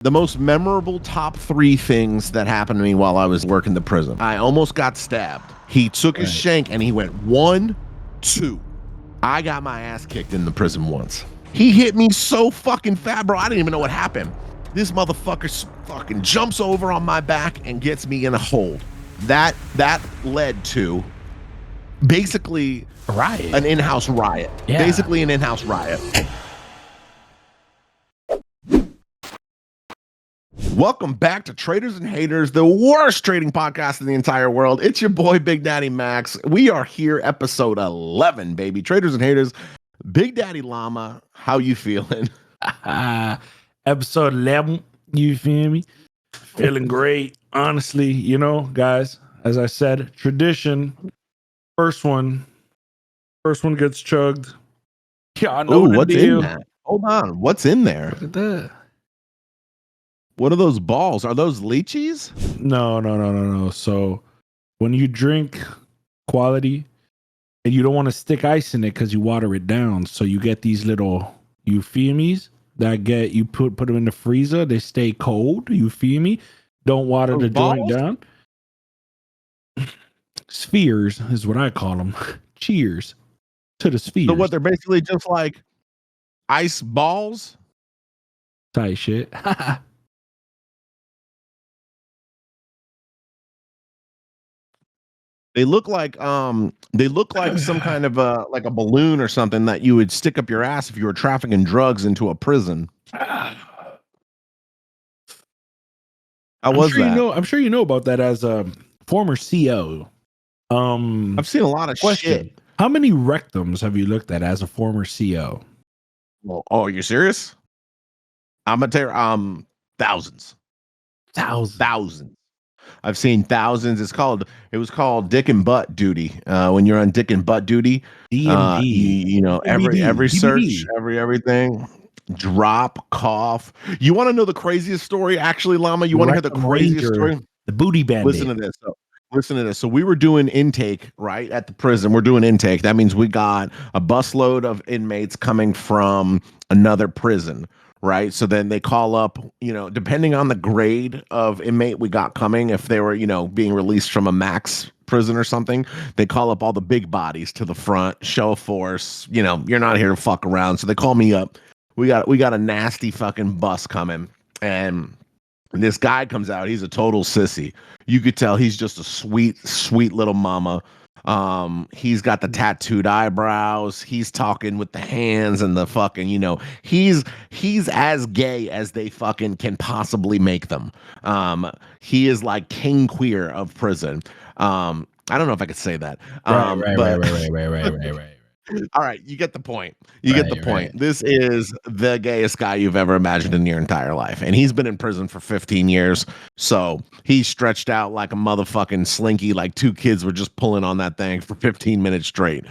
The most memorable top 3 things that happened to me while I was working the prison. I almost got stabbed. He took his shank and he went 1, 2. I got my ass kicked in the prison once. He hit me so fucking fat, bro. I didn't even know what happened. This motherfucker fucking jumps over on my back and gets me in a hold. That led to basically riot. An in-house riot. Yeah. Basically an in-house riot. Welcome back to Traders and Haters, the worst trading podcast in the entire world. It's your boy, Big Daddy Max. We are here, episode 11, baby. Traders and Haters. Big Daddy Llama, how you feeling? Episode 11, you feel me? Feeling great. Honestly, you know, guys, as I said, tradition. First one gets chugged. Yeah, I know what's deal. in that? Hold on. What's in there? Look at that. What are those balls? Are those lychees? No. So when you drink quality and you don't want to stick ice in it because you water it down, so you get these little euphemias that get you put them in the freezer. They stay cold. You feel me? Don't water Those the balls? joint down. Spheres is what I call them. Cheers to the spheres. So what? They're basically just like ice balls. Tight shit. They look like some kind of like a balloon or something that you would stick up your ass if you were trafficking drugs into a prison. How was that? I'm sure you know about that as a former CO. I've seen a lot of shit. How many rectums have you looked at as a former CO? Well, oh, are you serious? I'm gonna tell you, thousands. I've seen thousands. It was called dick and butt duty. When you're on dick and butt duty, you know, every search, everything, drop, cough. You want to know the craziest story? Actually, Llama, you want to hear the craziest story? The booty bandit. Listen to this. So we were doing intake, right, at the prison. We're doing intake. That means we got a busload of inmates coming from another prison, right? So then they call up, you know, depending on the grade of inmate we got coming, if they were, you know, being released from a max prison or something, they call up all the big bodies to the front, show of force. You know, you're not here to fuck around. So they call me up. We got a nasty fucking bus coming, and this guy comes out. He's a total sissy. You could tell he's just a sweet little mama. He's got the tattooed eyebrows. He's talking with the hands and the fucking, you know, he's as gay as they fucking can possibly make them. He is like king queer of prison. I don't know if I could say that. Right. All right, you get the point. Right. This is the gayest guy you've ever imagined in your entire life. And he's been in prison for 15 years. So he's stretched out like a motherfucking slinky, like 2 kids were just pulling on that thing for 15 minutes straight.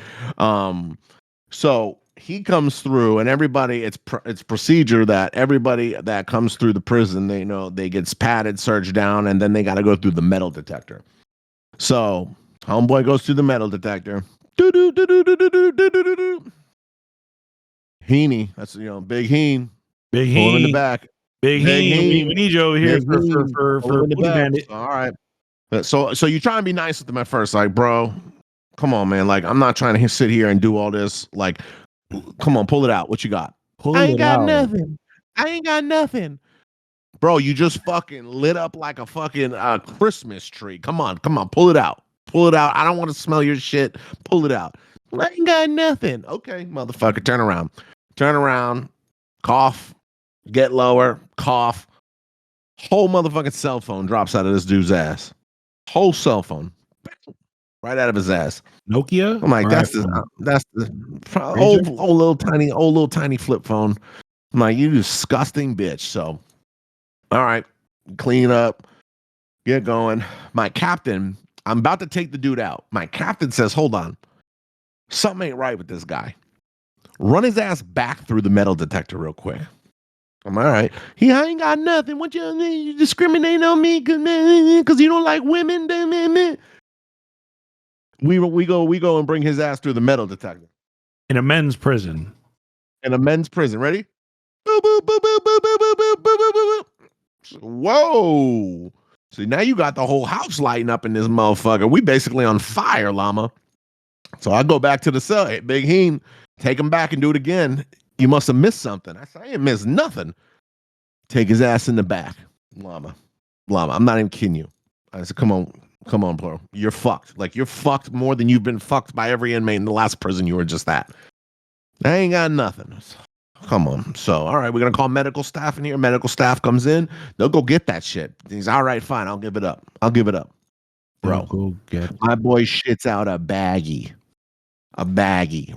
So he comes through, and everybody, it's procedure that everybody that comes through the prison, they know they gets patted, searched down, and then they got to go through the metal detector. So homeboy goes through the metal detector. Heaney, that's, you know, Big Heen. Big Pull him in the back. Big Heen. We need you over here for Booty Bandit. All right. So you try and be nice with them at first, like, bro, come on, man. Like, I'm not trying to sit here and do all this. Like, come on, pull it out. What you got? I ain't got nothing. Bro, you just fucking lit up like a fucking Christmas tree. Come on, pull it out. I don't want to smell your shit. Pull it out. I ain't got nothing. Okay, motherfucker, turn around, cough, get lower, cough. Whole motherfucking cell phone drops out of this dude's ass. Whole cell phone, right out of his ass. Nokia. I'm like, that's the old little tiny flip phone. I'm like, you disgusting bitch. So, all right, clean up, get going. My captain, I'm about to take the dude out. My captain says, hold on. Something ain't right with this guy. Run his ass back through the metal detector real quick. I'm all right. I ain't got nothing. What you discriminate on me because you don't like women? We go and bring his ass through the metal detector. In a men's prison. Ready? Whoa. So now you got the whole house lighting up in this motherfucker. We basically on fire, llama. So I go back to the cell. Hey, Big Heen, take him back and do it again. You must have missed something. I said, I ain't missed nothing. Take his ass in the back. Llama. I'm not even kidding you. I said, come on, bro. You're fucked. Like, you're fucked more than you've been fucked by every inmate in the last prison you were just at. I ain't got nothing. Come on. So, all right, we're going to call medical staff in here. Medical staff comes in. They'll go get that shit. He's all right, fine. I'll give it up. Bro, go get my boy shits out a baggie,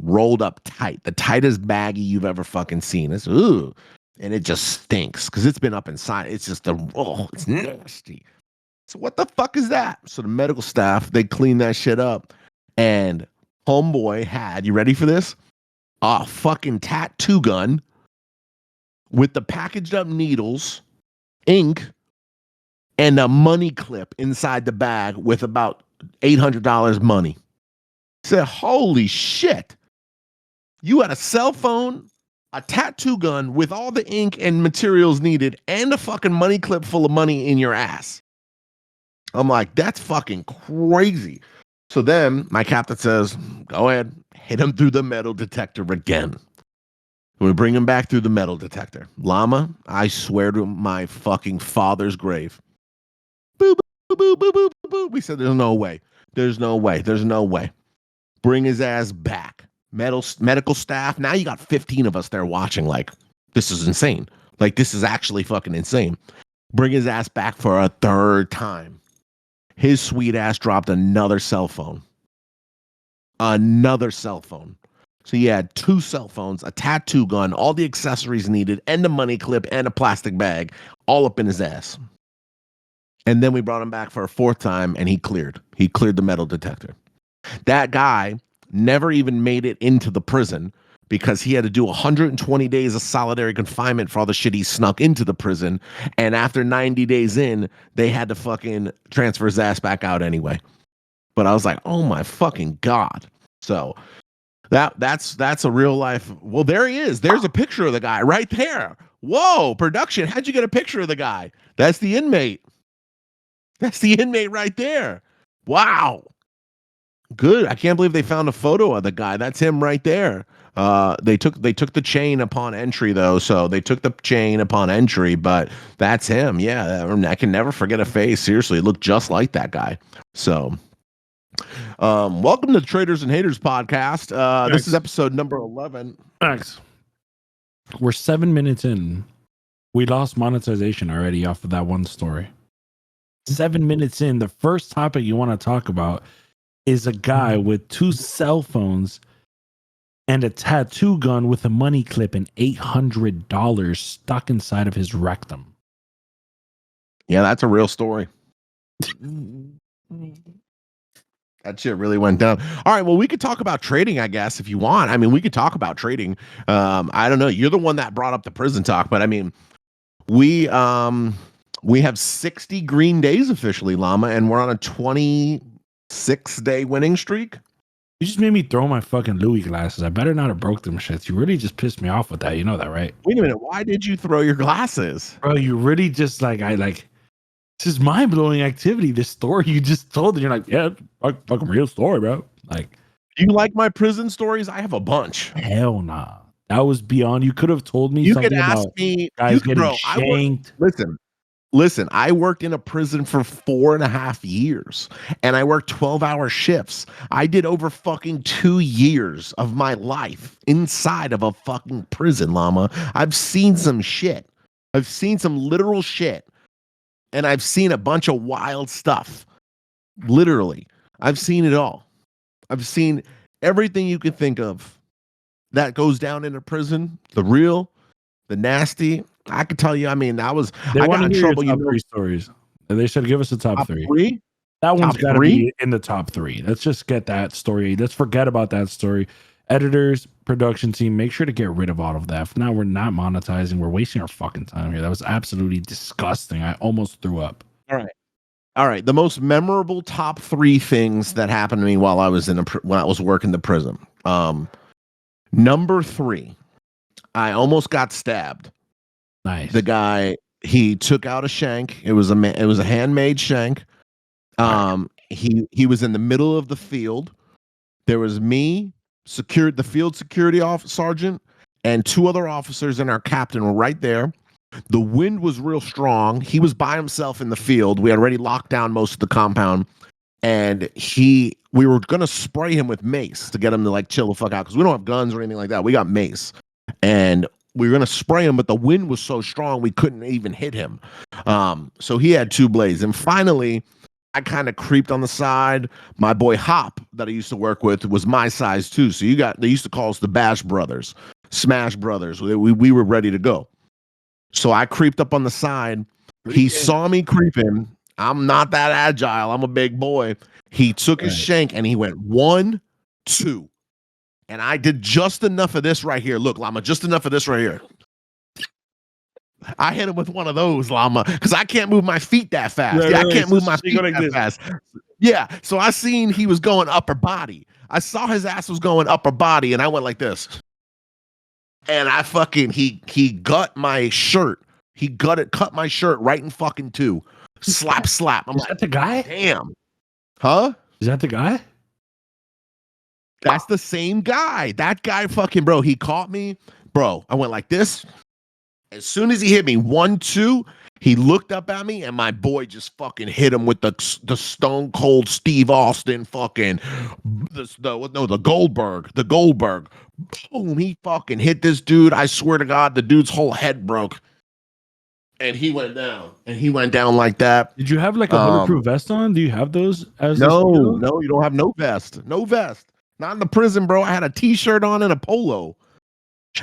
rolled up tight, the tightest baggie you've ever fucking seen. It's ooh, and it just stinks because it's been up inside. It's just it's nasty. So what the fuck is that? So the medical staff, they clean that shit up, and homeboy had, you ready for this? A fucking tattoo gun with the packaged up needles, ink, and a money clip inside the bag with about $800 money. Said, holy shit. You had a cell phone, a tattoo gun with all the ink and materials needed, and a fucking money clip full of money in your ass. I'm like, that's fucking crazy. So then my captain says, go ahead, hit him through the metal detector again. We bring him back through the metal detector. Llama, I swear to my fucking father's grave. Boo, boo, boo, boo, boo, boo. We said, there's no way. There's no way. Bring his ass back. Medical staff. Now you got 15 of us there watching. Like, this is insane. Like, this is actually fucking insane. Bring his ass back for a third time. His sweet ass dropped another cell phone. So he had 2 cell phones, a tattoo gun, all the accessories needed, and a money clip and a plastic bag, all up in his ass. And then we brought him back for a 4th time, and he cleared the metal detector. That guy never even made it into the prison because he had to do 120 days of solitary confinement for all the shit he snuck into the prison. And after 90 days in, they had to fucking transfer his ass back out anyway. But I was like, oh my fucking God. So that's a real life. Well, there he is. There's a picture of the guy right there. Whoa, production. How'd you get a picture of the guy? That's the inmate. Right there. Wow. Good. I can't believe they found a photo of the guy. That's him right there. They took the chain upon entry though, so they took the chain upon entry, but that's him. Yeah, I can never forget a face. Seriously, it looked just like that guy. So, welcome to the Traders and Haters podcast. This is episode number 11. Max, we're 7 minutes in. We lost monetization already off of that one story. 7 minutes in, the first topic you want to talk about is a guy with 2 cell phones and a tattoo gun with a money clip and $800 stuck inside of his rectum. Yeah, that's a real story. That shit really went down. All right, well, we could talk about trading, I guess, if you want. I mean, we could talk about trading. I don't know. You're the one that brought up the prison talk, but I mean, we have 60 green days officially, Llama, and we're on a 26-day winning streak. You just made me throw my fucking Louis glasses. I better not have broke them shits. You really just pissed me off with that. You know that, right? Wait a minute. Why did you throw your glasses? Bro, you really just this is mind-blowing activity. This story you just told, and you're like, yeah, fucking real story, bro. Like, do you like my prison stories? I have a bunch. Hell nah. That was beyond. You could have told me you something could ask about me, guys getting shanked. Listen, I worked in a prison for 4.5 years and I worked 12-hour shifts. I did over fucking 2 years of my life inside of a fucking prison, Llama. I've seen some shit. I've seen some literal shit. And I've seen a bunch of wild stuff. Literally. I've seen it all. I've seen everything you can think of that goes down in a prison. The real, the nasty. I can tell you, I mean, I got in trouble. Top 3 stories. And they said, give us a top 3. 3? That one's got to be in the top 3. Let's just get that story. Let's forget about that story. Editors, production team, make sure to get rid of all of that. If not, we're not monetizing. We're wasting our fucking time here. That was absolutely disgusting. I almost threw up. All right. The most memorable top 3 things that happened to me while I was when I was working the prison. Number 3, I almost got stabbed. Nice. The guy He took out a shank. It was a handmade shank. He was in the middle of the field. There was me, the field security sergeant, and two other officers and our captain were right there. The wind was real strong. He was by himself in the field. We had already locked down most of the compound, and we were gonna spray him with mace to get him to like chill the fuck out because we don't have guns or anything like that. We got mace, and we were gonna spray him, but the wind was so strong we couldn't even hit him. So he had two blades, and finally, I kind of creeped on the side. My boy Hop that I used to work with was my size too. So they used to call us the Bash Brothers, Smash Brothers. We were ready to go. So I creeped up on the side. He saw me creeping. I'm not that agile. I'm a big boy. He took his shank and he went 1, 2. And I did just enough of this right here. Look, Llama, just enough of this right here. I hit him with one of those, Llama, because I can't move my feet that fast. I can't move my feet that fast. Yeah, so I seen he was going upper body. I saw his ass was going upper body, and I went like this. And I fucking, he gut my shirt. He cut my shirt right in fucking two. Slap. I'm like, that the guy? Damn. Huh? Is that the guy? That's the same guy. That guy fucking, bro, he caught me. Bro, I went like this. As soon as he hit me, 1, 2, he looked up at me, and my boy just fucking hit him with the Stone Cold Steve Austin fucking the Goldberg. Boom! He fucking hit this dude. I swear to God, the dude's whole head broke, and he went down. And he went down like that. Did you have like a bulletproof vest on? Do you have those? No, you don't have no vest. No vest. Not in the prison, bro. I had a t-shirt on and a polo.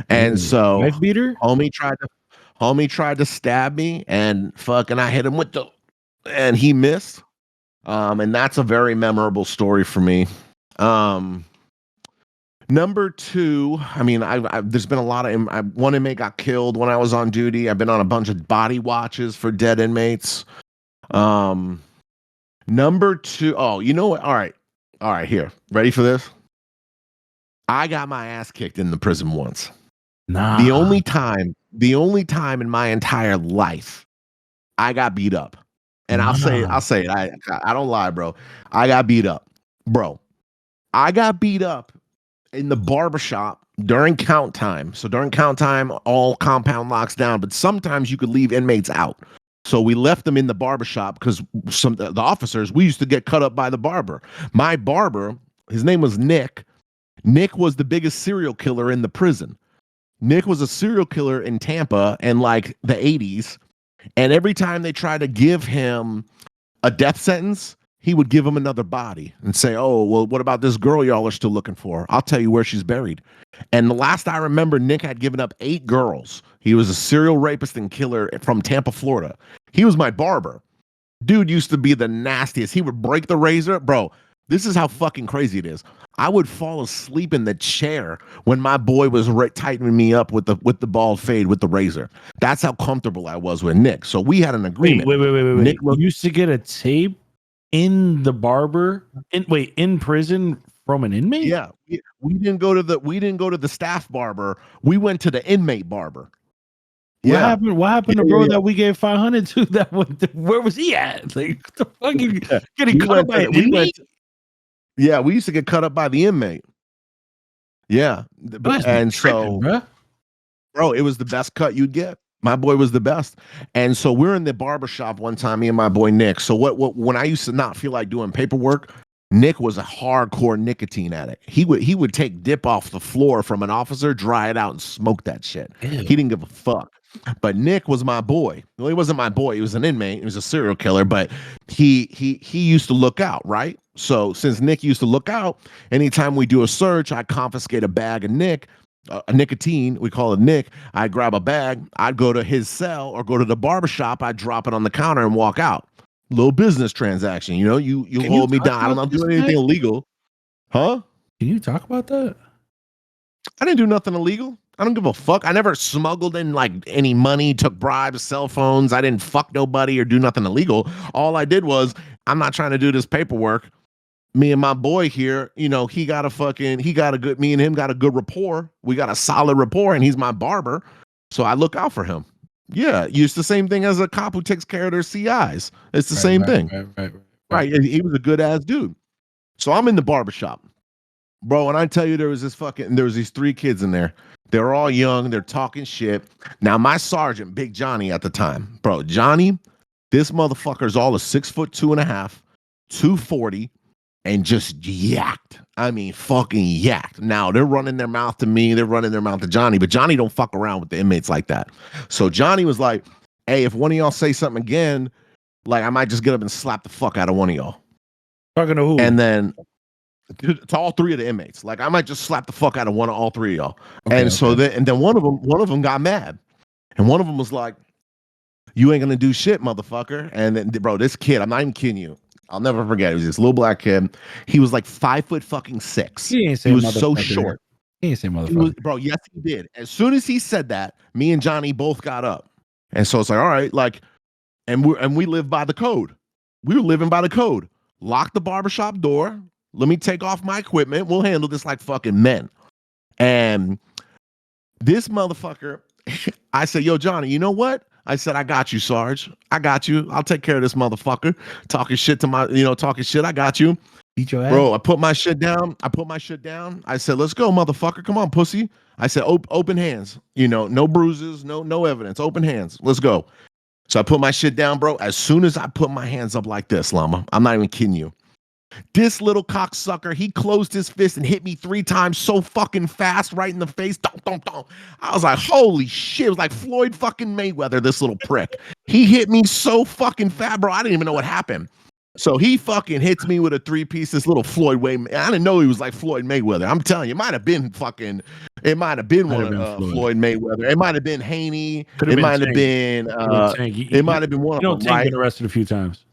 And so, wife beater. Homie tried to stab me, and fucking I hit him and he missed. And that's a very memorable story for me. Number 2, I mean, there's been a lot of one inmate got killed when I was on duty. I've been on a bunch of body watches for dead inmates. Number 2, oh, you know what? All right, here. Ready for this? I got my ass kicked in the prison once. Nah. The only time in my entire life I got beat up. And I'll say it. I don't lie, bro. I got beat up. Bro, I got beat up in the barbershop during count time. So during count time, all compound locks down, but sometimes you could leave inmates out. So we left them in the barbershop because the officers, we used to get cut up by the barber. My barber, his name was Nick. Nick was the biggest serial killer in the prison. Nick was a serial killer in Tampa in like the 80s. And every time they tried to give him a death sentence, he would give him another body and say, oh, well, what about this girl y'all are still looking for? I'll tell you where she's buried. And the last I remember, Nick had given up 8 girls. He was a serial rapist and killer from Tampa, Florida. He was my barber. Dude used to be the nastiest. He would break the razor. Bro, this is how fucking crazy it is. I would fall asleep in the chair when my boy was tightening me up with the bald fade with the razor. That's how comfortable I was with Nick. So we had an agreement. Wait. Nick used to get a tape in the barber in prison from an inmate? Yeah, we didn't go to the staff barber. We went to the inmate barber. What happened to bro that we gave 500 to? That one, where was he at? Like, what the fuck? You getting cut by an inmate? Yeah, we used to get cut up by the inmate. Yeah, and so, bro, it was the best cut you'd get. My boy was the best. And so we're in the barbershop one time, me and my boy Nick. So when I used to not feel like doing paperwork, Nick was a hardcore nicotine addict. He would take dip off the floor from an officer, dry it out, and smoke that shit. Ew. He didn't give a fuck. But Nick was my boy. Well, he wasn't my boy. He was an inmate. He was a serial killer, but he used to look out, right? So since Nick used to look out, anytime we do a search, I confiscate a bag of nicotine. We call it Nick. I grab a bag. I'd go to his cell or go to the barbershop. I'd drop it on the counter and walk out. Little business transaction. You know, you hold me down. I don't do anything illegal. Huh? Can you talk about that? I didn't do nothing illegal. I don't give a fuck. I never smuggled in like any money, took bribes, cell phones. I didn't fuck nobody or do nothing illegal. All I did was, I'm not trying to do this paperwork. Me and my boy here, you know, me and him got a good rapport. We got a solid rapport, and he's my barber. So I look out for him. Yeah, it's the same thing as a cop who takes care of their CIs. It's the Right, same right, thing. right. Right. And he was a good ass dude. So I'm in the barbershop. Bro, and I tell you, there was these 3 kids in there. They were all young. They're talking shit. Now, my sergeant, Big Johnny at the time, bro, Johnny, this motherfucker's all of 6'2.5", 240, and just yacked. I mean, fucking yacked. Now they're running their mouth to me. They're running their mouth to Johnny, but Johnny don't fuck around with the inmates like that. So Johnny was like, "Hey, if one of y'all say something again, like I might just get up and slap the fuck out of one of y'all." Talking to who? And then to all 3 of the inmates, like I might just slap the fuck out of one of all 3 of y'all. Okay, And so then one of them got mad, and one of them was like, "You ain't gonna do shit, motherfucker." And then, bro, this kid, I'm not even kidding you. I'll never forget. He was this little black kid. He was like 5'6". He ain't say He was so motherfucker. short. He ain't say motherfucker. Bro, yes, he did. As soon as he said that, me and Johnny both got up. And so it's like, all right, like, and we live by the code. We were living by the code. Lock the barbershop door. Let me take off my equipment. We'll handle this like fucking men. And this motherfucker, I said, yo, Johnny, you know what? I said, I got you, Sarge. I got you. I'll take care of this motherfucker. Talking shit. I got you. Beat your ass. Bro, I put my shit down. I said, let's go, motherfucker. Come on, pussy. I said, open hands. No bruises, no evidence. Open hands. Let's go. So I put my shit down, bro. As soon as I put my hands up like this, Llama, I'm not even kidding you. This little cocksucker, he closed his fist and hit me 3 times so fucking fast right in the face. Dong, dong, dong. I was like, holy shit. It was like Floyd fucking Mayweather, this little prick. He hit me so fucking fast, bro. I didn't even know what happened. So he fucking hits me with a 3-piece, this little Floyd Way. I didn't know he was like Floyd Mayweather. I'm telling you, it might have been one of Floyd Mayweather. It might have been Haney. It might have been it might have been one of them. Tank been arrested a few times.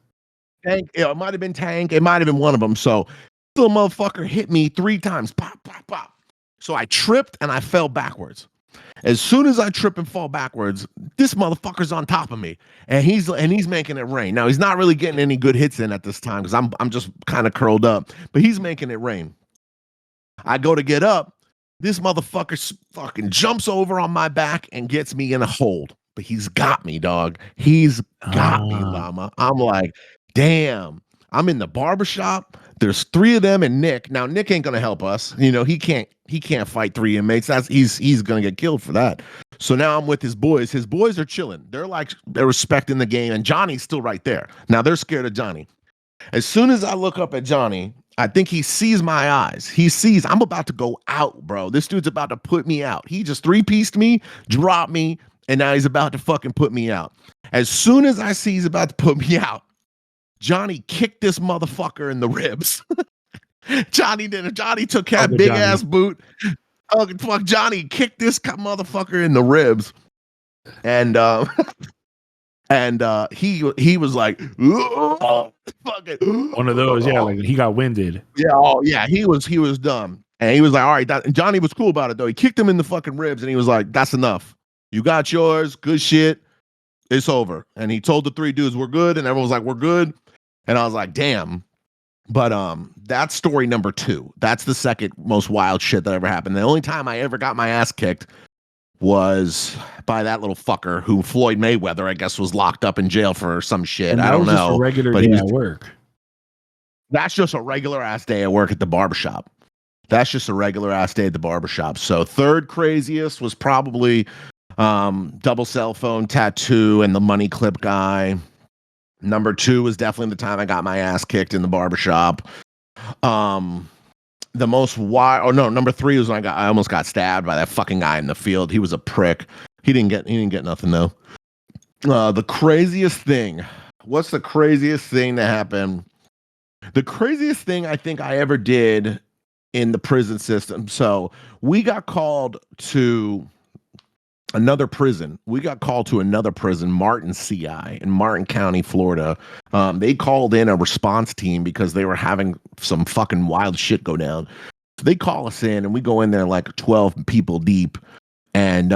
Tank, it might have been Tank. It might have been one of them. So the little motherfucker hit me 3 times. Pop, pop, pop. So I tripped and I fell backwards. As soon as I trip and fall backwards, this motherfucker's on top of me, and he's making it rain. Now he's not really getting any good hits in at this time because I'm just kind of curled up, but he's making it rain. I go to get up, this motherfucker fucking jumps over on my back and gets me in a hold. But he's got me, dog. He's got me, Llama. I'm like, damn. I'm in the barbershop. There's 3 of them and Nick. Now Nick ain't gonna help us. He can't fight 3 inmates. He's gonna get killed for that. So now I'm with his boys. His boys are chilling. They're respecting the game, and Johnny's still right there. Now they're scared of Johnny. As soon as I look up at Johnny, I think he sees my eyes. He sees I'm about to go out, bro. This dude's about to put me out. He just 3-pieced me, dropped me, and now he's about to fucking put me out. As soon as I see he's about to put me out, Johnny kicked this motherfucker in the ribs. Johnny took that big ass boot. Oh, fuck, Johnny kicked this motherfucker in the ribs. And he was like, fucking one of those, yeah, like he got winded. Yeah, oh yeah, he was dumb. And he was like, all right, and Johnny was cool about it though. He kicked him in the fucking ribs and he was like, that's enough. You got yours, good shit. It's over. And he told the 3 dudes, we're good. And everyone was like, we're good. And I was like, damn. But that's story number 2. That's the second most wild shit that ever happened. The only time I ever got my ass kicked was by that little fucker who Floyd Mayweather, I guess, was locked up in jail for some shit. I don't know. Just a regular day at work. That's just a regular ass day at work at the barbershop. That's just a regular ass day at the barbershop. So third craziest was probably double cell phone tattoo and the money clip guy. Number 2 was definitely the time I got my ass kicked in the barbershop. The most wild, number 3 was when I almost got stabbed by that fucking guy in the field. He was a prick. He didn't get nothing though. The craziest thing. What's the craziest thing that happened? The craziest thing I think I ever did in the prison system. So we got called to another prison. Martin CI in Martin County, Florida. They called in a response team because they were having some fucking wild shit go down. So they call us in and we go in there like 12 people deep. And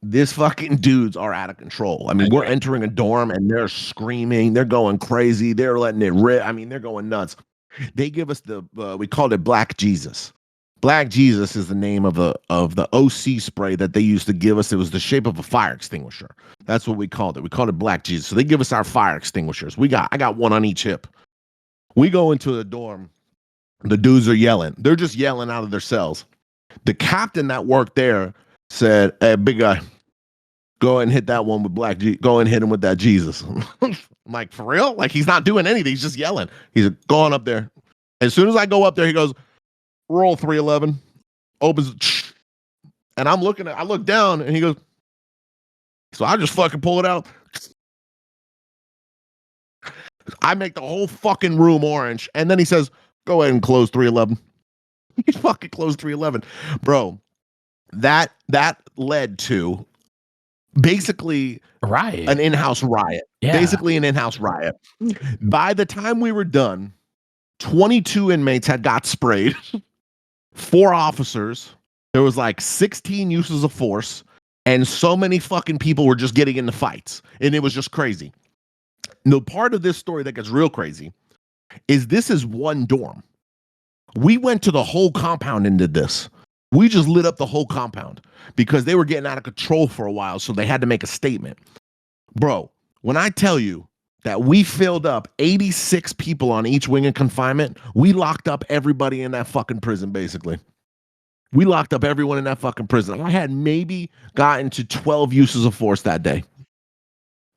this fucking dudes are out of control. I mean, we're entering a dorm and they're screaming. They're going crazy. They're letting it rip. I mean, they're going nuts. They give us we called it Black Jesus. Black Jesus is the name of the OC spray that they used to give us. It was the shape of a fire extinguisher. That's what we called it. We called it Black Jesus. So they give us our fire extinguishers. I got one on each hip. We go into the dorm. The dudes are yelling. They're just yelling out of their cells. The captain that worked there said, "Hey, big guy, go ahead and hit that one with Black Jesus. Go and hit him with that Jesus." I'm like, for real? Like, he's not doing anything. He's just yelling. He's going up there. As soon as I go up there, he goes, "Roll 311." Opens, and I look down, and he goes, so I just fucking pull it out. I make the whole fucking room orange. And then he says, "Go ahead and close 311." He fucking closed 311. Bro, that led to basically riot. An in-house riot. Yeah. Basically an in-house riot. By the time we were done, 22 inmates had got sprayed, 4 officers. There was like 16 uses of force, and so many fucking people were just getting into fights. And it was just crazy. No, part of this story that gets real crazy is this is one dorm. We went to the whole compound and did this. We just lit up the whole compound because they were getting out of control for a while, so they had to make a statement. Bro, when I tell you that we filled up 86 people on each wing of confinement, we locked up everybody in that fucking prison, basically. We locked up everyone in that fucking prison. I had maybe gotten to 12 uses of force that day.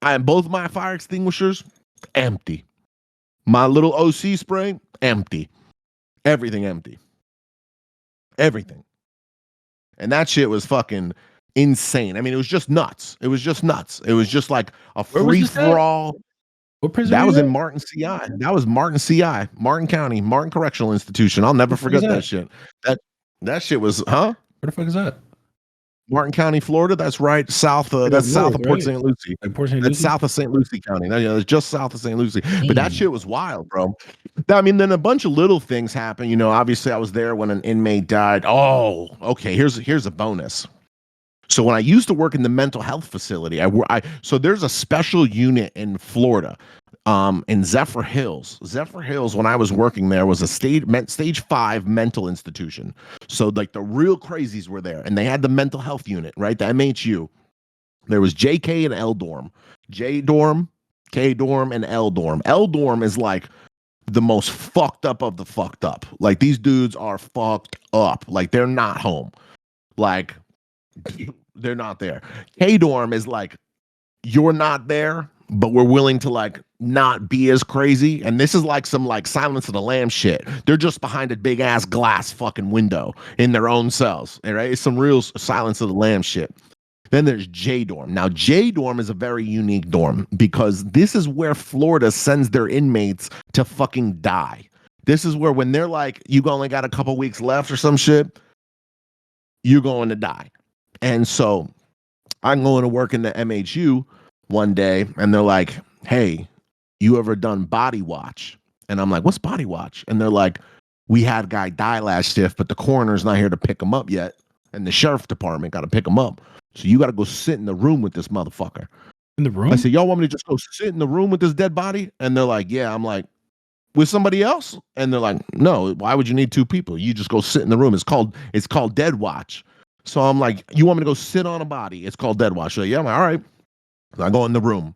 I had both my fire extinguishers empty. My little OC spray, empty. Everything empty. Everything. And that shit was fucking insane. I mean, it was just nuts. It was just nuts. It was just like a free-for-all. What prison? That was in Martin CI. That was Martin CI, Martin County, Martin Correctional Institution. I'll never forget that shit. That shit was, huh? Where the fuck is that? Martin County, Florida. That's right south. That's south of Port St. Lucie. Like Port St. That's Lucie? south of St. Lucie County. That's just south of St. Lucie. But that shit was wild, bro. I mean, then a bunch of little things happen. You know, obviously I was there when an inmate died. Oh, okay. Here's a bonus. So when I used to work in the mental health facility, so there's a special unit in Florida, in Zephyr Hills. Zephyr Hills, when I was working there, was a stage 5 mental institution. So like the real crazies were there, and they had the mental health unit, right? The MHU. There was JK and L dorm, J dorm, K dorm, and L dorm. L dorm is like the most fucked up of the fucked up. Like these dudes are fucked up. Like they're not home. Like they're not there. K dorm is like, you're not there, but we're willing to like not be as crazy. And this is like some like Silence of the Lamb shit. They're just behind a big ass glass fucking window in their own cells. Right? It's some real Silence of the Lamb shit. Then there's J dorm. Now J dorm is a very unique dorm because this is where Florida sends their inmates to fucking die. This is where when they're like, you only got a couple weeks left or some shit, you're going to die. And so I'm going to work in the MHU one day, and they're like, "Hey, you ever done body watch?" And I'm like, "What's body watch?" And they're like, "We had a guy die last shift, but the coroner's not here to pick him up yet, and the sheriff department got to pick him up. So you got to go sit in the room with this motherfucker." In the room? I said, "Y'all want me to just go sit in the room with this dead body?" And they're like, "Yeah." I'm like, "With somebody else?" And they're like, "No. Why would you need 2 people? You just go sit in the room. It's called dead watch." So I'm like, "You want me to go sit on a body? It's called dead watch." So yeah, I'm like, "All right." So I go in the room,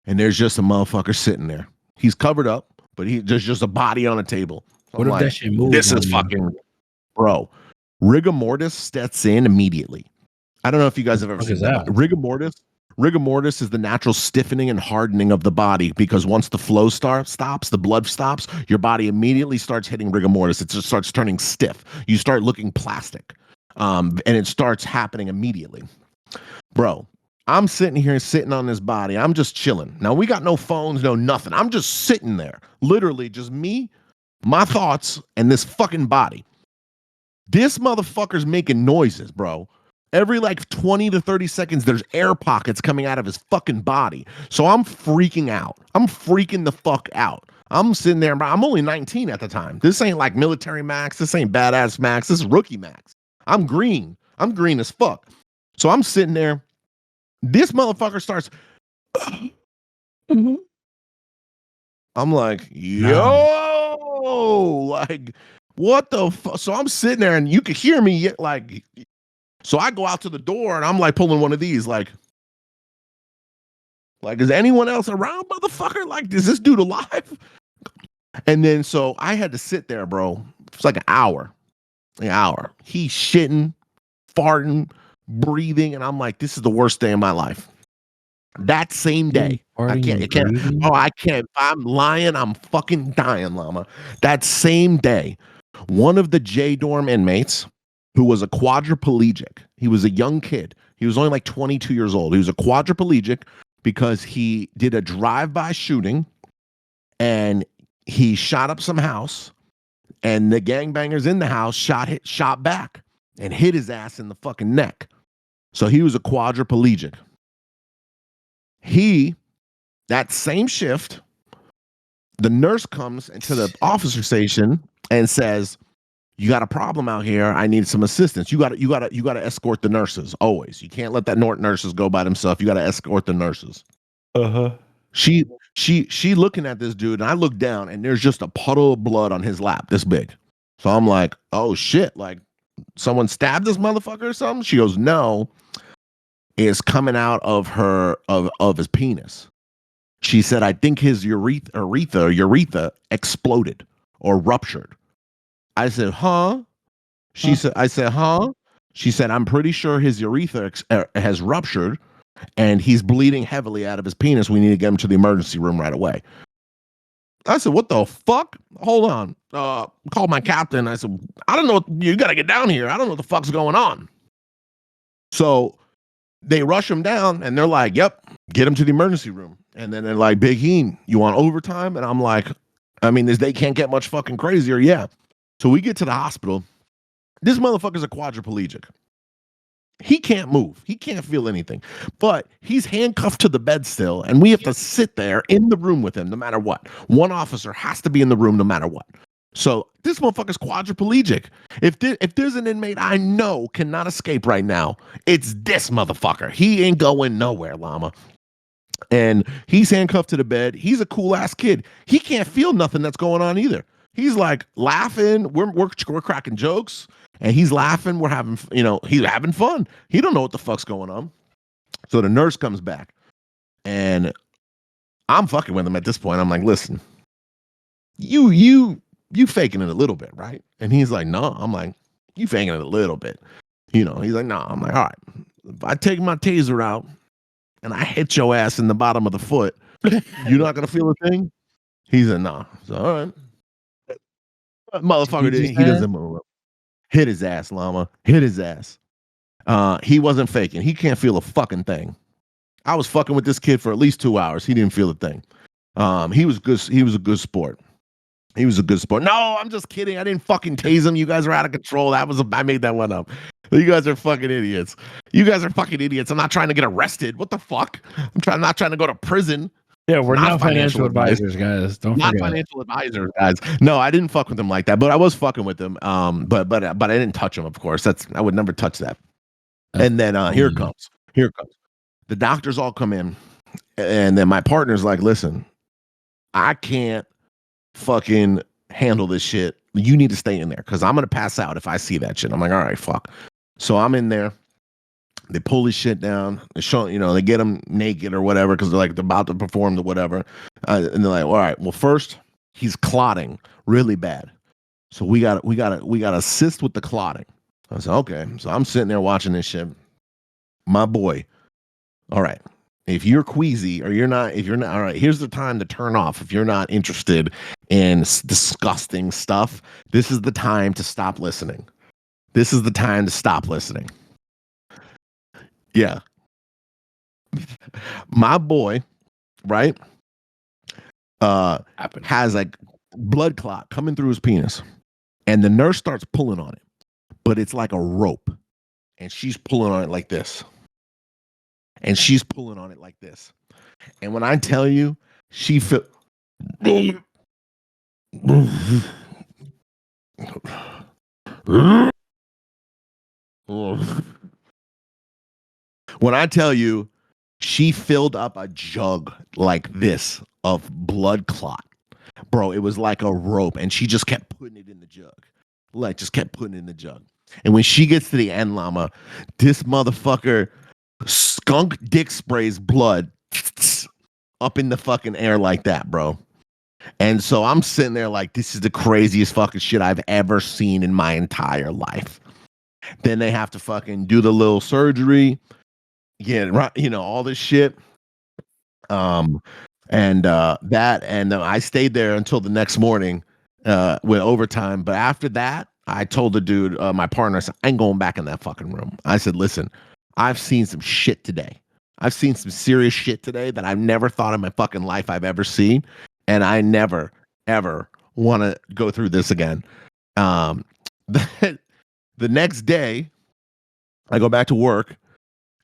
and there's just a motherfucker sitting there. He's covered up, but there's just a body on a table. So what if that shit moves? This is fucking, bro. Rigor mortis steps in immediately. I don't know if you guys have ever seen that. Rigor mortis is the natural stiffening and hardening of the body because once the flow stops, the blood stops, your body immediately starts hitting rigor mortis. It just starts turning stiff. You start looking plastic, and it starts happening immediately. Bro, I'm sitting on this body. I'm just chilling. Now, we got no phones, no nothing. I'm just sitting there. Literally, just me, my thoughts, and this fucking body. This motherfucker's making noises, bro. Every like 20 to 30 seconds, there's air pockets coming out of his fucking body. So I'm freaking out. I'm freaking the fuck out. I'm sitting there, I'm only 19 at the time. This ain't like military max. This ain't badass max. This is rookie max. I'm green. I'm green as fuck. So I'm sitting there. This motherfucker starts. I'm like, yo, like, What the fuck? So I'm sitting there and you could hear me like, so I go out to the door and I'm like pulling one of these, like, is anyone else around, motherfucker? Like, is this dude alive? And then so I had to sit there, bro. It's like an hour. An hour. He's shitting, farting, breathing, and I'm like, this is the worst day of my life. That same day, I can't. Oh, I can't. If I'm lying, I'm fucking dying, llama. That same day, one of the J dorm inmates, who was a quadriplegic, he was a young kid. He was only like 22 years old. He was a quadriplegic because he did a drive-by shooting and he shot up some house, and the gangbangers in the house shot back and hit his ass in the fucking neck. So he was a quadriplegic. That same shift, the nurse comes into the officer station and says, "You got a problem out here. I need some assistance. You got to escort the nurses always. You can't let that nurses go by themselves. You got to escort the nurses." She looking at this dude, and I look down, and there's just a puddle of blood on his lap, this big. So I'm like, "Oh shit! Like someone stabbed this motherfucker or something?" She goes, "No, it's coming out of his penis." She said, "I think his urethra exploded or ruptured." I said, "Huh?" I said, "Huh?" She said, "I'm pretty sure his urethra has ruptured and he's bleeding heavily out of his penis. We need to get him to the emergency room right away." I said, "What the fuck? Hold on." Called my captain. I said, "I don't know. You got to get down here. I don't know what the fuck's going on." So they rush him down and they're like, "Yep, get him to the emergency room." And then they're like, "Big Heen, you want overtime?" And I'm like, I mean, they can't get much fucking crazier. Yeah. So we get to the hospital. This motherfucker's a quadriplegic. He can't move. He can't feel anything. But he's handcuffed to the bed still, and we have to sit there in the room with him no matter what. One officer has to be in the room no matter what. So this motherfucker's quadriplegic. If there's an inmate I know cannot escape right now, it's this motherfucker. He ain't going nowhere, llama. And he's handcuffed to the bed. He's a cool ass kid. He can't feel nothing that's going on either. He's like laughing. We're cracking jokes, and he's laughing. We're having, he's having fun. He don't know what the fuck's going on. So the nurse comes back, and I'm fucking with him at this point. I'm like, "Listen, you faking it a little bit, right?" And he's like, "No." I'm like, "You faking it a little bit." He's like, "No." I'm like, "All right. If I take my taser out and I hit your ass in the bottom of the foot, you're not gonna feel a thing?" He said, "Nah." So all right. Motherfucker, he doesn't move. Hit his ass, llama. Hit his ass. He wasn't faking. He can't feel a fucking thing. I was fucking with this kid for at least 2 hours. He didn't feel a thing. He was good. He was a good sport. He was a good sport. No, I'm just kidding. I didn't fucking tase him. You guys are out of control. I made that one up. You guys are fucking idiots. You guys are fucking idiots. I'm not trying to get arrested. What the fuck? Not trying to go to prison. Yeah, we're not financial advisors, guys. Don't not forget. Financial advisors, guys. No, I didn't fuck with him like that, but I was fucking with him. But I didn't touch him. Of course, I would never touch that. And then here it comes. Here it comes. The doctors all come in, and then my partner's like, "Listen, I can't fucking handle this shit. You need to stay in there because I'm gonna pass out if I see that shit." I'm like, "All right, fuck." So I'm in there. They pull his shit down. They show, they get him naked or whatever because they're like about to perform the whatever. And they're like, "All right, well, first he's clotting really bad, so we got to assist with the clotting." I said, "Okay." So I'm sitting there watching this shit. My boy, all right. If you're queasy or if you're not, all right, here's the time to turn off. If you're not interested in disgusting stuff, this is the time to stop listening. This is the time to stop listening. Yeah. My boy, right, has like blood clot coming through his penis. And the nurse starts pulling on it, but it's like a rope. And she's pulling on it like this. And she's pulling on it like this. And when I tell you, she feel when I tell you, she filled up a jug like this of blood clot. Bro, it was like a rope, and she just kept putting it in the jug. Like, just kept putting it in the jug. And when she gets to the end, llama, this motherfucker skunk dick sprays blood up in the fucking air like that, bro. And so I'm sitting there like, this is the craziest fucking shit I've ever seen in my entire life. Then they have to fucking do the little surgery, right, all this shit. Um, and I stayed there until the next morning with overtime. But after that, I told the dude, my partner, I said, I ain't going back in that fucking room. I said, listen, I've seen some shit today. I've seen some serious shit today that I've never thought in my fucking life I've ever seen. And I never, ever want to go through this again. Um, the, the next day, I go back to work,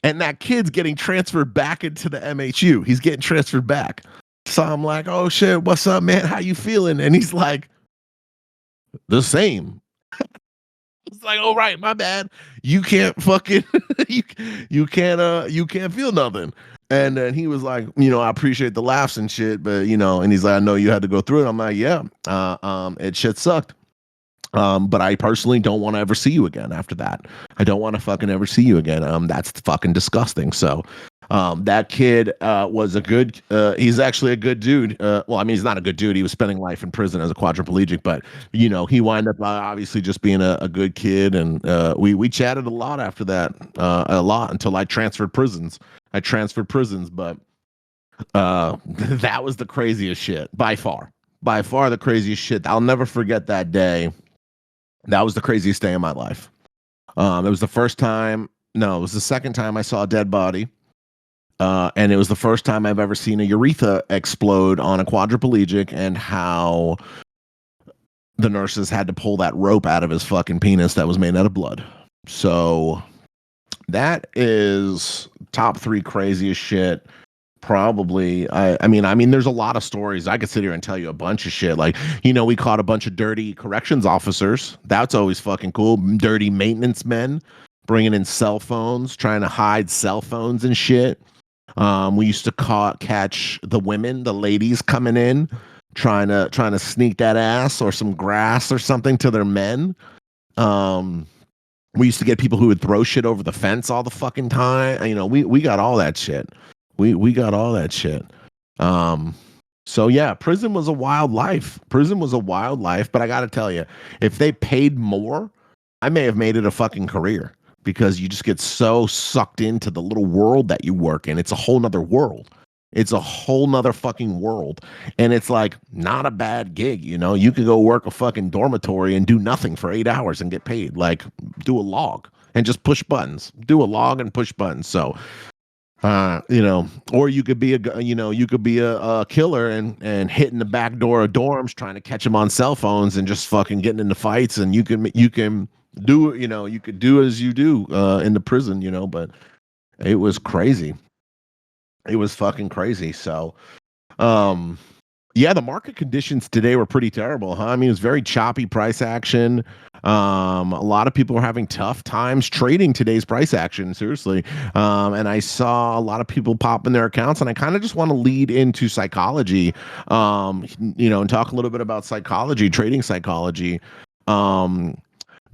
and that kid's getting transferred back into the MHU. He's getting transferred back. So I'm like, oh shit, what's up, man? How you feeling? And he's like, the same. It's like, oh right, my bad. You can't fucking you can't feel nothing. And then he was like, I appreciate the laughs and shit, but and he's like, I know you had to go through it. I'm like, yeah, it shit sucked. But I personally don't want to ever see you again after that. I don't want to fucking ever see you again. That's fucking disgusting. So, that kid was a good. He's actually a good dude. Well, I mean, he's not a good dude. He was spending life in prison as a quadriplegic, but he wound up obviously just being a good kid, and we chatted a lot after that, a lot until I transferred prisons. But that was the craziest shit by far. By far the craziest shit. I'll never forget that day. That was the craziest day of my life. It was the first time. No, it was the second time I saw a dead body. And it was the first time I've ever seen a urethra explode on a quadriplegic, and how the nurses had to pull that rope out of his fucking penis that was made out of blood. So that is top 3 craziest shit. Probably. I mean, there's a lot of stories. I could sit here and tell you a bunch of shit. Like, we caught a bunch of dirty corrections officers. That's always fucking cool. Dirty maintenance men bringing in cell phones, trying to hide cell phones and shit. We used to catch the women, the ladies coming in, trying to sneak that ass or some grass or something to their men. We used to get people who would throw shit over the fence all the fucking time. We got all that shit. We got all that shit. So yeah, prison was a wild life. But I gotta tell you, if they paid more, I may have made it a fucking career, because you just get so sucked into the little world that you work in. It's a whole nother world. It's a whole nother fucking world. And it's like not a bad gig, You could go work a fucking dormitory and do nothing for 8 hours and get paid. Like, do a log and just push buttons. Do a log and push buttons. So or you could be a killer and hitting the back door of dorms trying to catch them on cell phones and just fucking getting into fights, and you can do you could do as you do in the prison, but it was crazy. It was fucking crazy. So yeah, the market conditions today were pretty terrible, huh? I mean, it was very choppy price action. A lot of people are having tough times trading today's price action, seriously. And I saw a lot of people pop in their accounts, and I kind of just want to lead into psychology, and talk a little bit about psychology, trading psychology.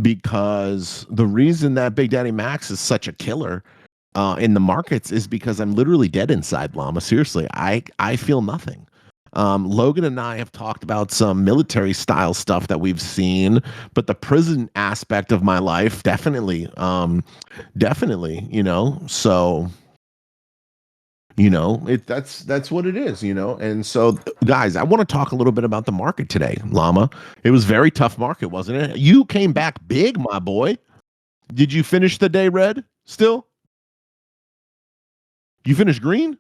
Because the reason that Big Daddy Max is such a killer in the markets is because I'm literally dead inside, Llama. Seriously, I feel nothing. Logan and I have talked about some military style stuff that we've seen, but the prison aspect of my life definitely, so that's what it is, And so, guys, I want to talk a little bit about the market today, Llama. It was very tough market, wasn't it? You came back big, my boy. Did you finish the day red still? You finished green?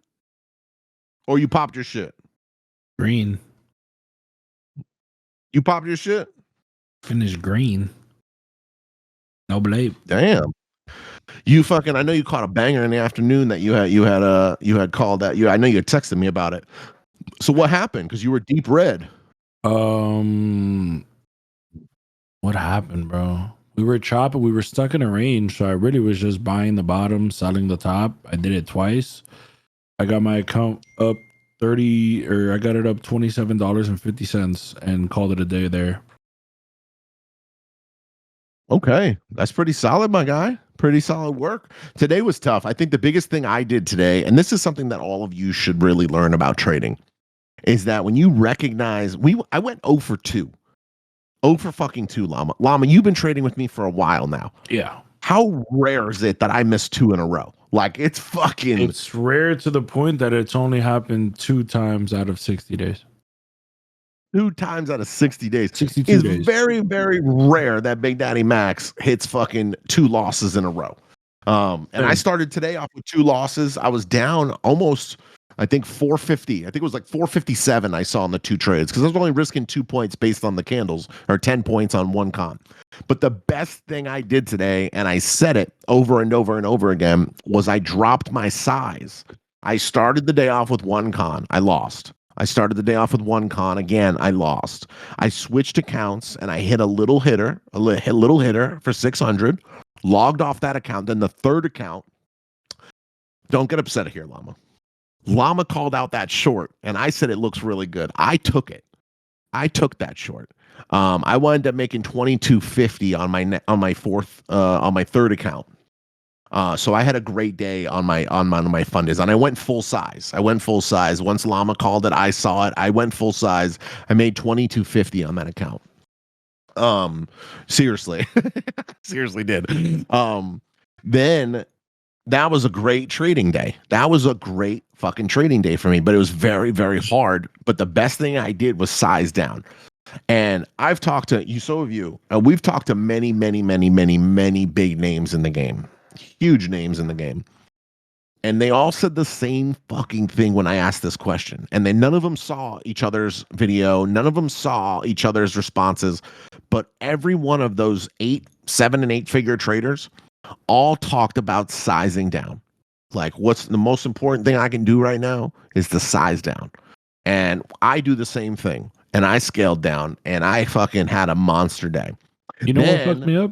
Or you popped your shit? Green. You popped your shit? Finished green. No blame. Damn. You fucking, I know you caught a banger in the afternoon that you had called that. I know you had texted me about it. So what happened? Because you were deep red. What happened, bro? We were chopping, we were stuck in a range, so I really was just buying the bottom, selling the top. I did it twice. I got my account up I got it up $27.50 and called it a day there. Okay, that's pretty solid, my guy. Pretty solid work. Today was tough. I think the biggest thing I did today, and this is something that all of you should really learn about trading, is that when you recognize I went 0 for 2. 0 for fucking 2, Llama. Llama, you've been trading with me for a while now. Yeah. How rare is it that I miss 2 in a row? Like it's fucking It's rare to the point that it's only happened 2 times out of 60 days. 2 times out of 60 days. 62 It's days. very, very rare that Big Daddy Max hits fucking 2 losses in a row. And I Same. started today off with 2 losses. I was down almost, I think 450. I think it was like 457 I saw in the 2 trades because I was only risking 2 points based on the candles or 10 points on one con. But the best thing I did today, and I said it over and over and over again, was I dropped my size. I started the day off with 1 con. I lost. I started the day off with 1 con. Again, I lost. I switched accounts and I hit a little hitter, little hitter for 600, logged off that account. Then the third account, don't get upset here, Llama. Llama called out that short and I said it looks really good. I took it. I took that short. I wound up making 2250 on my third account. So I had a great day on my fund is, and I went full size. Once Llama called it, I saw it. I went full size. I made 2250 on that account. Seriously, seriously did. Then that was a great trading day. That was a great fucking trading day for me, but it was very, very hard. But the best thing I did was size down. And I've talked to you, so have you. We've talked to many, many, many, many, many big names in the game, huge names in the game. And they all said the same fucking thing when I asked this question. And then none of them saw each other's video. None of them saw each other's responses. But every one of those 7 and 8 figure traders all talked about sizing down. Like, what's the most important thing I can do right now is to size down. And I do the same thing. And I scaled down and I fucking had a monster day. You know what fucked me up?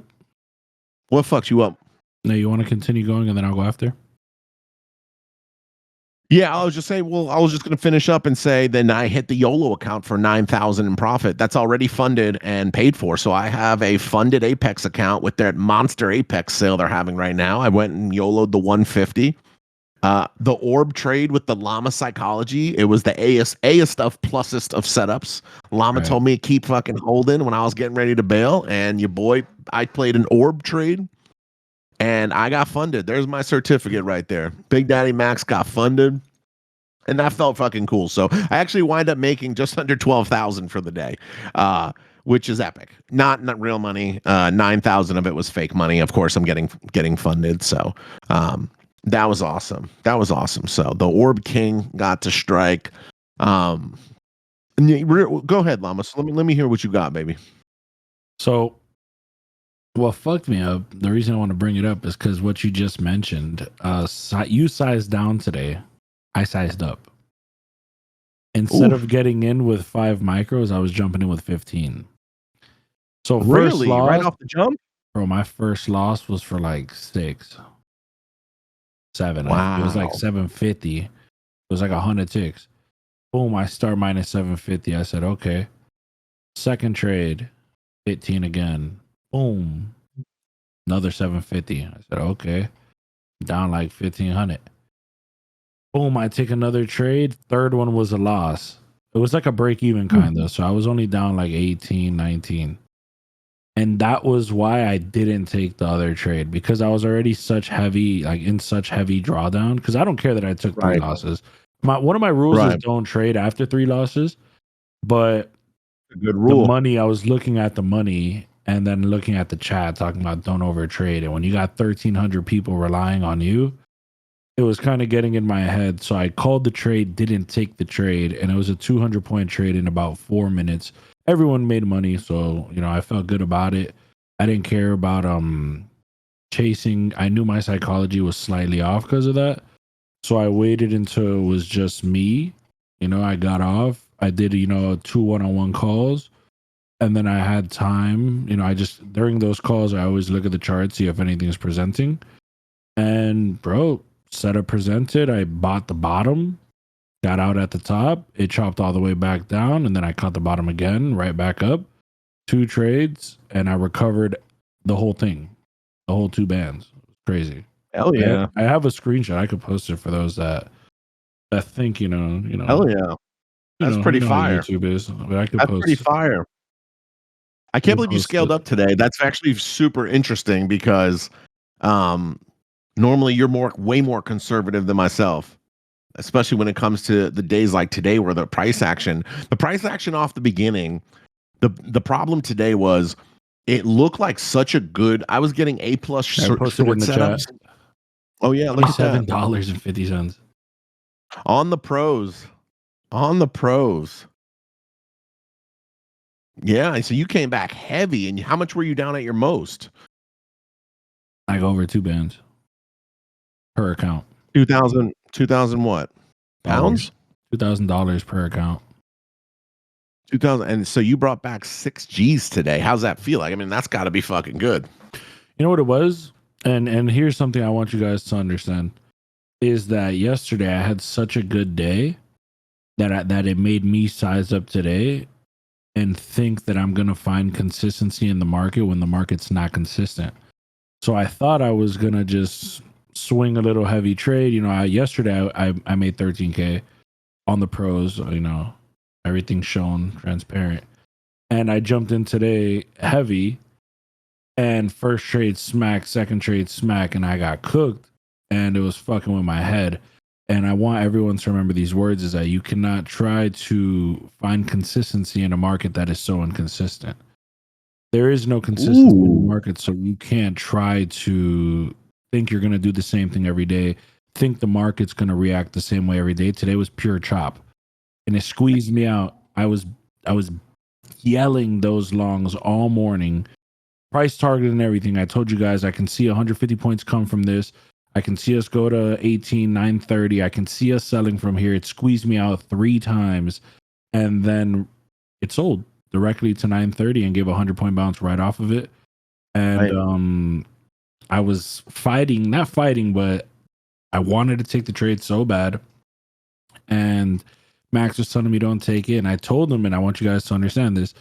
What fucked you up? No, you want to continue going and then I'll go after? Yeah, I was just saying, well, I was just going to finish up and say, then I hit the YOLO account for 9,000 in profit. That's already funded and paid for. So I have a funded Apex account with their monster Apex sale they're having right now. I went and YOLO'd the 150. The orb trade with the Llama psychology, it was the A-est of plusest of setups. Llama told me to keep fucking holding when I was getting ready to bail. And your boy, I played an orb trade. And I got funded. There's my certificate right there. Big Daddy Max got funded. And that felt fucking cool. So I actually wind up making just under 12,000 for the day, which is epic. Not real money. 9,000 of it was fake money. Of course, I'm getting funded. So that was awesome. That was awesome. So the Orb King got to strike. Go ahead, Llama. So let me hear what you got, baby. So what fucked me up, the reason I want to bring it up is because what you just mentioned, you sized down today. I sized up. Instead of getting in with 5 micros, I was jumping in with 15. So really, loss, right off the jump? Bro, my first loss was for like 6, 7. Wow. It was like 750. It was like 100 ticks. Boom, I start minus 750. I said, okay. Second trade, 15 again. Boom. Another 750. I said, okay. Down like 1,500. Boom, I take another trade. Third one was a loss. It was like a break even kind of. So I was only down like 18, 19. And that was why I didn't take the other trade, because I was already in such heavy drawdown. Because I don't care that I took 3 losses. One of my rules is don't trade after 3 losses. But a good rule. The money, I was looking at the money and then looking at the chat talking about don't overtrade. And when you got 1,300 people relying on you, it was kind of getting in my head. So I called the trade, didn't take the trade, and it was a 200-point trade in about 4 minutes. Everyone made money, so I felt good about it. I didn't care about chasing. I knew my psychology was slightly off because of that. So I waited until it was just me. I got off. I did, 2 one-on-one calls. And then I had time. During those calls, I always look at the chart, see if anything's presenting. And bro, setup presented. I bought the bottom, got out at the top. It chopped all the way back down. And then I caught the bottom again, right back up. 2 trades. And I recovered the whole thing, the whole 2 bands. Crazy. Hell yeah. I have a screenshot. I could post it for those that think, Hell yeah. That's pretty how fire. YouTube is. But I could That's pretty post fire. I can't believe you post scaled it. up today. That's actually super interesting because um normally you're way more conservative than myself, especially when it comes to the days like today where the price action off the beginning. The problem today was it looked like such a good. I was getting A plus I short posted it in the chat. setups. Oh yeah, look at that $27.50. on the pros. On the pros. Yeah, so you came back heavy. And how much were you down at your most? Like over 2 bands per account. 2000 what? Pounds? $2,000 per account. 2000. And so you brought back 6 G's today. How's that feel like? I mean, that's got to be fucking good. You know what it was? And here's something I want you guys to understand is that yesterday I had such a good day that it made me size up today and think that I'm going to find consistency in the market when the market's not consistent. So I thought I was going to just swing a little heavy trade. Yesterday I made 13K on the pros, everything shown transparent. And I jumped in today heavy, and first trade smack, second trade smack, and I got cooked, and it was fucking with my head. And I want everyone to remember these words is that you cannot try to find consistency in a market that is so inconsistent. There is no consistency in the market, so you can't try to think you're going to do the same thing every day. Think the market's going to react the same way every day. Today was pure chop, and it squeezed me out. I was yelling those longs all morning, price target and everything. I told you guys I can see 150 points come from this. I can see us go to 18,930. I can see us selling from here. It squeezed me out 3 times, and then it sold directly to 930 and gave a 100-point bounce right off of it. And I was not fighting, but I wanted to take the trade so bad. And Max was telling me don't take it. And I told him, and I want you guys to understand this.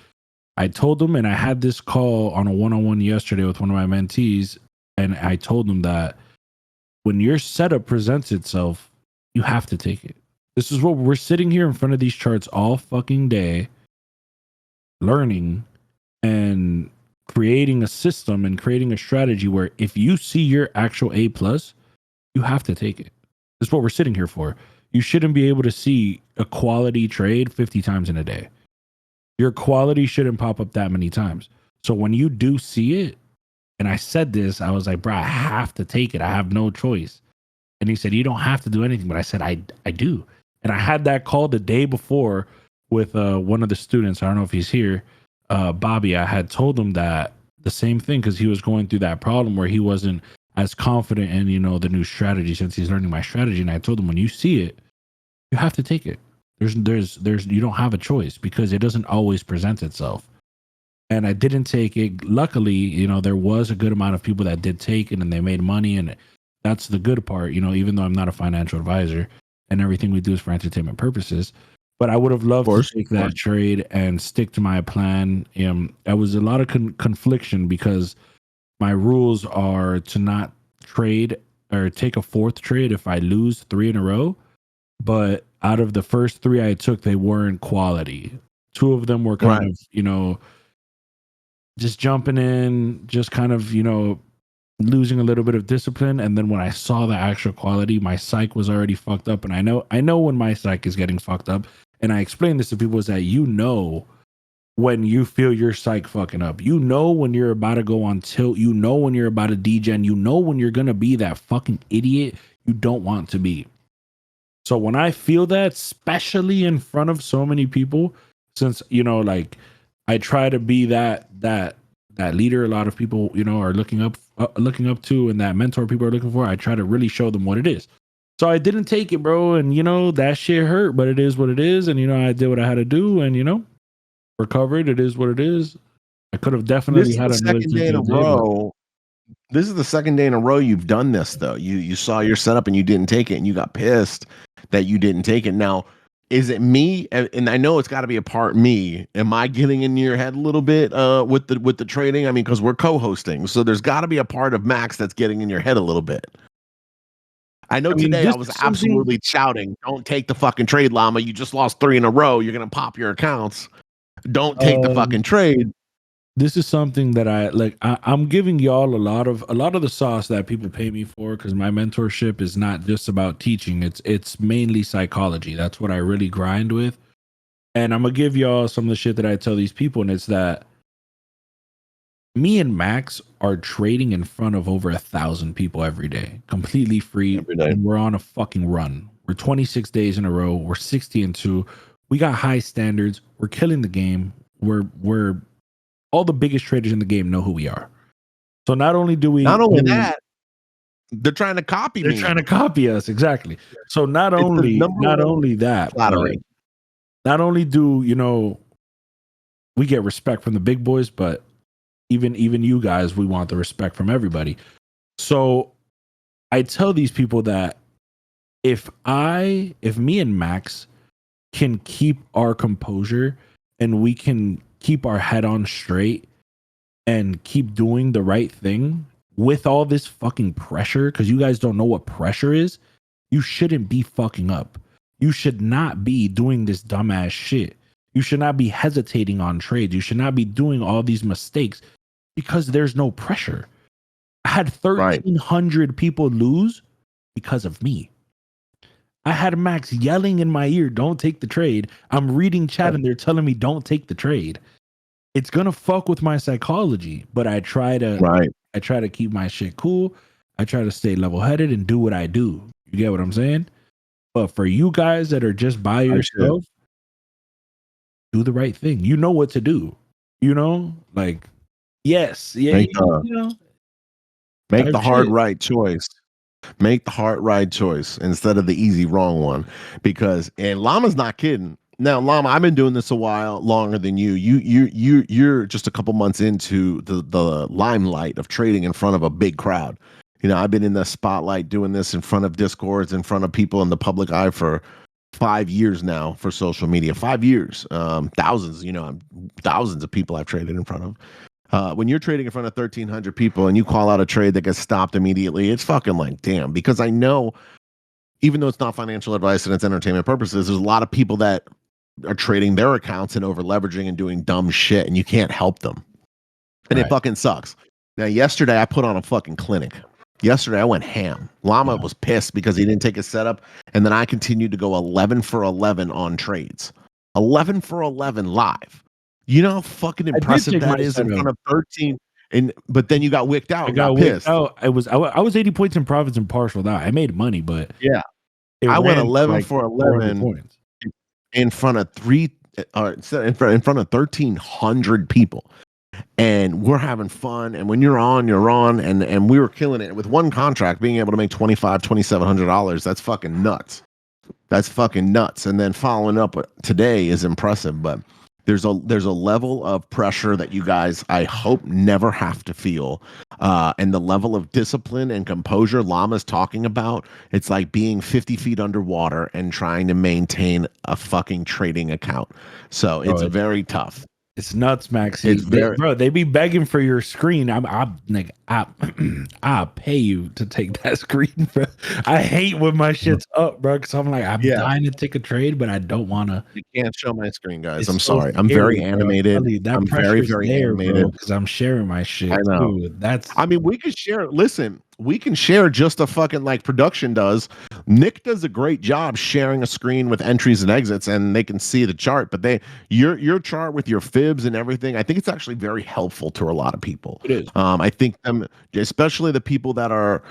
I told him, and I had this call on a one-on-one yesterday with one of my mentees, and I told him that when your setup presents itself, you have to take it. This is what we're sitting here in front of these charts all fucking day, learning and creating a system and creating a strategy where if you see your actual A plus, you have to take it. That's what we're sitting here for. You shouldn't be able to see a quality trade 50 times in a day. Your quality shouldn't pop up that many times. So when you do see it, and I said this, I was like, bro, I have to take it. I have no choice. And he said, you don't have to do anything. But I said, I do. And I had that call the day before with one of the students. I don't know if he's here. Bobby, I had told him that the same thing because he was going through that problem where he wasn't as confident in, the new strategy since he's learning my strategy. And I told him, when you see it, you have to take it. There's you don't have a choice because it doesn't always present itself. And I didn't take it. Luckily, there was a good amount of people that did take it and they made money. And that's the good part, even though I'm not a financial advisor and everything we do is for entertainment purposes. But I would have loved to take that trade and stick to my plan. There was a lot of confliction because my rules are to not trade or take a 4th trade if I lose 3 in a row. But out of the first 3 I took, they weren't quality. 2 of them were kind of, just jumping in, just kind of, losing a little bit of discipline. And then when I saw the actual quality, my psych was already fucked up. And I know when my psych is getting fucked up. And I explain this to people is that when you feel your psych fucking up, when you're about to go on tilt, when you're about to degen, when you're going to be that fucking idiot you don't want to be. So when I feel that, especially in front of so many people, since, I try to be that leader a lot of people, are looking up to, and that mentor people are looking for, I try to really show them what it is. So I didn't take it, bro. And, that shit hurt, but it is what it is. And, I did what I had to do and, recovered. It is what it is. I could have definitely had another day in a row. This is the second day in a row you've done this, though. You saw your setup and you didn't take it, and you got pissed that you didn't take it. Now, is it me? And I know it's got to be a part me. Am I getting in your head a little bit with the trading? I mean, because we're co-hosting, so there's got to be a part of Max that's getting in your head a little bit. I know I mean, today this I was is something. absolutely shouting, "Don't take the fucking trade, Llama. You just lost 3 in a row. You're gonna pop your accounts. Don't take the fucking Um, trade." this is something that I like. I'm giving y'all a lot of the sauce that people pay me for, because my mentorship is not just about teaching. It's mainly psychology. That's what I really grind with. And I'm gonna give y'all some of the shit that I tell these people, and it's that me and Max are trading in front of over 1,000 people every day, completely free, Every day. and we're on a fucking run. We're 26 days in a row. We're 60-2. We got high standards. We're killing the game. We're all the biggest traders in the game know who we are. So not only do Not we, only that, they're trying to copy they're me. trying to copy us exactly. So not It's the only number not one only that, but flattery. not only do we get respect from the big boys, but even you guys, we want the respect from everybody. So I tell these people that if me and Max can keep our composure and we can keep our head on straight and keep doing the right thing with all this fucking pressure, because you guys don't know what pressure is, you shouldn't be fucking up. You should not be doing this dumbass shit. You should not be hesitating on trades. You should not be doing all these mistakes because there's no pressure. I had Right. 1,300 people lose because of me. I had Max yelling in my ear, "Don't take the trade." I'm reading chat and they're telling me, "Don't take the trade." It's gonna fuck with my psychology, but I try Right. to keep my shit cool. I try to stay level headed and do what I do. You get what I'm saying? But for you guys that are just by I should yourself, do the right thing. You know what to do. Like, yes, yeah, make the make type the hard shit. right choice. Make the hard right choice instead of the easy wrong one. Because and Llama's not kidding. Now, Llama, I've been doing this a while longer than you. You're just a couple months into the limelight of trading in front of a big crowd. I've been in the spotlight doing this in front of discords, in front of people in the public eye for 5 years now for social media. 5 years, thousands, thousands of people I've traded in front of. When you're trading in front of 1,300 people and you call out a trade that gets stopped immediately, it's fucking like, damn. Because I know, even though it's not financial advice and it's entertainment purposes, there's a lot of people that are trading their accounts and over leveraging and doing dumb shit, and you can't help them. And it Right. fucking sucks. Now, yesterday I put on a fucking clinic. Yesterday I went ham. Llama Yeah. was pissed because he didn't take his setup, and then I continued to go 11 for 11 on trades. 11 for 11 live. You know how fucking I did impressive take my that is in setup. front of 13, but then you got wicked out I and got got wicked pissed. out. I was 80 points in profits and partial now. I made money, but Yeah. it I went ran for 11 like for 400 11 points. in front of in front of 1,300 people. And we're having fun, and when you're on, and we were killing it with one contract, being able to make $2,700. That's fucking nuts. That's fucking nuts. And then following up today is impressive, but there's a level of pressure that you guys, I hope, never have to feel, and the level of discipline and composure Llama's talking about. It's like being 50 feet underwater and trying to maintain a fucking trading account. So Bro, it's very tough. it's nuts, It's Maxie. very They be begging for your screen. I'm like, I'll pay you to take that screen, bro. I hate when my shit's up, bro, because I'm like, I'm Yeah. dying to take a trade, but I don't want to. I can't show my screen, guys. It's I'm so sorry. I'm very scary, bro. I'm animated. telling you, that I'm very, pressure's very there, bro, animated. because I'm sharing my I shit know. too. That's I mean, we could share. Listen, we can share just a fucking like production does. Nick does a great job sharing a screen with entries and exits, and they can see the chart. But your chart with your fibs and everything, I think it's actually very helpful to a lot of people. it is. I think them, especially the people that are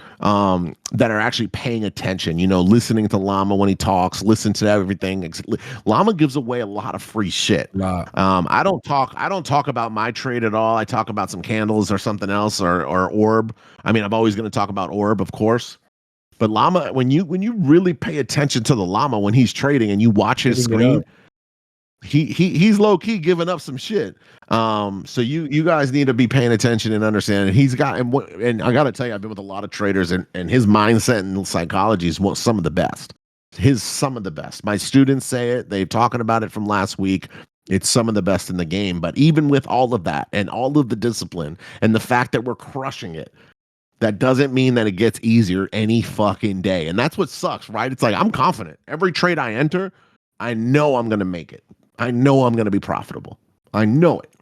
actually paying attention. Listening to Llama when he talks, listen to everything. Llama gives away a lot of free shit. Wow. I don't talk about my trade at all. I talk about some candles or something else or orb. I mean, I'm always going to talk about orb, of course. But Llama, when you really pay attention to the Llama when he's trading and you watch his Putting it screen, up. he's low key giving up some shit. So you guys need to be paying attention and understanding. He's got and I got to tell you, I've been with a lot of traders, and his mindset and psychology is some of the best. some of the best. My students say it. They're talking about it from last week. It's some of the best in the game. But even with all of that and all of the discipline and the fact that we're crushing it, that doesn't mean that it gets easier any fucking day. And that's what sucks, right? It's like I'm confident. Every trade I enter, I know I'm going to make it. I know I'm going to be profitable. I know it.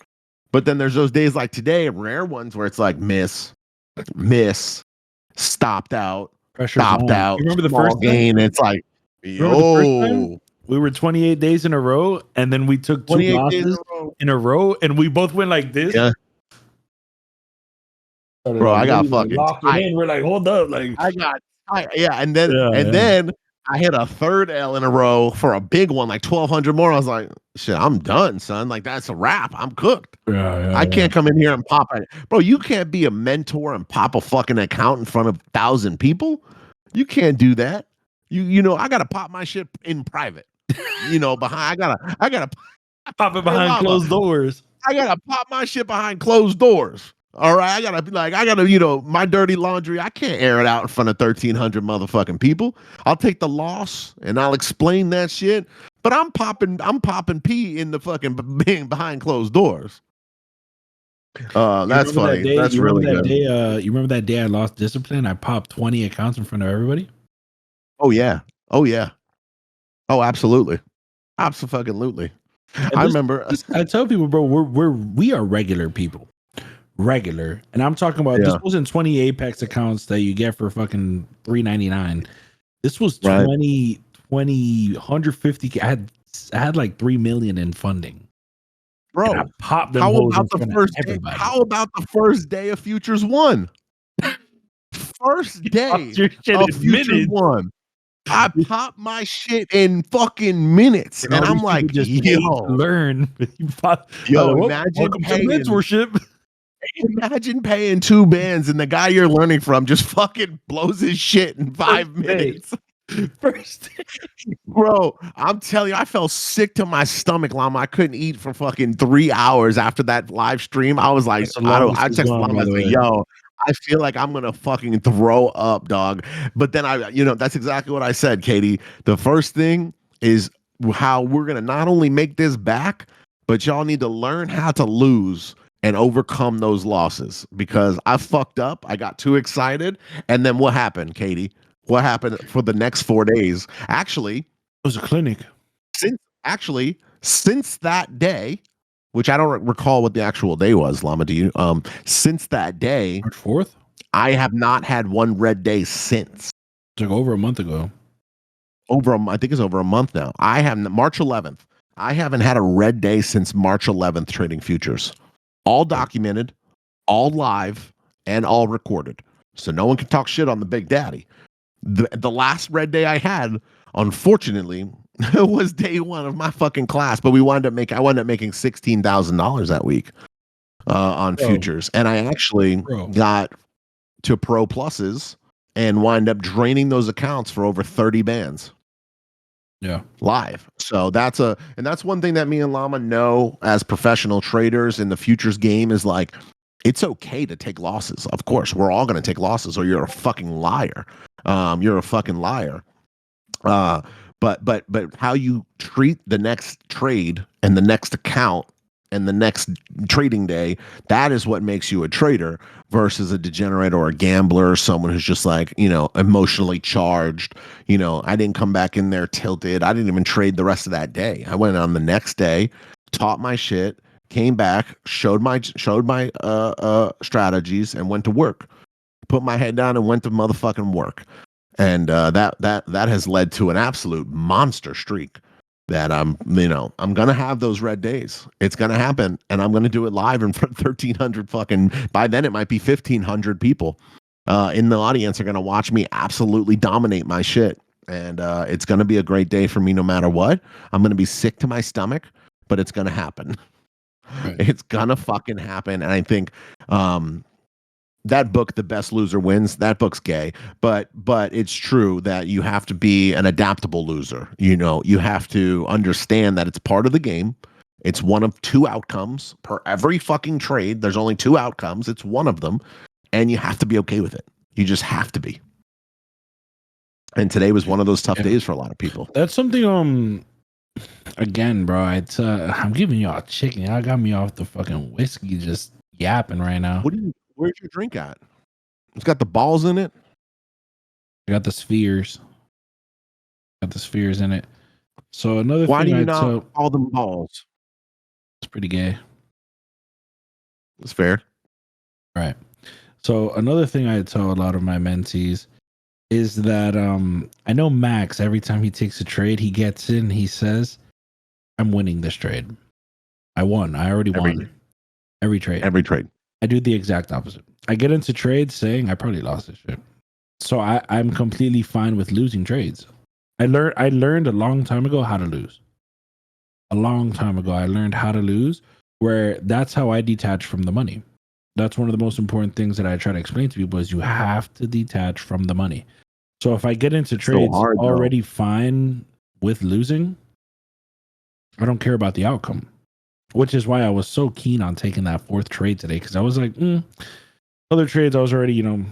But then there's those days like today, rare ones where it's like miss, stopped out, Pressure's stopped on. out, You remember the small first time? gain. It's like, Remember the first time? yo, We were 28 days in a row, and then we took 2 28 days losses in a row, and we both went like this. Yeah. Bro, I got really, fucking locked it in. We're like, hold up, like and then I hit a third L in a row for a big one, like 1,200 more. I was like, shit, I'm done, son. Like that's a wrap. I'm cooked. I can't come in here and pop it. Bro, you can't be a mentor and pop a fucking account in front of 1,000 people. You can't do that. You know, I gotta pop my shit in private. You know, I gotta pop it behind closed doors. I gotta pop my shit behind closed doors. All right, I gotta be like, you know, my dirty laundry. I can't air it out in front of 1,300 motherfucking people. I'll take the loss and I'll explain that shit. But I'm popping pee in the fucking behind closed doors. That's funny. That's really good. You remember that day I lost discipline? I popped 20 accounts in front of everybody. Oh yeah. Oh yeah. Oh, absolutely. Absolutely. I remember. I tell people, bro, we are regular people. Regular. And I'm talking about this wasn't 20 Apex accounts that you get for fucking $3.99. This was 150. I had like 3 million in funding. Bro, I popped them. How about the first day of Futures 1? First day of Futures 1. I popped my shit in fucking minutes, and I'm like, just learn. Imagine paying 2 bands, and the guy you're learning from just fucking blows his shit in 5 minutes. First day. Bro, I'm telling you, I felt sick to my stomach, Llama. I couldn't eat for fucking 3 hours after that live stream. I was like, I text Llama, like, yo, I feel like I'm gonna fucking throw up, dog. But then that's exactly what I said, Katie. The first thing is how we're gonna not only make this back, but y'all need to learn how to lose and overcome those losses, because I fucked up. I got too excited. And then what happened, Katie? What happened for the next 4 days? Actually, it was a clinic. Since that day, which I don't recall what the actual day was, Llama, do you? Since that day, March 4th, I have not had one red day since. It's like over a month ago. I think it's over a month now. March 11th. I haven't had a red day since March 11th trading futures. All documented, all live, and all recorded. So no one can talk shit on the Big Daddy. The last red day I had, unfortunately, was day 1 of my fucking class. But I wound up making $16,000 that week on futures, and I actually got to Pro Pluses and wind up draining those accounts for over 30 bands. Yeah, live. So that's one thing that me and Llama know as professional traders in the futures game is like, it's okay to take losses. Of course, we're all going to take losses, or you're a fucking liar. You're a fucking liar. But how you treat the next trade and the next account and the next trading day, that is what makes you a trader versus a degenerate or a gambler, or someone who's just like, emotionally charged. I didn't come back in there tilted. I didn't even trade the rest of that day. I went on the next day, taught my shit, came back, showed my strategies, and went to work. Put my head down and went to motherfucking work. And that has led to an absolute monster streak that I'm gonna have those red days. It's gonna happen, and I'm gonna do it live in front of 1,300 fucking. By then, it might be 1,500 people in the audience are gonna watch me absolutely dominate my shit, and it's gonna be a great day for me no matter what. I'm gonna be sick to my stomach, but it's gonna happen. Right. It's gonna fucking happen, and I think that book, The Best Loser Wins, that book's gay, but it's true that you have to be an adaptable loser. You have to understand that it's part of the game. It's one of 2 outcomes per every fucking trade. There's only 2 outcomes. It's one of them, and you have to be okay with it. You just have to be. And today was one of those tough days for a lot of people. That's something. Again, bro, it's I'm giving y'all chicken. Y'all got me off the fucking whiskey, just yapping right now. Where's your drink at? It's got the balls in it. I got the spheres. Got the spheres in it. So another Why do thing you I not tell, call them balls? it's pretty gay. It's fair. Right. So another thing I tell a lot of my mentees is that I know Max, every time he takes a trade, he gets in, he says, I'm winning this trade. I won. I already won. Every trade. Every trade. I do the exact opposite. I get into trades saying I probably lost this shit. So I'm completely fine with losing trades. I learned a long time ago how to lose. A long time ago, I learned how to lose, where that's how I detach from the money. That's one of the most important things that I try to explain to people is you have to detach from the money. So if I get into trades hard, already fine with losing, I don't care about the outcome. Which is why I was so keen on taking that fourth trade today, because I was like, other trades I was already, I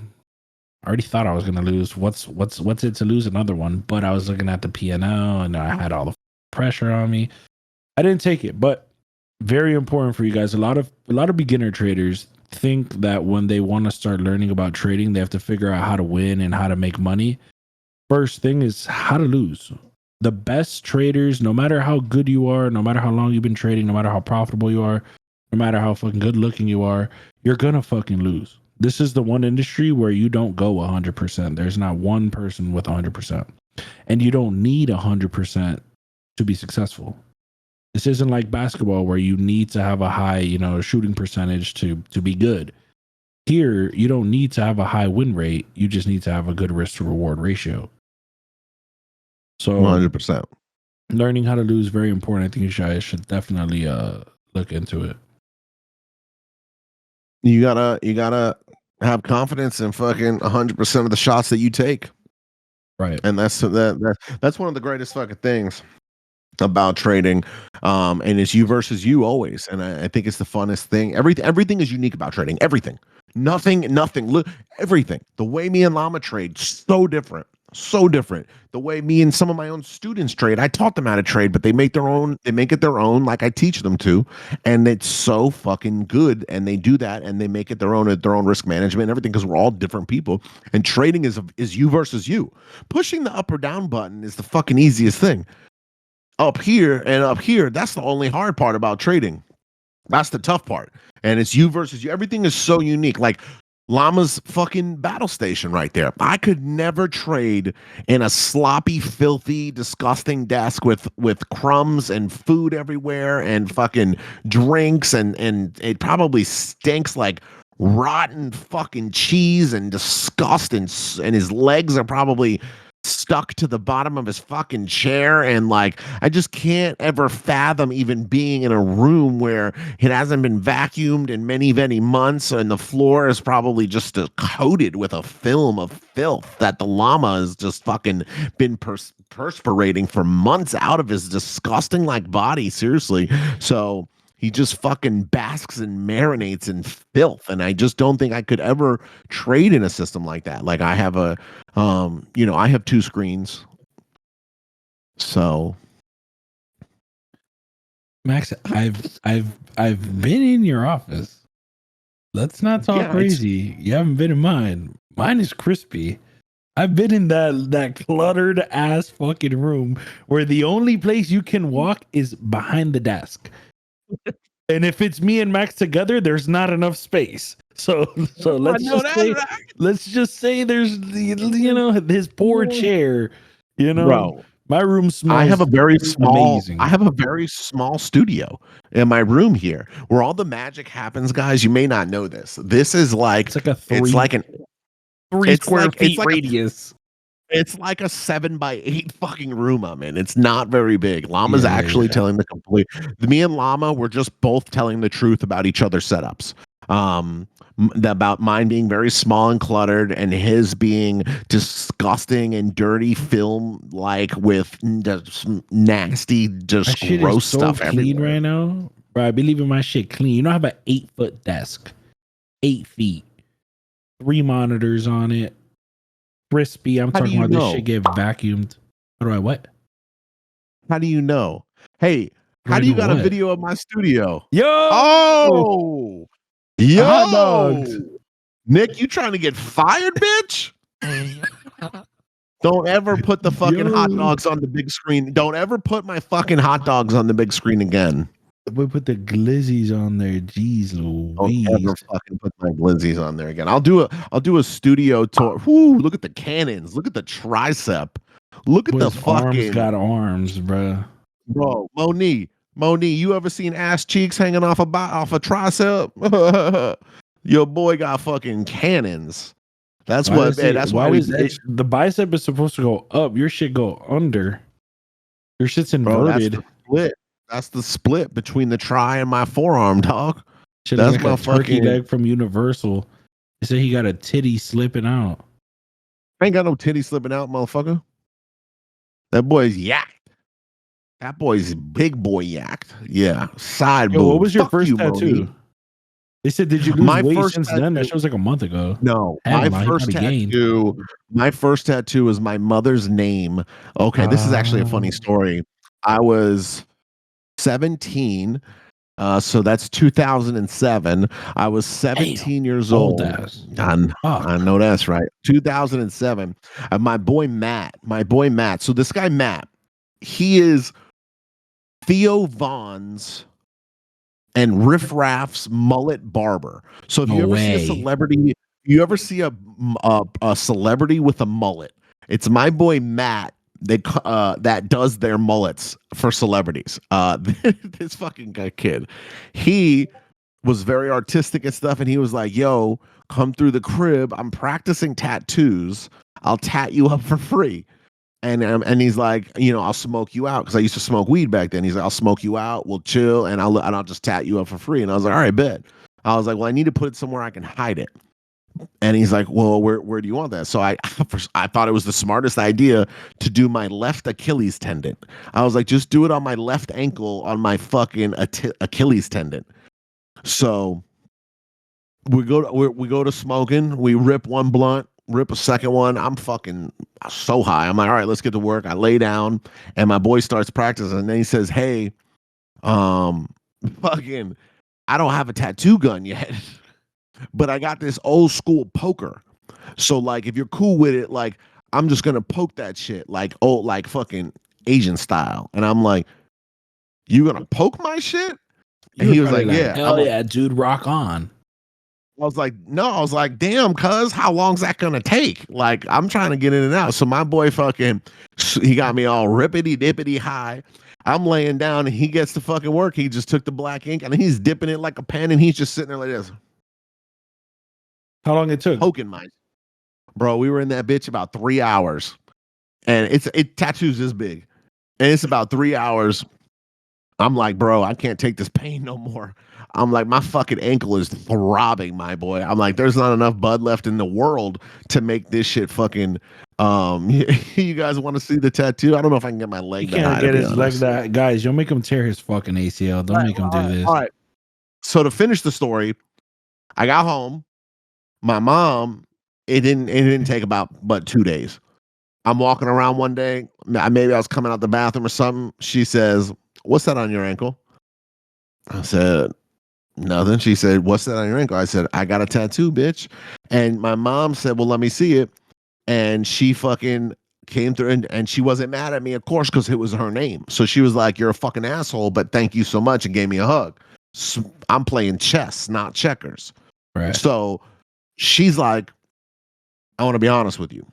already thought I was gonna lose. What's it to lose another one? But I was looking at the P&L and I had all the pressure on me. I didn't take it, but very important for you guys. A lot of beginner traders think that when they want to start learning about trading, they have to figure out how to win and how to make money. First thing is how to lose. The best traders, no matter how good you are, no matter how long you've been trading, no matter how profitable you are, no matter how fucking good looking you are, you're gonna fucking lose. This is the one industry where you don't go 100%. There's not one person with 100%. And you don't need 100% to be successful. This isn't like basketball where you need to have a high, shooting percentage to be good. Here, you don't need to have a high win rate. You just need to have a good risk to reward ratio. So 100%. learning how to lose is very important. I think you should definitely look into it. You gotta have confidence in fucking 100% of the shots that you take. Right. And that's one of the greatest fucking things about trading. And it's you versus you always. And I think it's the funnest thing. Everything is unique about trading. Everything. Nothing. Look, everything. The way me and Llama trade, so different. So different. The way me and some of my own students trade, I taught them how to trade, but they make it their own, like I teach them to. And it's so fucking good. And they do that and they make it their own at their own risk management and everything, because we're all different people. And trading is you versus you. Pushing the up or down button is the fucking easiest thing. Up here, that's the only hard part about trading. That's the tough part. And it's you versus you. Everything is so unique. Like Llama's fucking battle station right there. I could never trade in a sloppy, filthy, disgusting desk with crumbs and food everywhere and fucking drinks and it probably stinks like rotten fucking cheese and disgust and his legs are probably stuck to the bottom of his fucking chair. And like I just can't ever fathom even being in a room where it hasn't been vacuumed in many months and the floor is probably just coated with a film of filth that the llama has just fucking been perspirating for months out of his disgusting like body, seriously. So he just fucking basks and marinates in filth. And I just don't think I could ever trade in a system like that. Like I have I have two screens. So Max, I've been in your office. Let's not talk crazy. You haven't been in mine. Mine is crispy. I've been in that cluttered ass fucking room where the only place you can walk is behind the desk. And if it's me and Max together, there's not enough space. So let's just say there's his poor chair. Bro, My room smells. I have a very amazing. small studio in my room here where all the magic happens, guys. You may not know this. This is like It's like a three square feet radius. It's like a 7x8 fucking room I'm in. It's not very big. Llama's telling the complete. Me and Llama were just both telling the truth about each other's setups. About mine being very small and cluttered, and his being disgusting and dirty film, like with just nasty, just gross stuff clean everywhere. right now. Bro, I believe in my shit clean. You know, I have an 8-foot desk, 8 feet, 3 monitors on it. crispy. I'm How do talking you about this shit know? get vacuumed. How do I what? How do you know? Hey, How do how I do you know got a what? video of my studio? Yo, Oh, hot dogs. yo, Nick, you trying to get fired, bitch? Don't ever put the fucking hot Yo, dogs on the big screen. Don't ever put my fucking hot dogs on the big screen again. we put the glizzies on there. Jeez Don't Louise. ever fucking put my glizzies on there again. I'll do a studio tour. Whoo, look at the cannons. Look at the tricep. Look at the Boy's arms fucking got arms, bruh. bro. Moni, you ever seen ass cheeks hanging off a tricep? Your boy got fucking cannons. That's Why what does hey, it? that's why Why we does it? The bicep is supposed to go up. Your shit go under. Your shit's bro, that's inverted. the split. That's the split between the tri and my forearm, dog. Shit is That's like a my turkey fucking leg from Universal. They say he got a titty slipping out. I ain't got no titty slipping out, motherfucker. That boy's yacked. That boy's big boy yacked. Yeah. Side Yo, what boob. was your Fuck first you, Moni. tattoo? They said, did you lose My weight first since then? That tattoo. shit was like a month ago. No, Hell no, he probably gained. my first tattoo is my mother's name. Okay, this is actually a funny story. I was 17. So that's 2007. I was 17 years Old old. ass. I know that's right. 2007. My boy Matt. So this guy Matt, he is Theo Vaughn's and Riff Raff's mullet barber. So if No you ever see a way. celebrity, you ever see a celebrity with a mullet, it's my boy Matt. That does their mullets for celebrities. This fucking kid, he was very artistic and stuff, and he was like, "Yo, come through the crib. I'm practicing tattoos. I'll tat you up for free." And he's like, I'll smoke you out because I used to smoke weed back then. He's like, I'll smoke you out, we'll chill, and I'll just tat you up for free. And I was like, all right, bet. I was like, well, I need to put it somewhere I can hide it. And he's like, well, where do you want that? So I thought it was the smartest idea to do my left Achilles tendon. I was like, just do it on my left ankle on my fucking Achilles tendon. So we go to smoking. We rip one blunt, rip a second one. I'm fucking so high. I'm like, all right, let's get to work. I lay down, and my boy starts practicing. And then he says, "Hey, fucking, I don't have a tattoo gun yet, but I got this old school poker. So like, if you're cool with it, like, I'm just gonna poke that shit like old, like fucking Asian style." And I'm like, "You gonna poke my shit?" And he was like, "Yeah." Hell yeah, dude, rock on. I was like, no, I was like, damn, cuz, how long's that gonna take? Like, I'm trying to get in and out. So my boy fucking, he got me all rippity dippity high. I'm laying down and he gets to fucking work. He just took the black ink and he's dipping it like a pen and he's just sitting there like this, How long it took? poking my bro. We were in that bitch about 3 hours. And it tattoos this big. And it's about 3 hours. I'm like, bro, I can't take this pain no more. I'm like, my fucking ankle is throbbing, my boy. I'm like, there's not enough blood left in the world to make this shit fucking. You guys want to see the tattoo? I don't know if I can get my leg. He can't get his leg that. Guys, you'll make him tear his fucking ACL. Don't make him do this. All right. So to finish the story, I got home. My mom. It didn't take but 2 days. I'm walking around one day. Maybe I was coming out the bathroom or something. She says, "What's that on your ankle?" I said, "Nothing." She said, "What's that on your ankle?" I said, "I got a tattoo, bitch." And my mom said, "Well, let me see it." And she fucking came through and she wasn't mad at me, of course, because it was her name. So she was like, "You're a fucking asshole, but thank you so much," and gave me a hug. So I'm playing chess, not checkers. Right. So she's like, "I want to be honest with you.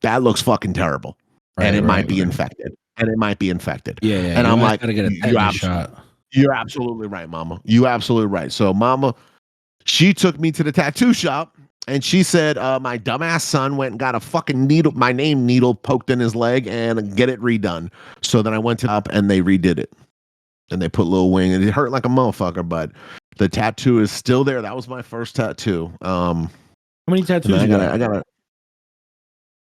That looks fucking terrible. Right, and it might right, be right. infected. And it might be infected." Yeah, yeah. And I'm like, gotta get a tetanus shot. You're absolutely right, mama. You absolutely right. So mama, she took me to the tattoo shop and she said, my dumbass son went and got a fucking needle, my name needle poked in his leg and get it redone. So then I went to up and they redid it. And they put Lil Wing and it hurt like a motherfucker, but the tattoo is still there. That was my first tattoo. How many tattoos you got? I got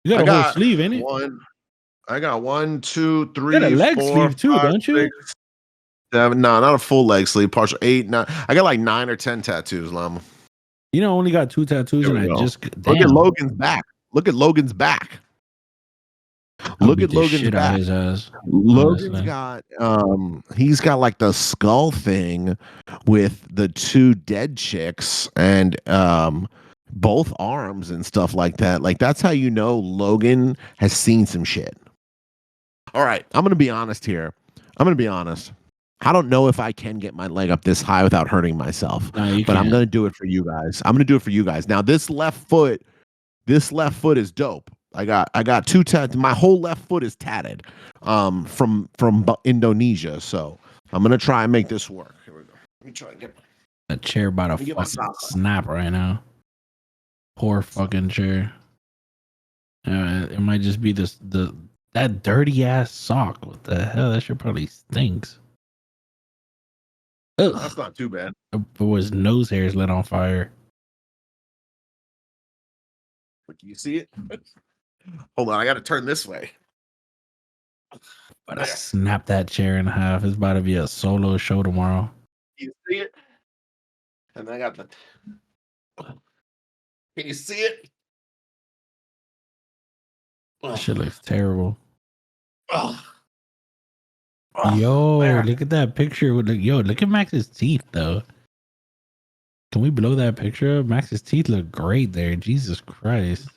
You got a whole sleeve, ain't it? I got 1, 2, 3, You got a leg 4, sleeve too, 5, don't you? 6, 7. No, not a full leg sleeve. Partial 8, 9. I got like 9 or 10 tattoos, llama. You know, I only got 2 tattoos, There and we I go. just Look at damn. Logan's back. Look at Logan's back. I'll Look beat at the Logan's shit out of back. his ass. Logan's Honestly, got he's got like the skull thing with the 2 dead chicks and both arms and stuff like that. Like that's how you know Logan has seen some shit. All right, I'm going to be honest here. I'm going to be honest. I don't know if I can get my leg up this high without hurting myself, no, you but I'm can't. going to do it for you guys. I'm going to do it for you guys. Now this left foot is dope. I got 2 tats. My whole left foot is tatted from Indonesia. So I'm gonna try and make this work. Here we go. Let me try and get That chair about to get my fucking socks. snap right now. Poor fucking chair. It might just be that dirty ass sock. What the hell? That shit probably stinks. Ugh. That's not too bad. But his nose hairs lit on fire. But can you see it? Hold on, I gotta turn this way. But I snap that chair in half. It's about to be a solo show tomorrow. You see it? And I got the. Can you see it? That shit looks terrible. Oh. Yo, there. look at that picture. Look at Max's teeth though. Can we blow that picture up? Max's teeth look great there. Jesus Christ.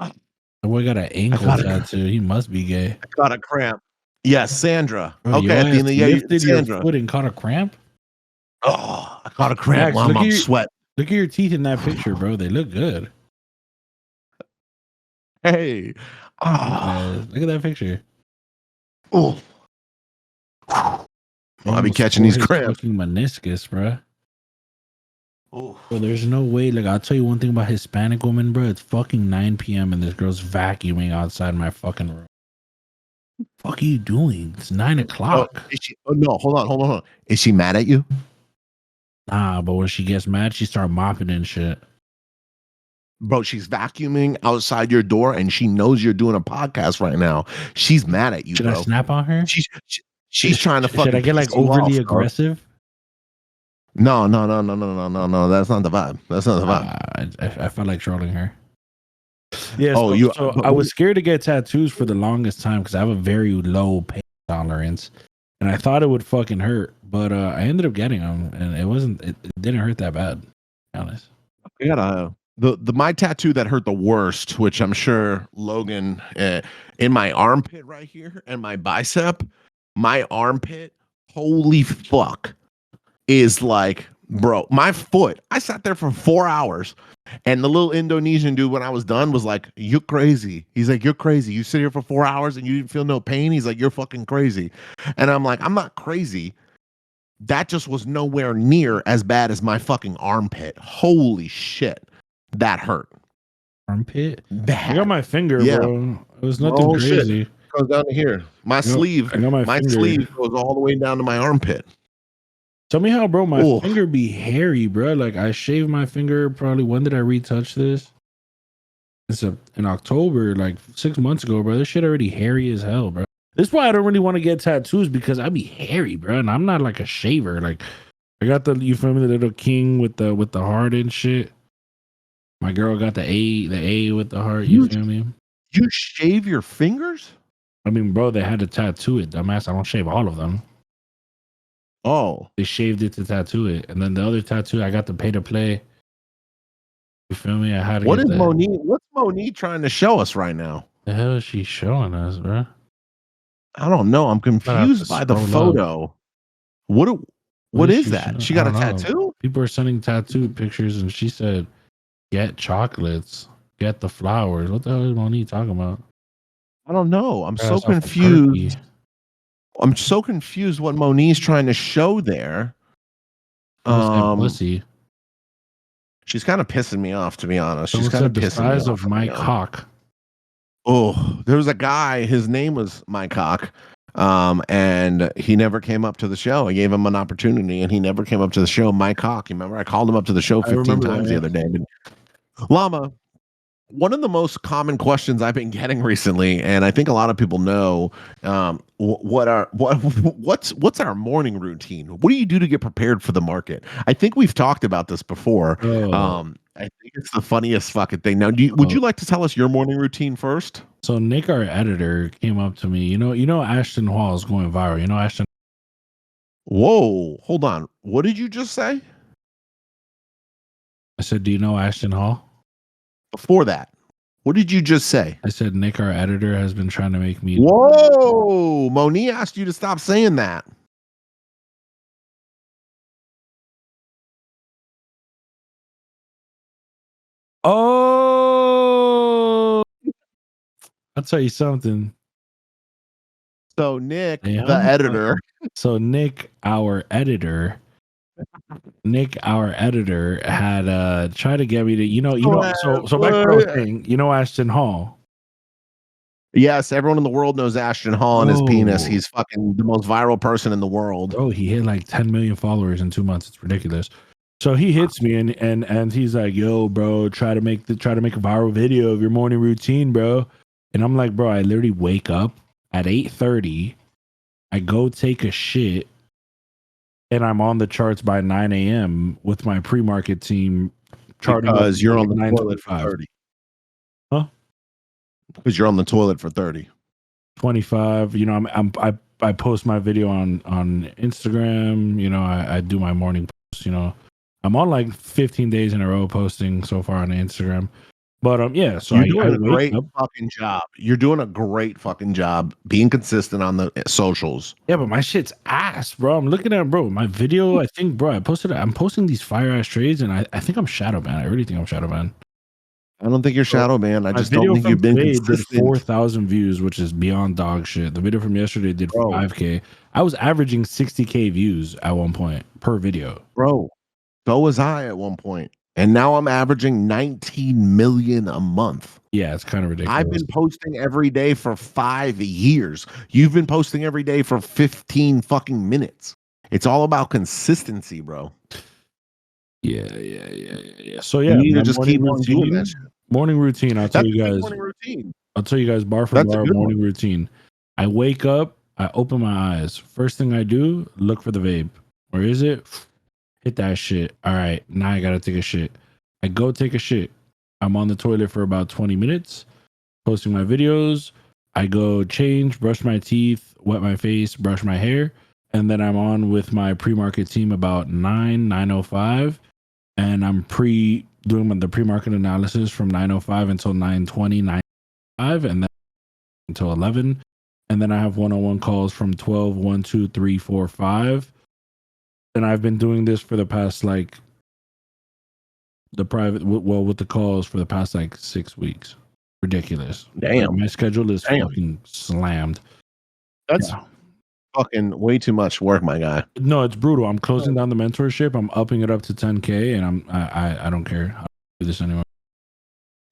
The boy got an ankle tattoo. He must be gay. I got a cramp. Yes, Sandra. Bro, Okay, your at the ass end of the lifted your Sandra. foot and caught a cramp? Oh, I caught a cramp Max, while I'm sweat. Look at your teeth in that picture, bro. They look good. Hey. Oh. Look at that picture. Oh. I'll be catching these cramps. Fucking meniscus, bro. Oh. Bro, there's no way. Like, I'll tell you one thing about Hispanic women, bro. It's fucking 9 p.m. and this girl's vacuuming outside my fucking room. What the fuck are you doing? It's 9 o'clock. No, hold on. Is she mad at you? Nah, but when she gets mad, she start mopping and shit. Bro, she's vacuuming outside your door and she knows you're doing a podcast right now. She's mad at you, Should bro. I snap on her? She's trying to fucking. Should I get like overly aggressive? No. That's not the vibe. That's not the vibe. I felt like trolling her. Yeah. Oh, so I was scared to get tattoos for the longest time because I have a very low pain tolerance, and I thought it would fucking hurt, but I ended up getting them, and it didn't hurt that bad. To be honest. I got my tattoo that hurt the worst, which I'm sure Logan in my armpit right here and my bicep, my armpit. Holy fuck. Is like, bro, my foot. I sat there for 4 hours, and the little Indonesian dude, when I was done, was like, "You're crazy." He's like, "You're crazy. You sit here for 4 hours and you didn't feel no pain." He's like, "You're fucking crazy," and I'm like, "I'm not crazy. That just was nowhere near as bad as my fucking armpit. Holy shit, that hurt. Armpit. Bad. I got my finger, Yeah. bro. It was nothing crazy. Shit. Goes down to here. My sleeve. I got my finger. Sleeve goes all the way down to my armpit. Tell me how, bro, my finger be hairy, bro. Like, I shaved my finger probably, when did I retouch this? It's in October, like 6 months ago, bro. This shit already hairy as hell, bro. This is why I don't really want to get tattoos, because I be hairy, bro. And I'm not like a shaver. Like, I got you feel me, the little king with the heart and shit. My girl got the A with the heart, you feel me? You shave your fingers? I mean, bro, they had to tattoo it, dumbass. I don't shave all of them. Oh, they shaved it to tattoo it, and then the other tattoo I got to pay to play. You feel me? I had to. What is Monique? What's Monique trying to show us right now? The hell is she showing us, bro? I don't know. I'm confused by the photo. Up. What is that? She got a tattoo? People are sending tattoo pictures, and she said, "Get chocolates, get the flowers." What the hell is Monique talking about? I don't know. I'm so confused. I'm so confused what Monique's trying to show there. Pussy. She's kind of pissing me off, to be honest. She's kind of pissing me off. The size of my cock. Oh, there was a guy. His name was My Cock, and he never came up to the show. I gave him an opportunity, and he never came up to the show. My Cock. You remember? I called him up to the show 15 times the other day. But Llama, one of the most common questions I've been getting recently, and I think a lot of people know, what's our morning routine? What do you do to get prepared for the market? I think we've talked about this before. Oh, I think it's the funniest fucking thing. Now, would oh, you like to tell us your morning routine first? so Nick, our editor, came up to me. Ashton Hall is going viral. You know Ashton. Whoa, hold on. What did you just say? I said, "Do you know Ashton Hall?" Before that, what did you just say? I said, "Nick, our editor, has been trying to make me." Whoa, Moni asked you to stop saying that. Oh, I'll tell you something. So Nick, Hey, the editor, Nick, our editor had tried to get me to, so back to what I was saying, Ashton Hall. yes, everyone in the world knows Ashton Hall and his penis. Bro, He's fucking the most viral person in the world. he hit like 10 million followers in 2 months. It's ridiculous. So he hits me and he's like, "Yo, bro, try to make a viral video of your morning routine, bro." And I'm like, "Bro, I literally wake up at 8:30, I go take a shit, and I'm on the charts by 9 a.m. with my pre-market team charting up Because you're like on the toilet for 9:25." 30. Huh? Because you're on the toilet for 30. 25. I post my video on Instagram. I do my morning post. I'm on like 15 days in a row posting so far on Instagram. But yeah, so You're I doing a wake great up. fucking job. You're doing a great fucking job being consistent on the socials. Yeah, but my shit's ass, bro. I'm looking at, bro, my video. I think, bro, I'm posting these fire ass trades, and I think I'm shadow man. I really think I'm shadow man. I don't think you're So shadow man. I my just don't video think from you've been today did consistent, 4,000 views, which is beyond dog shit. The video from yesterday did bro. 5K. I was averaging 60K views at one point per video. Bro, so was I at one point. And now I'm averaging 19 million a month. Yeah, it's kind of I've ridiculous. been posting every day for 5 years. You've been posting every day for 15 fucking minutes. It's all about consistency, bro. Yeah. So And yeah, you need my to just keep on doing that shit. morning routine. That's a good morning routine. I'll tell you guys bar for That's a bar good one. morning routine. I wake up, I open my eyes. First thing I do, look for the vape. Where is it? Hit that shit. All right, now I gotta take a shit. I go take a shit. I'm on the toilet for about 20 minutes, posting my videos. I go change, brush my teeth, wet my face, brush my hair, and then I'm on with my pre-market team about 9:05, and I'm doing the pre-market analysis from 9:05 until 9:20, 9:05, and then until 11. And then I have one-on-one calls from 12, 1, 2, 3, 4, 5. And I've been doing this for the past like the private well with the calls for the past like 6 weeks. Ridiculous. Like, Damn. my schedule is Damn. fucking slammed. That's Yeah. fucking way too much work, my guy. No, it's brutal. I'm closing down the mentorship. I'm upping it up to 10K, and I don't care. I don't do this anymore.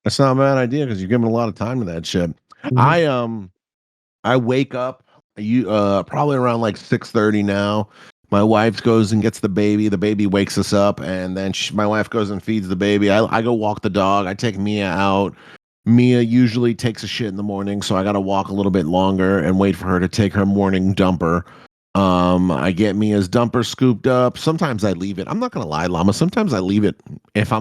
That's not a bad idea because you're giving a lot of time to that shit. Mhm. I wake up probably around like 6:30 now. My wife goes and gets the baby. The baby wakes us up, and then my wife goes and feeds the baby. I go walk the dog. I take Mia out. Mia usually takes a shit in the morning, so I got to walk a little bit longer and wait for her to take her morning dumper. I get Mia's dumper scooped up. Sometimes I leave it. I'm not gonna lie, Llama. Sometimes I leave it. If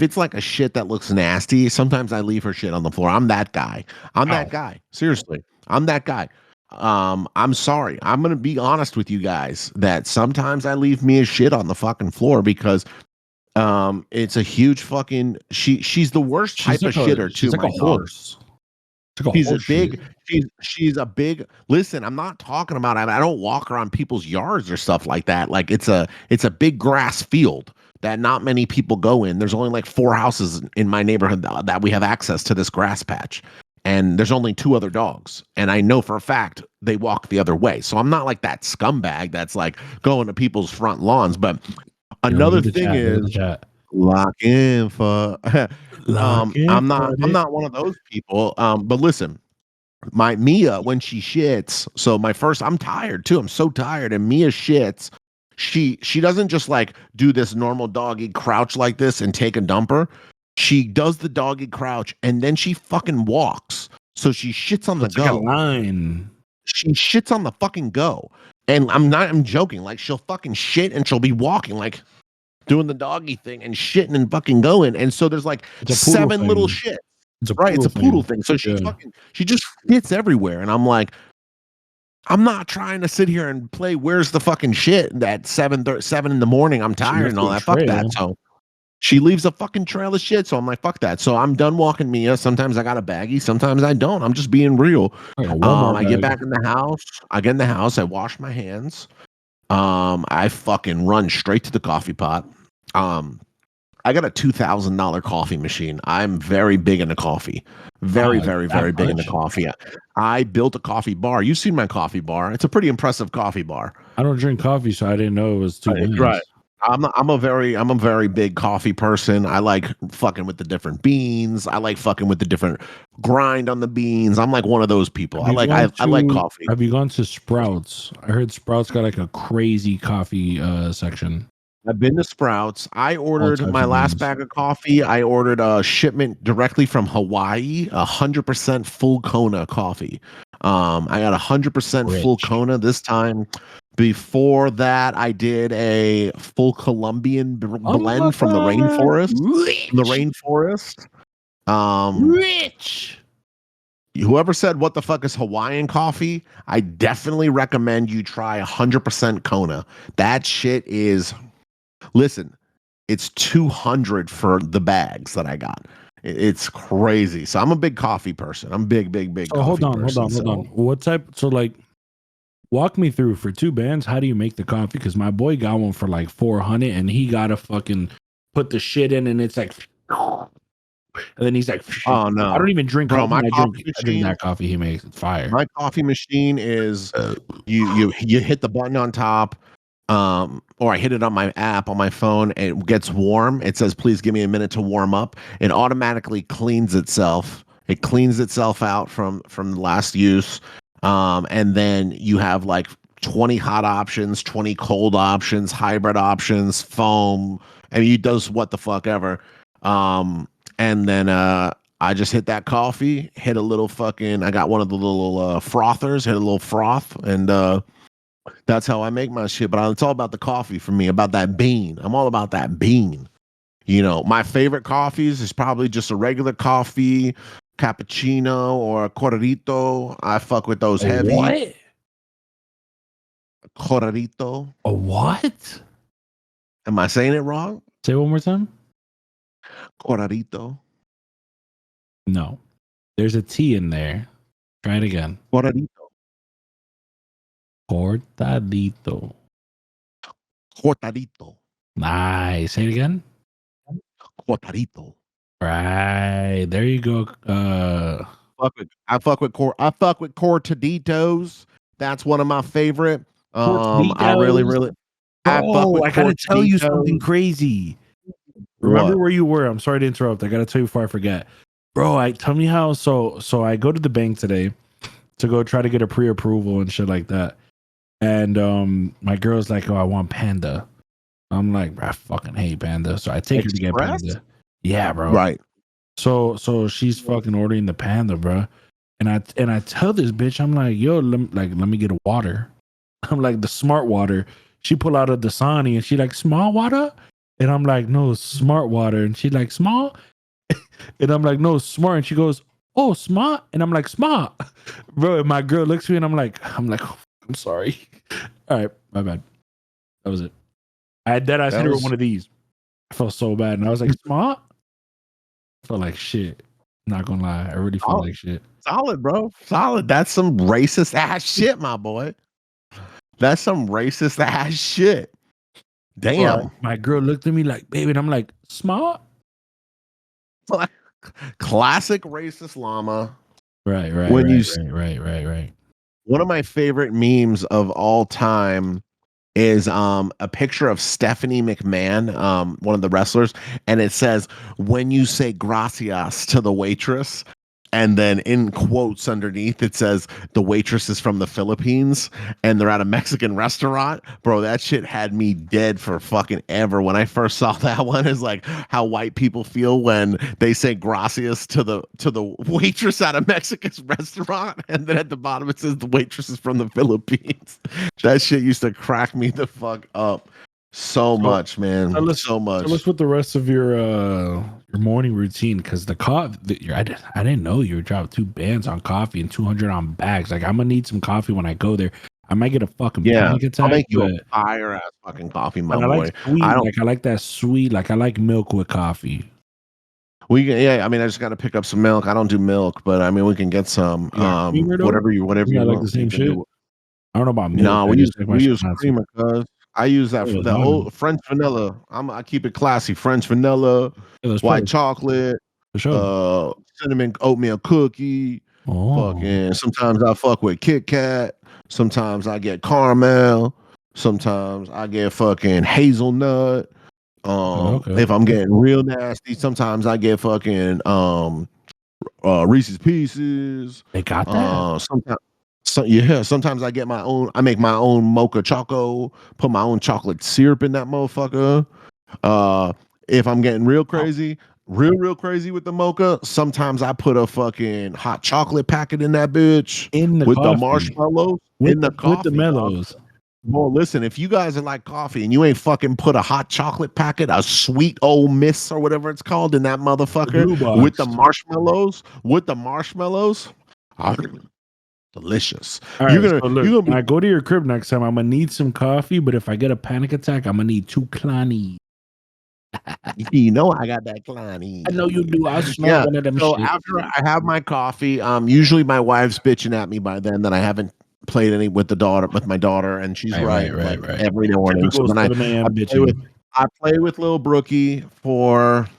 it's like a shit that looks nasty, sometimes I leave her shit on the floor. I'm that guy. I'm that Wow. guy. Seriously, I'm that guy. I'm sorry. I'm gonna be honest with you guys that sometimes I leave Mia's shit on the fucking floor because it's a huge fucking she's the worst type of shitter too, She's like a my dog. horse. It's like a She's a horse shit. big she's a big listen, I'm not talking about I don't walk around people's yards or stuff like that. Like it's a big grass field that not many people go in. There's only like 4 houses in my neighborhood that we have access to this grass patch. And there's only 2 other dogs. And I know for a fact they walk the other way. So I'm not like that scumbag that's like going to people's front lawns. But You know, look another at the thing chat. Look at the is chat. lock in for Lock in for I'm it. not one of those people. But listen, my Mia when she shits, so my first I'm tired too. I'm so tired. And Mia shits. She doesn't just like do this normal doggy crouch like this and take a dumper. She does the doggy crouch and then she fucking walks. So she shits on So the it's like a go. line. She shits on the fucking go. And I'm joking. Like she'll fucking shit and she'll be walking like doing the doggy thing and shitting and fucking going. And so there's like It's a poodle 7 little thing. shits. It's a Right. It's poodle a poodle thing. thing. So Yeah. she just shits everywhere. And I'm like, I'm not trying to sit here and play where's the fucking shit at 7 in the morning. I'm She tired left and all a that. Fuck that. trail. So she leaves a fucking trail of shit. So I'm like, fuck that. So I'm done walking Mia. Sometimes I got a baggie. Sometimes I don't. I'm just being real. Like a Walmart I get bag. back in the house. I get in the house. I wash my hands. I fucking run straight to the coffee pot. I got a $2,000 coffee machine. I'm very big into coffee. Very, Wow, very, very that big into much? coffee. I built a coffee bar. You've seen my coffee bar. It's a pretty impressive coffee bar. I don't drink coffee, so I didn't know it was two Right. bands. I'm a very big coffee person. I like fucking with the different beans. I like fucking with the different grind on the beans. I'm like one of those people. I like coffee. Have you gone to Sprouts? I heard Sprouts got like a crazy coffee section. I've been to Sprouts. I All ordered types my of last beans. bag of coffee. I ordered a shipment directly from Hawaii, 100% full Kona coffee. I got 100% full Rich. Kona this time. Before that, I did a full Colombian Oh my blend from the god. rainforest. From the Rich. rainforest. Um, Rich. Whoever said what the fuck is Hawaiian coffee, I definitely recommend you try 100% Kona. That shit is, listen, it's 200 for the bags that I got. It's crazy. So I'm a big coffee person. I'm big So hold coffee on, hold person. on, hold on. So What type? So like, walk me through for two bands. How do you make the coffee? Because my boy got one for like 400, and he got to fucking put the shit in, and it's like, and then he's like, oh I don't no. even drink Bro, coffee. my I drink, coffee I drink machine, that coffee he makes. It's fire. my coffee machine is you hit the button on top, or I hit it on my app on my phone. It gets warm. It says, please give me a minute to warm up. It automatically cleans itself. It cleans itself out from the last use. And then you have like 20 hot options, 20 cold options, hybrid options, foam. I mean, it does what the fuck ever. And then I just hit that coffee, hit a little fucking, I got one of the little frothers, hit a little froth, and that's how I make my shit. But it's all about the coffee for me, about that bean. I'm all about that bean. You know, my favorite coffees is probably just a regular coffee, cappuccino, or a corrito. I fuck with those A heavy. what? Corrito. A what? Am I saying it wrong? Say it one more time. Corrito. No, there's a T in there. Try it again. Corrito. Cortadito. Cortadito. Nice. Say it again. Cortadito. Right. There you go. I fuck with cortaditos. That's one of my favorite. I really, Cortaditos. really I fuck Bro, with I gotta tell you something cortaditos. crazy. Remember What? where you were? I'm sorry to interrupt. I gotta tell you before I forget. Bro, tell me how. So I go to the bank today to go try to get a pre-approval and shit like that. And my girl's like, "Oh, I want Panda." I'm like, "I fucking hate Panda." So I take her to get Express? Panda. Yeah, bro. Right. So she's fucking ordering the Panda, bro. And I tell this bitch, I'm like, "Yo, let me get a water." I'm like, the smart water. She pull out a Dasani and she like, small water? And I'm like, no, smart water. And she like, small? And I'm like, no, smart. And she goes, oh, smart? And I'm like, smart. Bro, and my girl looks at me and I'm like, oh, I'm sorry. All right, my bad. That was it. I had that. I That hit her with was one of these. I felt so bad. And I was like, smart? I felt like shit. Not gonna lie. I really felt solid, like shit. solid, bro. Solid. That's some racist ass shit, my boy. That's some racist ass shit. But Damn. my girl looked at me like, baby, and I'm like, smart? Classic racist llama. Right. When you One of my favorite memes of all time is a picture of Stephanie McMahon, one of the wrestlers, and it says, when you say gracias to the waitress, and then in quotes underneath it says the waitress is from the Philippines and they're at a Mexican restaurant. Bro, that shit had me dead for fucking ever. When I first saw that one, is like how white people feel when they say gracias to the waitress at a Mexican restaurant, and then at the bottom it says the waitress is from the Philippines. That shit used to crack me the fuck up so much, man. So much. Tell us what the rest of your morning routine, because the coffee. I didn't know you dropped 2 bands on coffee and 200 on bags. Like, I'm gonna need some coffee when I go there. I might get a fucking panic attack. I'll make you a fire ass fucking coffee, my but I boy. like sweet. I like that sweet. Like, I like milk with coffee. I mean, I just got to pick up some milk. I don't do milk, but I mean, we can get some. Whatever you like want. the same shit. Do. I don't know about milk. No, we use creamer, cuz I use that for the old old French vanilla. I keep it classy. French vanilla, white chocolate, cinnamon oatmeal cookie. Fucking sometimes I fuck with Kit Kat. Sometimes I get caramel. Sometimes I get fucking hazelnut. If I'm getting real nasty, sometimes I get fucking Reese's Pieces. They got that. Sometimes I get my own. I make my own mocha choco. Put my own chocolate syrup in that motherfucker. If I'm getting real crazy with the mocha, sometimes I put a fucking hot chocolate packet in that bitch with the marshmallows with the coffee. With the mellows. Well, listen, if you guys are like coffee and you ain't fucking put a hot chocolate packet, a sweet old miss or whatever it's called in that motherfucker with the marshmallows, delicious. All right, when I go to your crib next time, I'm gonna need some coffee, but if I get a panic attack, I'm gonna need 2 Clonnies. You know I got that Clonnie. I know you do. I'll snort one of them. So after I have my coffee, usually my wife's bitching at me by then that I haven't played any with my daughter, and she's right. Every morning. So then I play with little Brookie for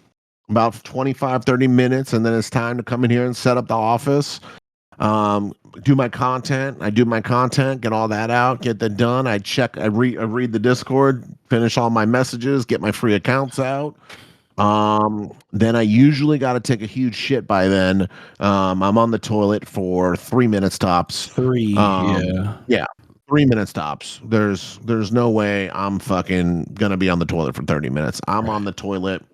about 25-30 minutes, and then it's time to come in here and set up the office. Do my content. I do my content, get all that out, get that done. I read the Discord, finish all my messages, get my free accounts out. Then I usually got to take a huge shit by then. I'm on the toilet for 3 minutes tops. 3 minutes tops. There's no way I'm fucking gonna be on the toilet for 30 minutes. I'm on the toilet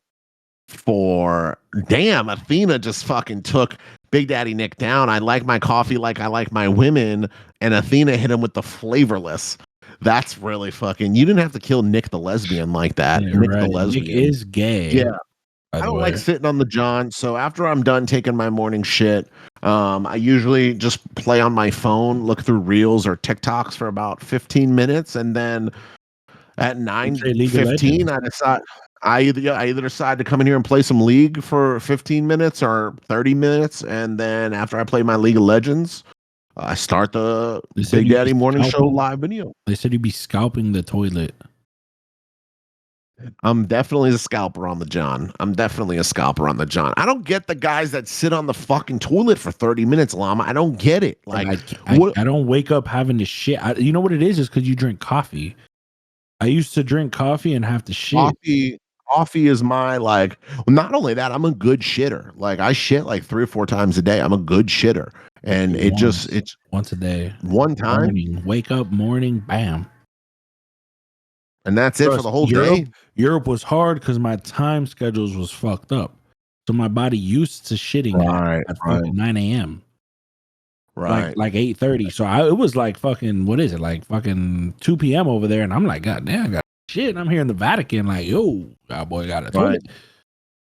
for Athena just fucking took Big Daddy Nick down. I like my coffee like I like my women, and Athena hit him with the flavorless. That's really fucking. You didn't have to kill Nick the lesbian like that. Yeah, Nick the lesbian. Nick is gay. Yeah. I don't like sitting on the john. So after I'm done taking my morning shit, I usually just play on my phone, look through reels or TikToks for about 15 minutes, and then at 9:15, I either decide to come in here and play some League for 15 minutes or 30 minutes, and then after I play my League of Legends, I start the Big Daddy Morning Show live video. They said you'd be scalping the toilet. I'm definitely a scalper on the John. I don't get the guys that sit on the fucking toilet for 30 minutes, Llama. I don't get it. Like, I don't wake up having to shit. You know what it is? It's because you drink coffee. I used to drink coffee and have to shit. Coffee is my not only that, I'm a good shitter. Like, I shit like 3 or 4 times a day. I'm a good shitter. And it's once a day. One time. Morning. Wake up, morning, bam. And that's it for the whole day. Europe was hard because my time schedules was fucked up. So my body used to shitting at fucking 9 a.m. Right. Like 8:30. So it was like fucking, what is it? Like fucking 2 p.m. over there. And I'm like, God damn, I got shit. And I'm here in the Vatican, like, yo, God boy got a toilet.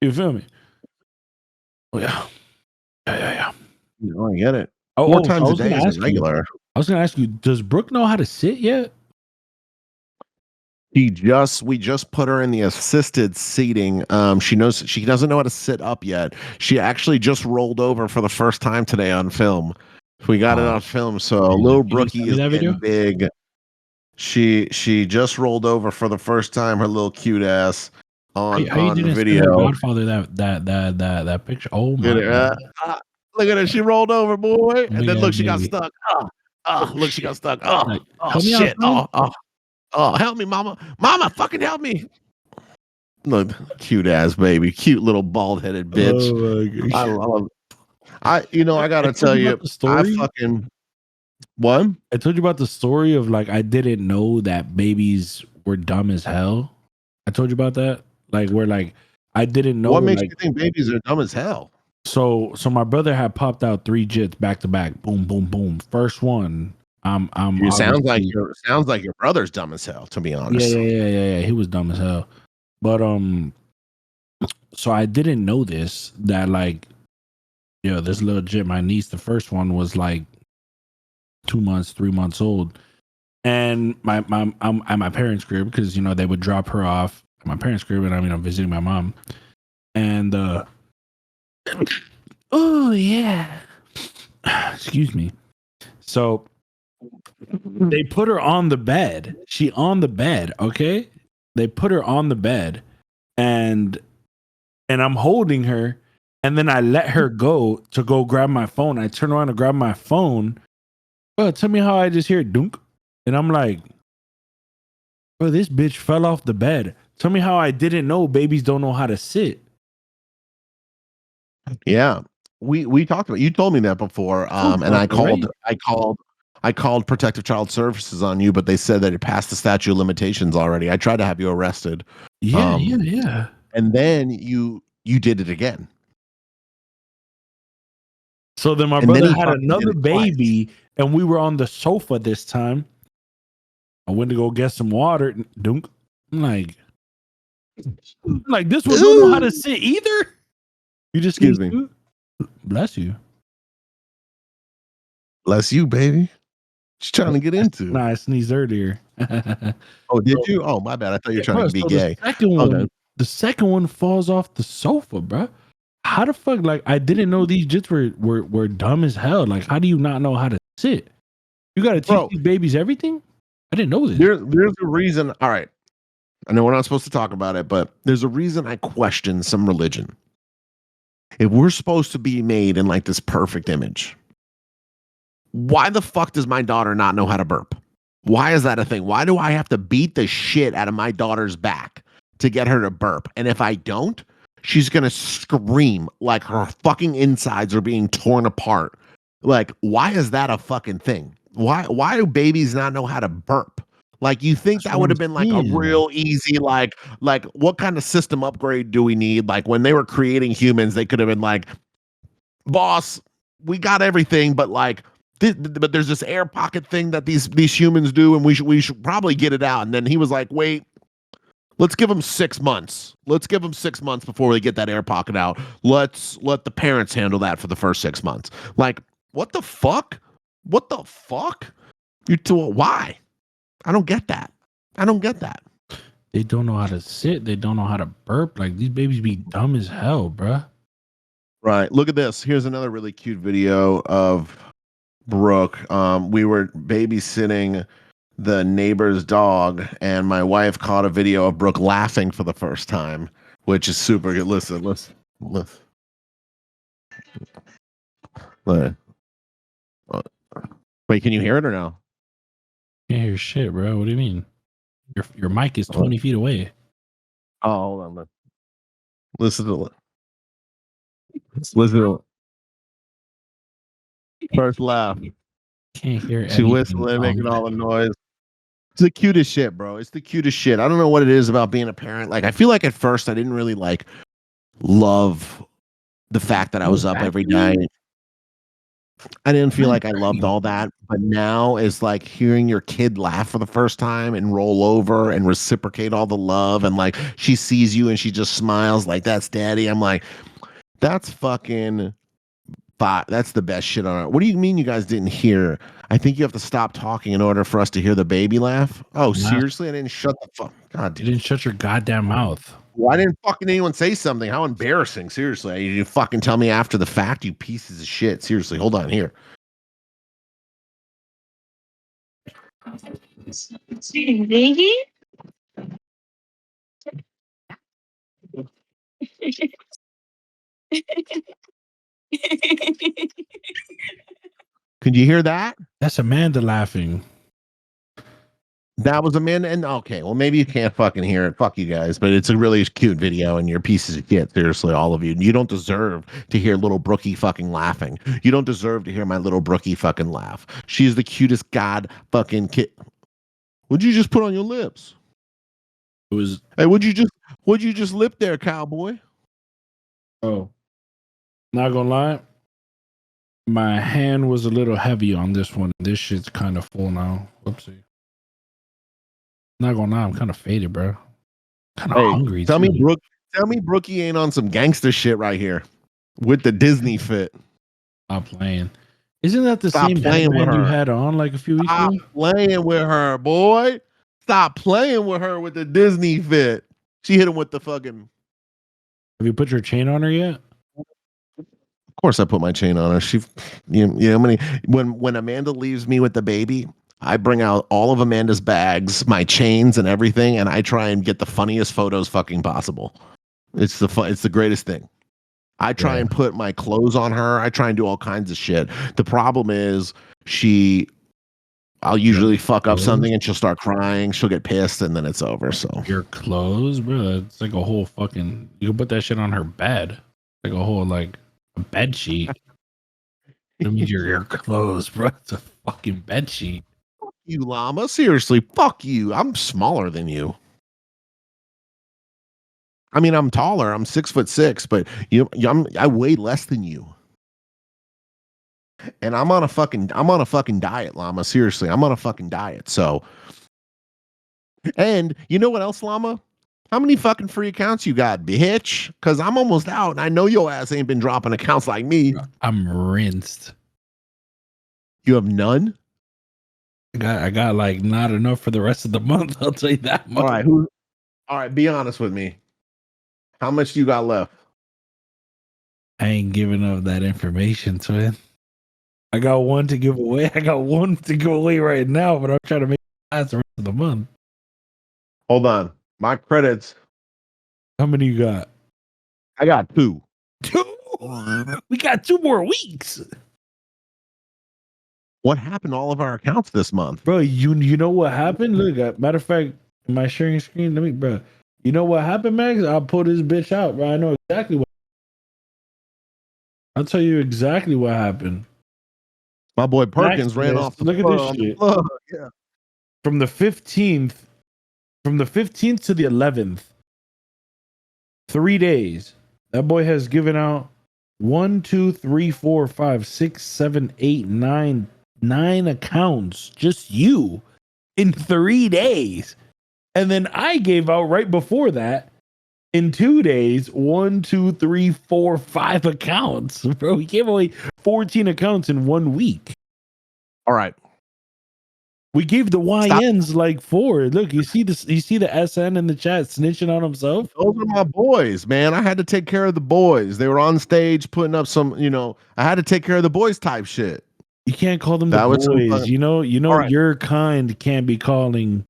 You feel me? Oh, yeah. Yeah. I get it. 4 times a day is regular. I was gonna ask you, does Brooke know how to sit yet? We just put her in the assisted seating. She doesn't know how to sit up yet. She actually just rolled over for the first time today on film. We got it on film. So little Brookie is getting big. She just rolled over for the first time. Her little cute ass on the video. Godfather, that picture. Oh my God. Look at her. She rolled over, boy. And then look, she got stuck. Look, she got stuck. Oh shit. Oh, help me, mama. Mama, fucking help me. Look, cute ass baby. Cute little bald-headed bitch. Oh my gosh. I gotta I told tell you you, about the I story. fucking what? I told you about the story of like I didn't know that babies were dumb as hell. I told you about that. Like where like I didn't know What makes like you think babies are dumb as hell? so my brother had popped out 3 jits back to back. Boom, boom, boom. First one, I'm You obviously sounds like your brother's dumb as hell, to be yeah, honest. yeah, yeah, yeah, yeah. He was dumb as hell. But so I didn't know this that like this little jit, my niece, the first one was like 2 months, 3 months old. And I'm at my parents' crib because they would drop her off at my parents' crib, and I'm visiting my mom. And oh yeah, excuse me. So they put her on the bed. She on the bed, okay? They put her on the bed, and I'm holding her, and then I let her go to go grab my phone. I turn around to grab my phone. Bro, tell me how I just hear dunk, and I'm like, bro, this bitch fell off the bed. Tell me how I didn't know babies don't know how to sit. Yeah. We talked about, you told me that before. Talked And about that, right? I called Protective Child Services on you, but they said that it passed the statute of limitations already. I tried to have you arrested. Yeah, yeah, Um, yeah. and then you did it again. So then my And then brother he had fucking did another it twice. baby, and we were on the sofa this time. I went to go get some water. Dunk. I'm like this one don't know how to Ooh. sit either. You just Excuse sneeze me. too? Bless you. Bless you, baby. What you trying to get into? Nah, I sneezed earlier. Oh, did So, you? Oh, my bad. I thought you were yeah, trying bro. to be So the gay. second Okay. one, falls off the sofa, bro. How the fuck? Like I didn't know these jits were dumb as hell. Like how do you not know how to sit? You got to teach Bro, these babies everything. I didn't know this. there's a reason. All right. I know we're not supposed to talk about it, but there's a reason I question some religion. If we're supposed to be made in like this perfect image, why the fuck does my daughter not know how to burp? Why is that a thing? Why do I have to beat the shit out of my daughter's back to get her to burp? And if I don't, she's going to scream like her fucking insides are being torn apart. Like, why is that a fucking thing? Why do babies not know how to burp? Like, you think That's that what would I'm have been like a saying. real easy like what kind of system upgrade do we need? Like when they were creating humans, they could have been like, boss, we got everything, but like, but there's this air pocket thing that these humans do, and we should probably get it out. And then he was like, wait, let's give them 6 months. Let's give them 6 months before we get that air pocket out. Let's let the parents handle that for the first 6 months. Like, what the fuck? What the fuck? You to why? I don't get that. I don't get that. They don't know how to sit. They don't know how to burp. Like these babies be dumb as hell, bruh. Right. Look at this. Here's another really cute video of Brooke. We were babysitting the neighbor's dog, and my wife caught a video of Brooke laughing for the first time, which is super good. Listen. Listen. Uh, Wait, can you hear it or no? Can't hear shit, bro. What do you mean? Your mic is Oh, 20 feet away. hold on. Listen to it. Listen to it. First laugh. Can't hear She anything. whistling, making all the noise. It's the cutest shit, bro. It's the cutest shit. I don't know what it is about being a parent. Like, I feel like at first I didn't really like love the fact that I Oh, was up every night. vacuuming? I didn't feel Not like I loved vacuuming. all that, but now is like hearing your kid laugh for the first time and roll over and reciprocate all the love, and like she sees you and she just smiles like that's daddy. I'm like, that's fucking that's the best shit on earth. What do you mean you guys didn't hear? I think you have to stop talking in order for us to hear the baby laugh. Oh, Nah, seriously? I didn't shut the fuck. God you damn. didn't shut your goddamn mouth. Why didn't fucking anyone say something? How embarrassing. Seriously. You fucking tell me after the fact, you pieces of shit. Seriously. Hold on here. Biggie? Could you hear that? That's Amanda laughing. That was Amanda. And okay, well, maybe you can't fucking hear it. Fuck you guys, but it's a really cute video, and you're pieces of shit. Seriously, all of you. You don't deserve to hear little Brookie fucking laughing. You don't deserve to hear my little Brookie fucking laugh. She's the cutest god fucking kid. What'd you just put on your lips? It was. Hey, what'd you just lip there, cowboy? Oh, not gonna lie, my hand was a little heavy on this one. This shit's kind of full now. Whoopsie. Not gonna lie, I'm kind of faded, bro. Kind of hungry. Tell me Brookie ain't on some gangster shit right here with the Disney fit. Stop playing. Isn't that the Stop same playing with headband you her. had on like a few weeks Stop ago? playing with her, boy. Stop playing with her with the Disney fit. She hit him with the fucking. Have you put your chain on her yet? Of course, I put my chain on her. You know how many? When Amanda leaves me with the baby, I bring out all of Amanda's bags, my chains, and everything, and I try and get the funniest photos fucking possible. It's the greatest thing. I try and put my clothes on her. I try and do all kinds of shit. The problem is I'll usually fuck up something and she'll start crying. She'll get pissed and then it's over. So your clothes, bro. It's like a whole fucking. You can put that shit on her bed, like a whole like a bed sheet. That means your clothes, bro. It's a fucking bed sheet. Fuck you, llama. Seriously, fuck you. I'm smaller than you. I mean, I'm taller. I'm 6'6", but I weigh less than you. And I'm on a fucking diet, llama. Seriously, I'm on a fucking diet. So, and you know what else, llama? How many fucking free accounts you got, bitch? Because I'm almost out, and I know your ass ain't been dropping accounts like me. I'm rinsed. You have none? I got like not enough for the rest of the month. I'll tell you that much. All right, be honest with me. How much you got left? I ain't giving up that information, twin. I got one to give away. I got one to give away right now, but I'm trying to make it last the rest of the month. Hold on. My credits. How many you got? I got 2. 2? We got 2 more weeks. What happened to all of our accounts this month? Bro, you know what happened? Look, matter of fact, am I sharing screen? Let me, bro. You know what happened, Max? I'll pull this bitch out, bro. I know exactly what. I'll tell you exactly what happened. My boy Perkins ran off the look at this shit. Yeah. From the 15th to the 11th, 3 days. That boy has given out 1, 2, 3, 4, 5, 6, 7, 8, 9 accounts. Just you in 3 days. And then I gave out right before that in 2 days 1, 2, 3, 4, 5 accounts. Bro, he gave away 14 accounts in 1 week. All right. We gave the YNs like 4. Look, you see this? You see the SN in the chat snitching on himself? Those are my boys, man. I had to take care of the boys. They were on stage putting up some, I had to take care of the boys type shit. You can't call them the boys. You know, right. Your kind can't be calling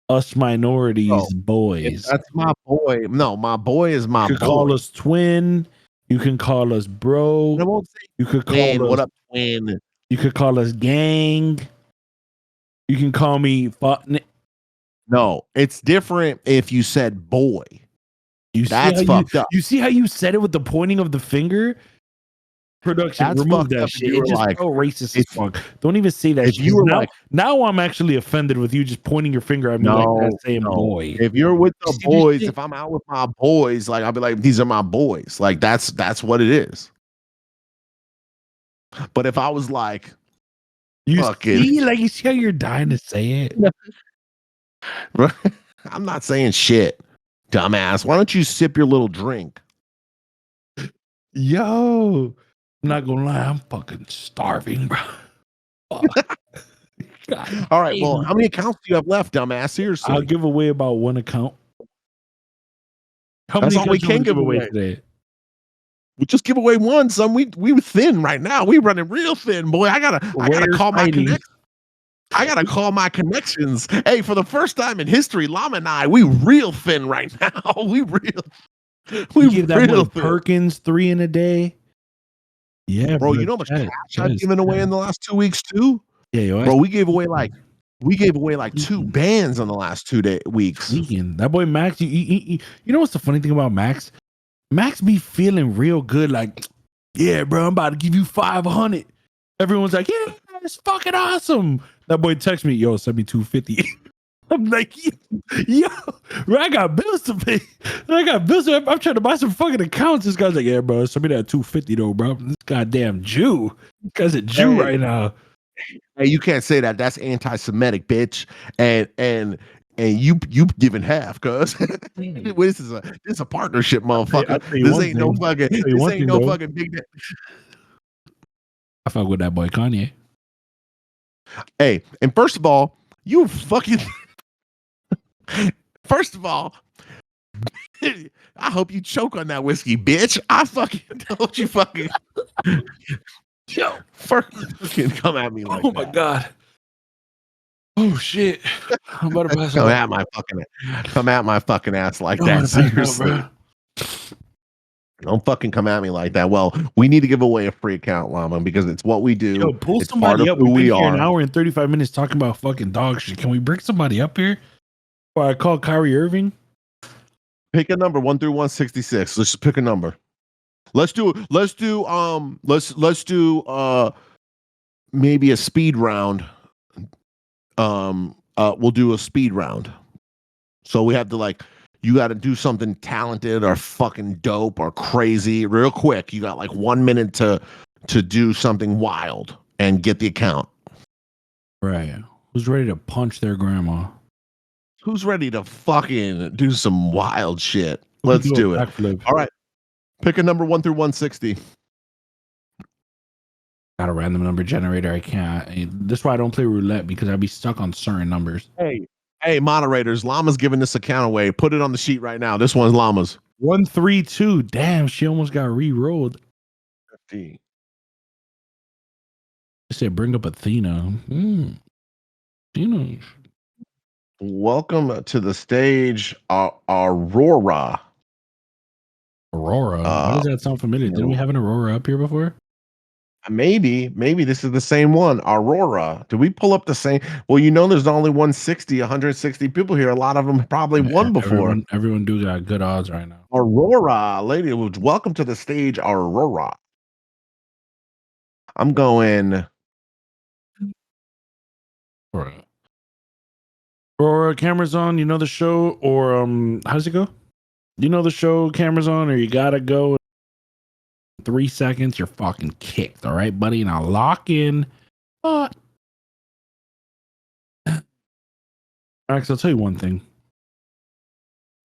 us minorities boys. That's my boy. No, my boy is my boy. You can call us twin. You can call us bro. I won't say you could call twin. us What up, twin? You could call us gang. You can call me. No, it's different if you said boy. That's fucked up. You see how you said it with the pointing of the finger? Production, that's remove that shit. It's just so racist as fuck. Don't even say that shit. You were now I'm actually offended with you just pointing your finger at me like that, saying boy. If you're with the boys, if I'm out with my boys, like I'll be like, these are my boys. Like that's what it is. But if I was like, you see how you're dying to say it? I'm not saying shit, dumbass. Why don't you sip your little drink? Yo, I'm not gonna lie, I'm fucking starving, bro. All right, well, how many accounts do you have left, dumbass? Seriously, I'll give away about 1 account. That's all we can give away today. We just give away 1, son. We were thin right now. We running real thin, boy. I gotta call my connections. I gotta call my connections. Hey, for the first time in history, Llama and I, we real thin right now. We give that real thin. Perkins 3 in a day. Yeah, bro. You know how much cash I've given away in the last 2 weeks too? Yeah, bro. We gave away like We gave away like 2 bands on the last 2 weeks. That boy Max, you know what's the funny thing about Max? Max be feeling real good, like, yeah, bro, I'm about to give you 500. Everyone's like, yeah, it's fucking awesome. That boy texts me, yo, send me 250. I'm like, yo, bro, I got bills to pay. I'm trying to buy some fucking accounts. This guy's like, yeah, bro, send me that 250 though, bro. This goddamn Jew. This guy's a Jew right now. Hey, you can't say that. That's anti-Semitic, bitch. And you giving half, cuz this is a partnership, motherfucker. This ain't no fucking big. I fuck with that boy Kanye. Hey, and first of all, you fucking. First of all, I hope you choke on that whiskey, bitch. I fucking don't you fucking. Yo, fucking come at me like that. My god. Oh shit. I'm about to pass come at my fucking ass like that. Seriously. Don't fucking come at me like that. Well, we need to give away a free account, Llama, because it's what we do. Yo, pull it's somebody up. Who we are. An hour and 35 minutes talking about fucking dog shit. Can we bring somebody up here? Or I call Kyrie Irving? Pick a number 1 through 166. Let's just pick a number. Let's do maybe a speed round. We'll do a speed round. So we have to you got to do something talented or fucking dope or crazy real quick. You got 1 minute to do something wild and get the account. Right. Who's ready to punch their grandma? Who's ready to fucking do some wild shit? Let's do it. Backflip. All right. Pick a number 1 through 160. Got a random number generator. I can't. This is why I don't play roulette, because I'd be stuck on certain numbers. Hey, moderators, Llama's giving this account away. Put it on the sheet right now. This one's Llama's. 132. Damn, she almost got re-rolled. 50. I said, bring up Athena. Athena. Welcome to the stage, Aurora. Aurora? Why does that sound familiar? Didn't we have an Aurora up here before? Maybe this is the same one. Aurora. Did we pull up the same? Well, there's only 160 people here. A lot of them probably won before. Everyone do got good odds right now. Aurora, lady, welcome to the stage, Aurora. I'm going. Aurora, cameras on. You know the show, or how does it go? You know the show, cameras on, or you gotta go. 3 seconds, you're fucking kicked. All right, buddy. Now lock in. Max, I'll tell you one thing.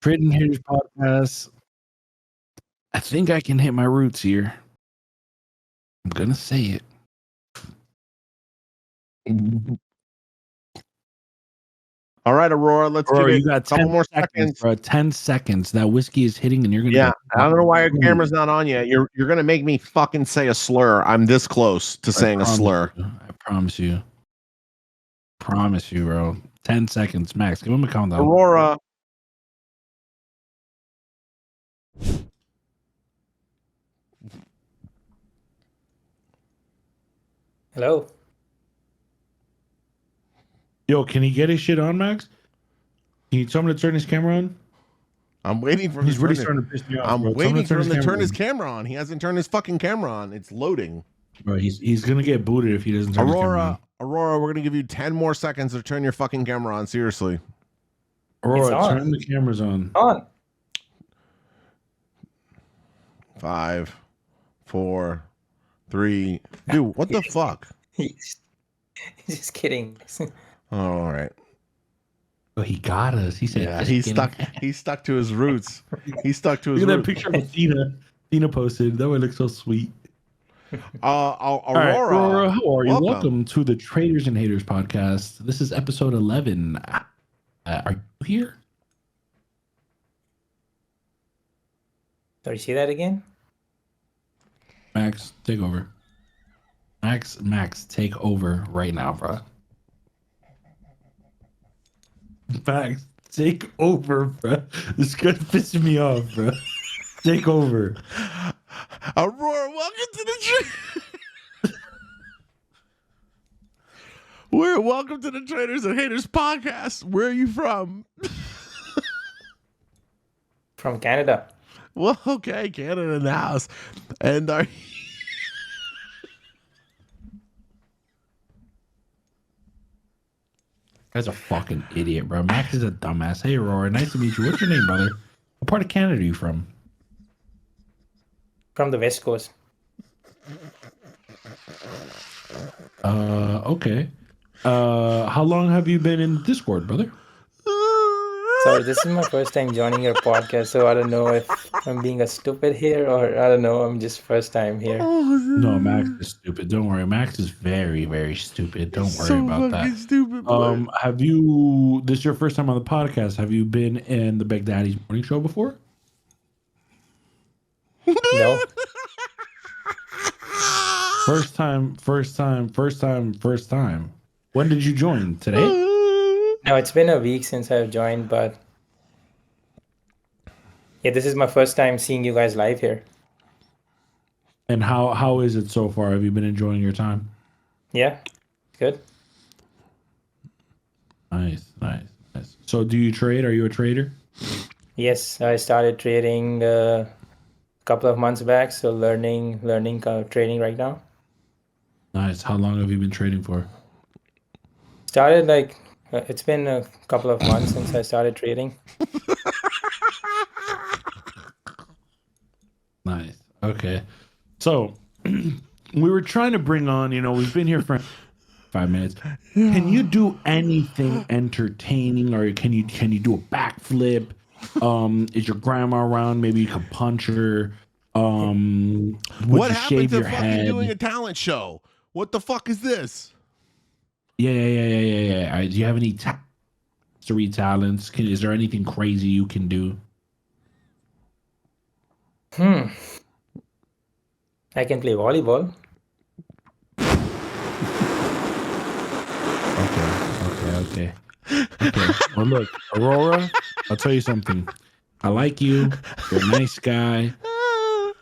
Trading Haters podcast. I think I can hit my roots here. I'm gonna say it. All right, Aurora, let's give it you got a couple more seconds. Bro, 10 seconds. That whiskey is hitting and you're going to I don't know why your camera's not on yet. You're going to make me fucking say a slur. I'm this close to saying a slur. I promise you. Promise you, bro. 10 seconds, Max. Give him a countdown. Aurora. Hello. Yo, can he get his shit on, Max? Can you tell him to turn his camera on? I'm waiting for him. He's really starting to piss me off. I'm waiting for him to turn his camera on. He hasn't turned his fucking camera on. It's loading. Bro, he's gonna get booted if he doesn't turn his camera on. Aurora, we're gonna give you 10 more seconds to turn your fucking camera on. Seriously. Aurora, turn the cameras on. On. 5, 4, 3. Dude, what the fuck? He's just kidding. Oh, all right. Oh, he got us. He said, yeah, he's stuck to his roots. He's stuck to his roots. Look at roots. that picture of Athena. Athena posted. That one looks so sweet. Aurora, right, Aurora, how are you? Welcome to the Traders and Haters podcast. This is episode 11. Are you here? Sorry, see that again? Max, take over. Max, take over right now, bro. Max, take over, bro. This guy's pissing me off, bro. Take over. Aurora, welcome to the Welcome to the Traders and Haters podcast. Where are you from? From Canada. Well, okay, Canada in the house. And are That's a fucking idiot, bro. Max is a dumbass. Hey, Aurora, nice to meet you. What's your name, brother? What part of Canada are you from? From the West Coast. Okay. How long have you been in Discord, brother? Sorry, this is my first time joining your podcast, so I don't know if I'm being a stupid here or I don't know. I'm just first time here. No, Max is stupid. Don't worry. Max is very, very stupid. Don't worry about that. Stupid, boy. Have you? This is your first time on the podcast. Have you been in the Big Daddy's morning show before? No? First time. When did you join? Today? No, it's been a week since I've joined, but yeah, this is my first time seeing you guys live here. And how is it so far? Have you been enjoying your time? Yeah, good. Nice. So do you trade? Are you a trader? Yes, I started trading a couple of months back, so learning trading right now. Nice. How long have you been trading for? Started like it's been a couple of months since I started trading. Nice. Okay. So we were trying to bring on, we've been here for 5 minutes. Can you do anything entertaining, or can you do a backflip? Is your grandma around? Maybe you could punch her. Would What you happened shave to your fucking head? doing a talent show? What the fuck is this? Yeah. Do you have any three talents? Is there anything crazy you can do? I can play volleyball. Okay. Well, look, Aurora, I'll tell you something. I like you. You're a nice guy.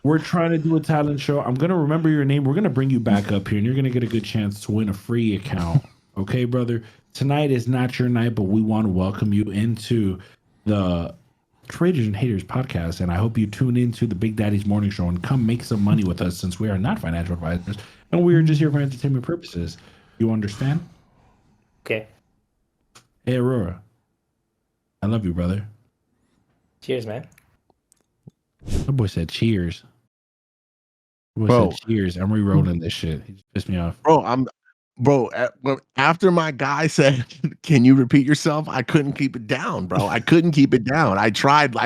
We're trying to do a talent show. I'm going to remember your name. We're going to bring you back up here, and you're going to get a good chance to win a free account. Okay, brother? Tonight is not your night, but we want to welcome you into the Traders and Haters podcast, and I hope you tune into the Big Daddy's Morning Show and come make some money with us, since we are not financial advisors, and we are just here for entertainment purposes. You understand? Okay. Hey, Aurora. I love you, brother. Cheers, man. That boy said cheers. That boy Bro. said cheers. I'm re-rolling this shit. He just pissed me off. Well, after my guy said, "Can you repeat yourself?" I couldn't keep it down, bro. I couldn't keep it down. I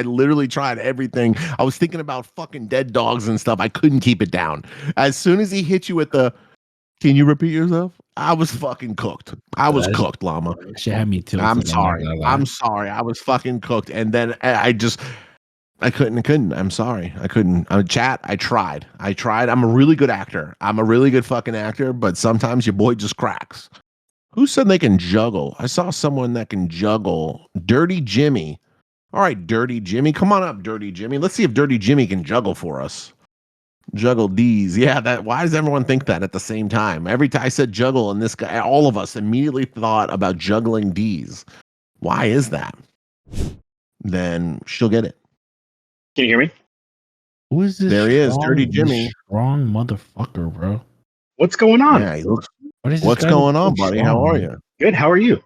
literally tried everything. I was thinking about fucking dead dogs and stuff. I couldn't keep it down. As soon as he hit you with the, "Can you repeat yourself?" I was fucking cooked. I was cooked, llama. Shit had me tilted. I'm sorry. I'm sorry. I was fucking cooked. And then I couldn't. I'm sorry. I couldn't. Chat, I tried. I'm a really good actor. I'm a really good fucking actor, but sometimes your boy just cracks. Who said they can juggle? I saw someone that can juggle. Dirty Jimmy. All right, Dirty Jimmy. Come on up, Dirty Jimmy. Let's see if Dirty Jimmy can juggle for us. Juggle D's. Yeah, why does everyone think that at the same time? Every time I said juggle, and this guy, all of us immediately thought about juggling D's. Why is that? Then she'll get it. Can you hear me? Who is this? There he is, Dirty Jimmy. Strong motherfucker, bro. What's going on? Yeah, he looks. What's going on, buddy? How are you? Good. How are you?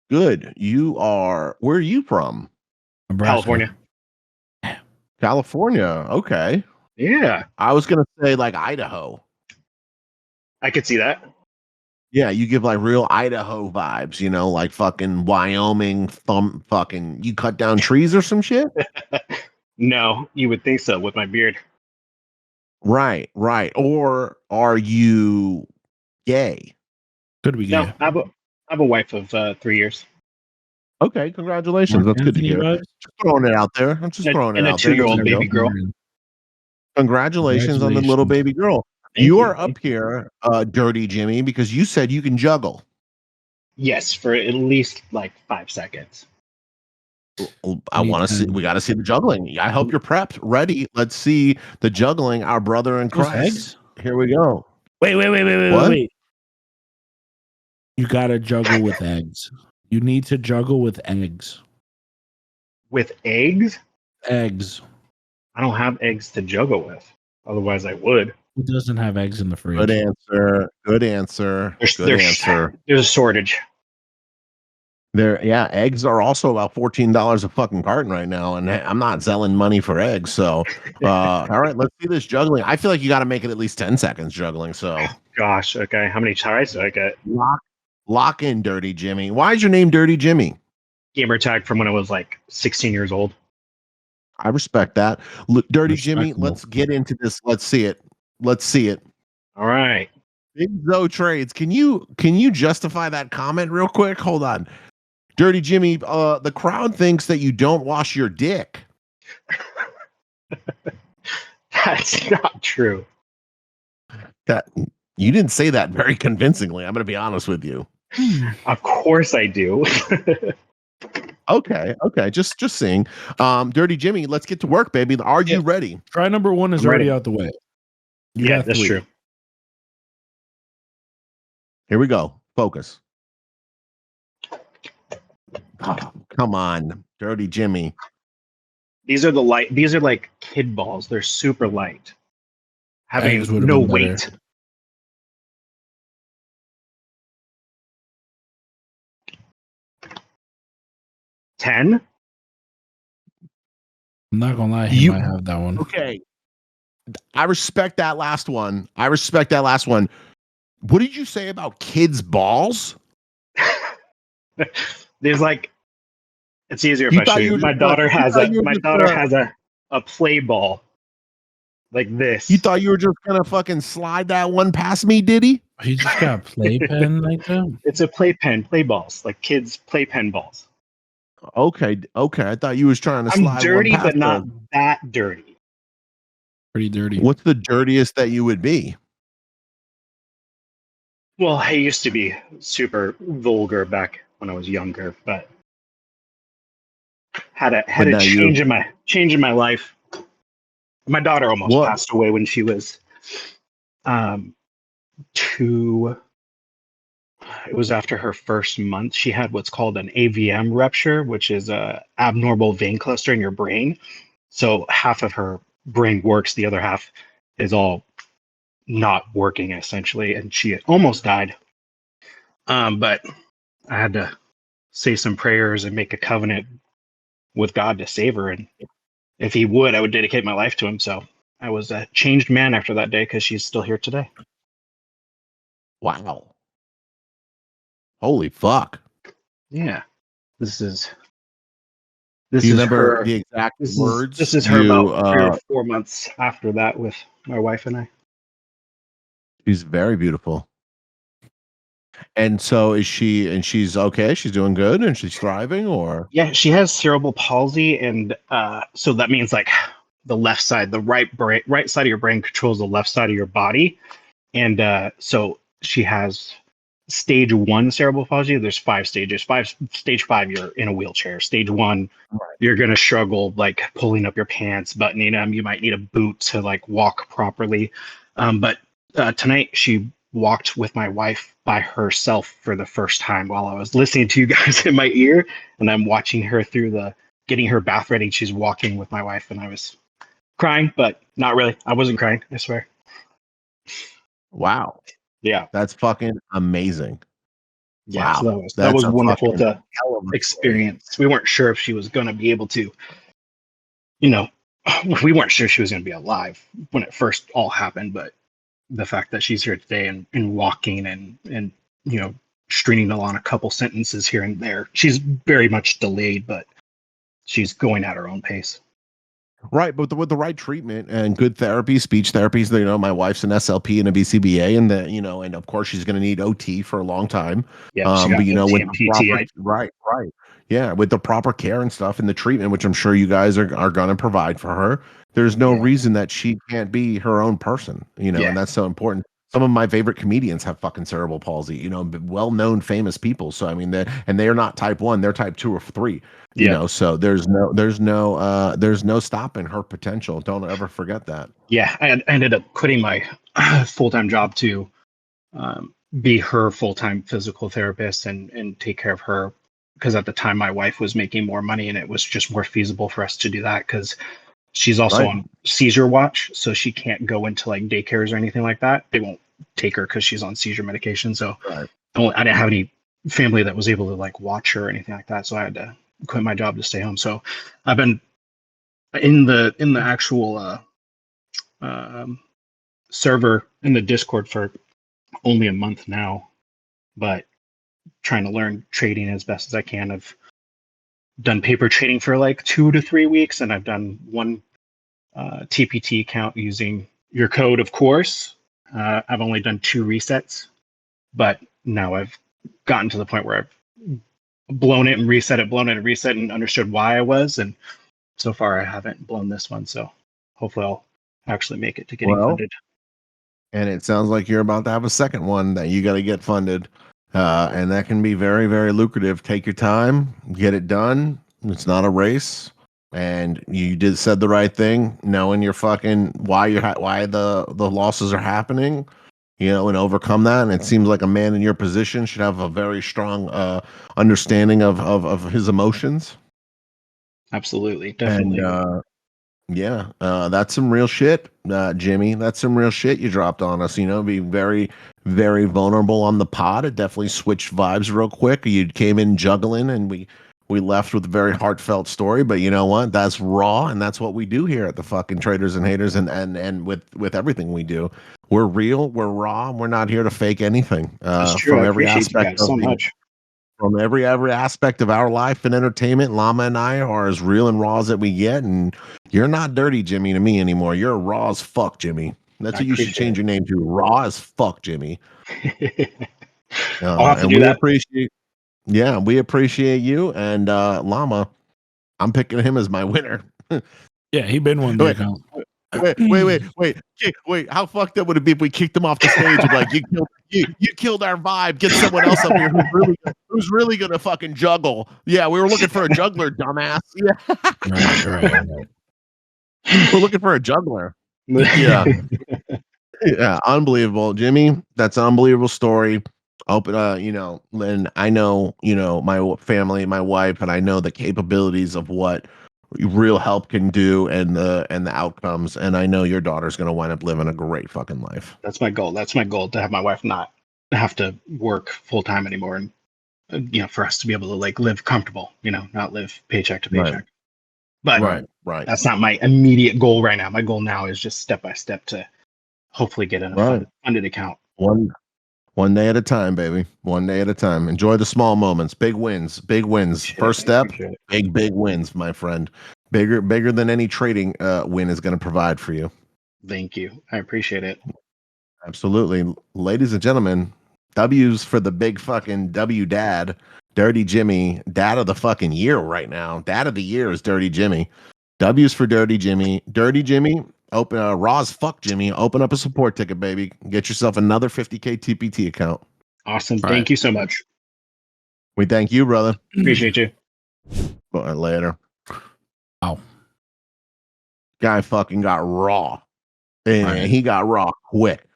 Good. You are. Where are you from? California. California. Okay. Yeah, I was gonna say like Idaho. I could see that. Yeah, you give like real Idaho vibes, like fucking Wyoming, fucking you cut down trees or some shit? No, you would think so with my beard. Right. Or are you gay? Could be No, gay. I have a wife of 3 years. Okay, congratulations. That's good to hear. Just throwing it out there. I'm just throwing it And a out there. 2-year-old baby girl. Congratulations on the little baby girl. Thank You you, are up here, Dirty Jimmy, because you said you can juggle. Yes, for at least like 5 seconds. I want to see. We got to see the juggling. I hope you're prepped, ready. Let's see the juggling. Our brother in Christ. Here we go. Wait. What? You gotta juggle with eggs. You need to juggle with eggs. With eggs? Eggs. I don't have eggs to juggle with. Otherwise, I would. Who doesn't have eggs in the fridge? Good answer. Good answer. Good answer. There's a shortage. Yeah, eggs are also about $14 a fucking carton right now, and I'm not selling money for eggs. So, all right, let's do this juggling. I feel like you got to make it at least 10 seconds juggling. So, Gosh, okay. How many tries do I get? lock in, Dirty Jimmy. Why is your name Dirty Jimmy? Gamer tag from when I was like 16 years old. I respect that. Dirty Jimmy, let's get into this. Let's see it. Let's see it. All right. Big Zo Trades. Can you justify that comment real quick? Hold on. Dirty Jimmy, the crowd thinks that you don't wash your dick. That's not true. You didn't say that very convincingly. I'm going to be honest with you. Of course I do. Okay. Just seeing. Dirty Jimmy, let's get to work, baby. Are you ready? Try number 1 is I'm already ready. out the way. You Yeah, got that's 3. true. Here we go. Focus. Oh, come on, Dirty Jimmy. These are like kid balls. They're super light. Having Eggs would've no been better. weight. $10? I'm not gonna lie, he might have that one. Okay. I respect that last one. What did you say about kids' balls? There's like, it's easier if You I thought show you you. were My just daughter gonna- you has thought a you were my just daughter gonna- has a play ball like this. You thought you were just gonna fucking slide that one past me, did he? He just got a playpen like that. It's a playpen, play balls, like kids playpen balls. Okay. I thought you was trying to I'm slide dirty, one past but not us. that dirty. Pretty dirty. What's the dirtiest that you would be? Well, I used to be super vulgar back when I was younger, but had a now you- change in my life. My daughter almost What? passed away when she was it was after her first month. She had what's called an AVM rupture, which is a abnormal vein cluster in your brain. So half of her brain works, the other half is all not working essentially, and she almost died. But I had to say some prayers and make a covenant with God to save her, and if He would, I would dedicate my life to Him. So I was a changed man after that day because she's still here today. Wow. Holy fuck. Yeah, this is Do you remember her. the exact This words? is her you, about 3 or 4 months after that with my wife and I. She's very beautiful. And so is she, and she's okay? She's doing good and she's thriving, or? Yeah, she has cerebral palsy, and so that means like the left side, the right side of your brain controls the left side of your body, and so she has stage 1 cerebral palsy. There's 5 stages. Stage 5, you're in a wheelchair. Stage 1, you're gonna struggle like pulling up your pants, buttoning them. You might need a boot to like walk properly. But tonight she walked with my wife by herself for the first time while I was listening to you guys in my ear, and I'm watching her through getting her bath ready. She's walking with my wife, and I was crying, but not really. I wasn't crying, I swear. Wow. Yeah. That's fucking amazing. Yeah. Wow. So that was wonderful to hell of a experience. We weren't sure if she was going to be able to, we weren't sure she was going to be alive when it first all happened, but the fact that she's here today and walking and stringing along a couple sentences here and there, she's very much delayed, but she's going at her own pace. Right, but with the right treatment and good therapy, speech therapies, my wife's an SLP and a BCBA, and and of course she's going to need OT for a long time. Yeah, she got but OT with and the PT. right, yeah, with the proper care and stuff and the treatment, which I'm sure you guys are going to provide for her, there's no reason that she can't be her own person, and that's so important. Some of my favorite comedians have fucking cerebral palsy, well-known famous people. So I mean, they are not type 1, they're type 2 or 3. So there's no stopping her potential. Don't ever forget that. Yeah, I ended up quitting my full-time job to be her full-time physical therapist and take care of her, because at the time my wife was making more money and it was just more feasible for us to do that, because she's also on seizure watch, so she can't go into like daycares or anything like that. They won't take her because she's on seizure medication. So I didn't have any family that was able to like watch her or anything like that, so I had to quit my job to stay home. So I've been in the actual server in the Discord for only a month now, but trying to learn trading as best as I can. I've done paper trading for like 2 to 3 weeks, and I've done one TPT account using your code, of course. I've only done 2 resets, but now I've gotten to the point where I've blown it and reset it, blown it and reset, and understood why I was. And so far, I haven't blown this one. So hopefully, I'll actually make it to getting funded. And it sounds like you're about to have a second one that you got to get funded. And that can be very, very lucrative. Take your time, get it done. It's not a race. And you said the right thing, knowing you're fucking why the losses are happening, and overcome that. And it seems like a man in your position should have a very strong understanding of his emotions. Absolutely, definitely. And that's some real shit, Jimmy. That's some real shit you dropped on us. Be very, very vulnerable on the pod. It definitely switched vibes real quick. You came in juggling, and we left with a very heartfelt story. But you know what? That's raw, and that's what we do here at the fucking Traders and Haters, and with everything we do. We're real, we're raw, and we're not here to fake anything. That's true. I appreciate you guys so much. From every aspect of our life and entertainment, Llama and I are as real and raw as that we get. And you're not dirty Jimmy to me anymore. You're raw as fuck, Jimmy. That's what you should change your name to. Raw as fuck, Jimmy. I'll have to do that. We appreciate you. And Llama, I'm picking him as my winner. Yeah, he been one the account. Wait! How fucked up would it be if we kicked him off the stage and like you killed our vibe? Get someone else up here who's really gonna fucking juggle. Yeah, we were looking for a juggler, dumbass. Yeah, right. We're looking for a juggler. Yeah, yeah, unbelievable, Jimmy. That's an unbelievable story. Open, and I know, my family, my wife, and I know the capabilities of what real help can do and the outcomes, and I know your daughter's going to wind up living a great fucking life. That's my goal to have my wife not have to work full-time anymore, and for us to be able to like live comfortable, not live paycheck to paycheck. But right, that's not my immediate goal right now. My goal now is just step by step to hopefully get in a funded account. One day at a time, baby. One day at a time. Enjoy the small moments. Big wins. First step, big wins, my friend. Bigger than any trading win is going to provide for you. Thank you. I appreciate it. Absolutely. Ladies and gentlemen, W's for the big fucking W dad, Dirty Jimmy, dad of the fucking year right now. Dad of the year is Dirty Jimmy. W's for Dirty Jimmy. Dirty Jimmy. Open Raw's fuck Jimmy. Open up a support ticket, baby. Get yourself another 50K TPT account. Awesome. Thank you so much. We thank you, brother. Appreciate you. Later. Oh. Guy fucking got raw. And he got raw quick.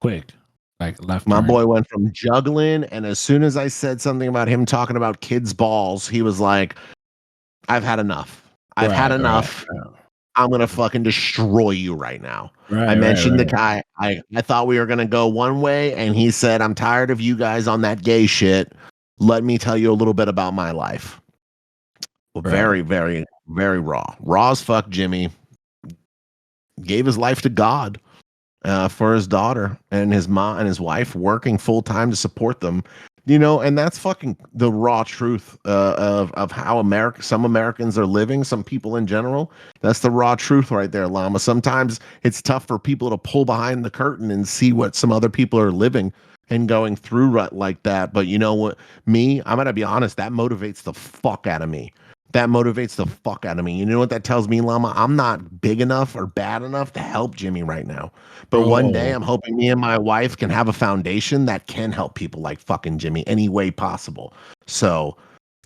Like left. My boy went from juggling, and as soon as I said something about him talking about kids' balls, he was like, I've had enough. I've had enough. I'm gonna fucking destroy you right now. I mentioned the guy. I thought we were gonna go one way, and he said, I'm tired of you guys on that gay shit. Let me tell you a little bit about my life. Very, very, very raw. Raw as fuck, Jimmy. Gave his life to God for his daughter and his mom and his wife, working full time to support them. And that's fucking the raw truth of how some Americans are living, some people in general. That's the raw truth right there, Llama. Sometimes it's tough for people to pull behind the curtain and see what some other people are living and going through like that. But you know what? I'm going to be honest, that motivates the fuck out of me. You know what that tells me, Llama? I'm not big enough or bad enough to help Jimmy right now. But one day I'm hoping me and my wife can have a foundation that can help people like fucking Jimmy any way possible. So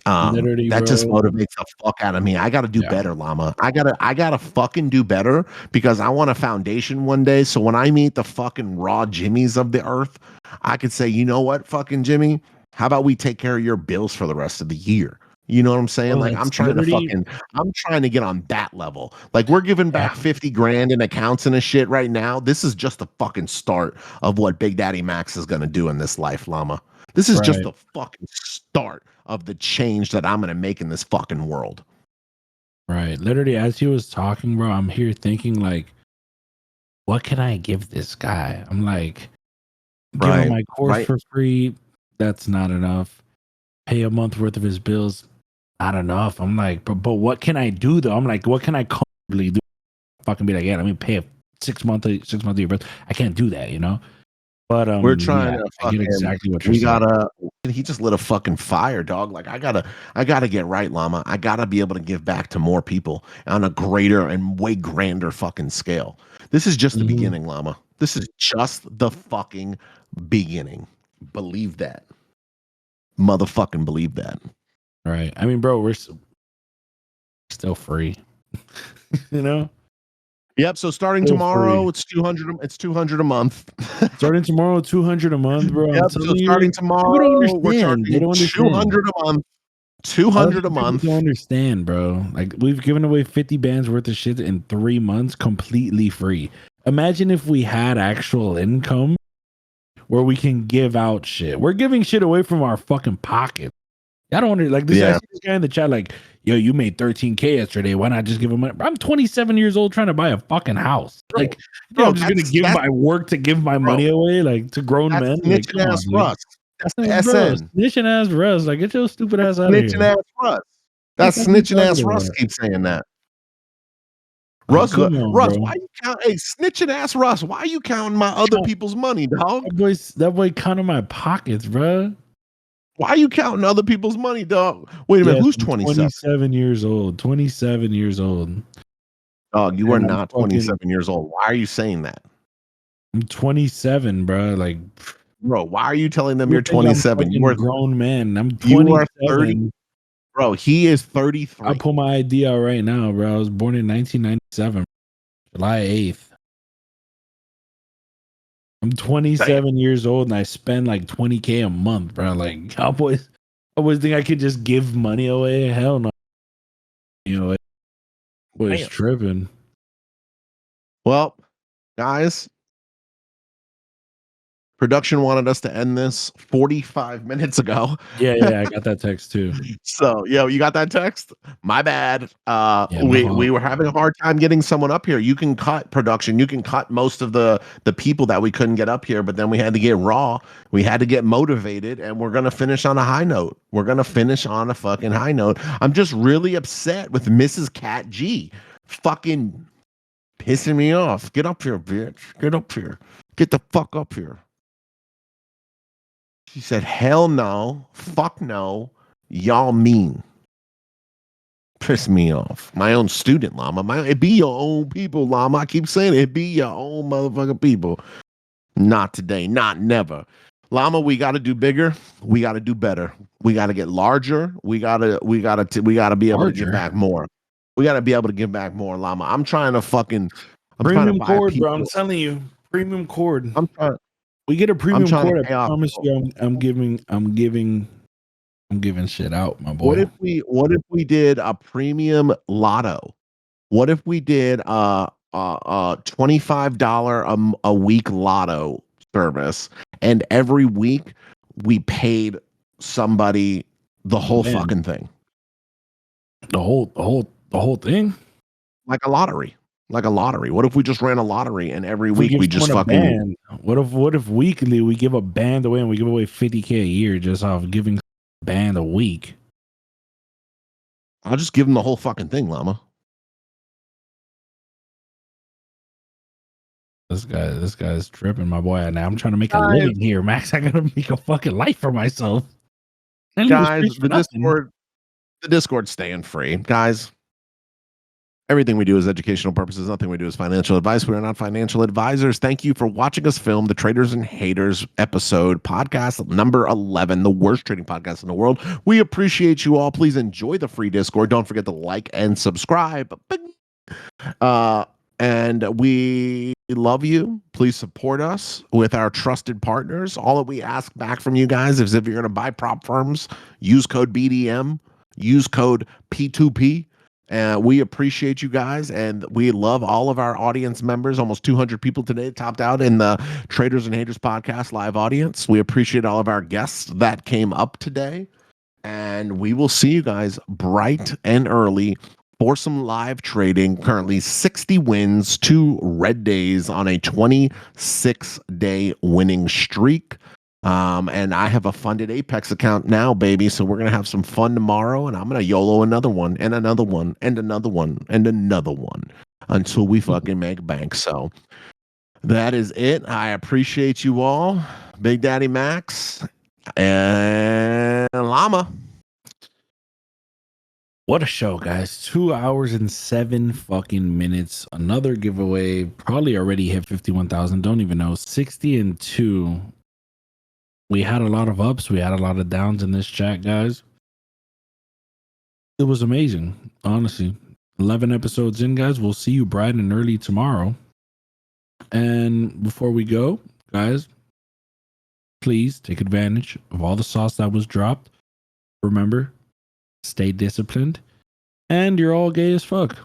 Literally, That just bro. motivates the fuck out of me. I gotta do Yeah. better, Llama. I gotta fucking do better because I want a foundation one day. So when I meet the fucking raw Jimmies of the earth, I could say, you know what, fucking Jimmy, how about we take care of your bills for the rest of the year? You know what I'm saying? Bro, Like that's literally, I'm trying to get on that level. Like we're giving yeah, back 50 grand in accounts and a shit right now. This is just the fucking start of what Big Daddy Max is gonna do in this life, Llama. This is just right, the fucking start of the change that I'm gonna make in this fucking world. right. Literally, as he was talking, bro, I'm here thinking like, what can I give this guy? I'm like, give him Right. my course Right. for free. That's not enough. Pay a month worth of his bills. Not enough. I'm like, but what can I do though? I'm like, what can I comfortably do? Fucking be like, yeah, let me pay a 6 month of your birth. I can't do that, you know. But We're trying yeah, to I get fucking exactly what you're we saying. gotta he just lit a fucking fire, dog. Like I gotta get right, Llama. I gotta be able to give back to more people on a greater and way grander fucking scale. This is just the Mhm. beginning, Llama. This is just the fucking beginning. Believe that. Motherfucking believe that. Right. I mean, bro, we're still free. You know, Yep. So starting still free. tomorrow, it's 200. It's 200 a month. Starting tomorrow, 200 a month, bro. I'm Yep. So telling starting you, people don't tomorrow, we're understand. They charging don't understand. 200 a month. I don't 200 a think people don't month. understand, bro. Like we've given away 50 bands worth of shit in 3 months completely free. Imagine if we had actual income where we can give out shit. We're giving shit away from our fucking pocket. I don't under like this. I Yeah. see this guy in the chat like, yo, you made 13K yesterday. Why not just give him money? I'm 27 years old trying to buy a fucking house. Bro, Like, bro, I'm just gonna give that's my work to give my bro, money away, like to grown that's men. Like, snitching come on, ass dude. Russ. That's the Like, bro, SN. snitching ass Russ. Like, get your stupid That's ass out of snitching here. ass Russ. What That's the fuck are you snitching ass talking Russ about? keeps saying that. Oh, Russ, come on, Russ, bro. why you count? Hey, snitching ass Russ, why you counting my other Count- people's money, dog? that boy counted my pockets, bro. Why you counting other people's money, dog? Wait a minute, Yes, who's I'm 27? 27 years old. 27 years old. Dog, you are And I'm not fucking 27 years old. Why are you saying that? I'm 27, bro. Like, Bro, why are you telling them you you're think I'm 27? fucking grown man. I'm You are 30. 27. Bro, he is I'll 33. pull my ID out right now, bro. I was born in 1997, July 8th. I'm Damn. 27 years old and I spend like 20K a month, bro. Like, Cowboys, I always think I could just give money away. Hell no. You know, it was Damn. tripping. Well, guys, production wanted us to end this 45 minutes ago. Yeah, I got that text too. So, yo, you got that text? My bad. Yeah, my We fault. were having a hard time getting someone up here. You can cut production. You can cut most of the people that we couldn't get up here, but then we had to get raw. We had to get motivated, and we're gonna finish on a high note. We're gonna finish on a fucking high note. I'm just really upset with Mrs. Cat G. Fucking pissing me off. Get up here, bitch. Get up here. Get the fuck up here. She said, hell no. Fuck no. Y'all mean. Piss me off. My own student, Llama. It be your own people, Llama. I keep saying it be your own motherfucking people. Not today. Not never. Llama, we got to do bigger. We got to do better. We got to get larger. We got to be able to give Larger. back more. We got to be able to give back more, Llama. I'm trying to Premium buy cord, bro. people. I'm telling you. Premium cord. I'm trying We get a premium to cord. pay I off promise people. you, I'm giving shit out, my What boy. if we did a premium lotto? What if we did $25 a week lotto service, and every week we paid somebody the whole Man, fucking thing, the whole thing. like a lottery, like a lottery? What if we just ran a lottery and every If we week give we just someone a fucking band, what if weekly we give a band away and we give away 50K a year just off giving a band a week? I'll just give them the whole fucking thing, Llama. This guy's tripping, my boy. And I'm trying to make a living here, Max. I gotta make a fucking life for myself. I leave the Guys, streets for nothing. the Discord's staying free, guys. Everything we do is educational purposes. Nothing we do is financial advice. We are not financial advisors. Thank you for watching us film the Traders and Haters episode, podcast number 11, the worst trading podcast in the world. We appreciate you all. Please enjoy the free Discord. Don't forget to like and subscribe. And we love you. Please support us with our trusted partners. All that we ask back from you guys is if you're going to buy prop firms, use code BDM, use code P2P. We appreciate you guys, and we love all of our audience members. Almost 200 people today topped out in the Traders and Haters podcast live audience. We appreciate all of our guests that came up today, and we will see you guys bright and early for some live trading. Currently 60 wins, 2 red days on a 26-day winning streak. And I have a funded Apex account now, baby. So we're going to have some fun tomorrow, and I'm going to YOLO another one and another one and another one and another one until we fucking make bank. So that is it. I appreciate you all. Big Daddy Max and Llama. What a show, guys. 2 hours and 7 fucking minutes. Another giveaway. Probably already hit 51,000. Don't even know. 60 and 2. We had a lot of ups. We had a lot of downs in this chat, guys. It was amazing, honestly. 11 episodes in, guys. We'll see you bright and early tomorrow. And before we go, guys, please take advantage of all the sauce that was dropped. Remember, stay disciplined. And you're all gay as fuck.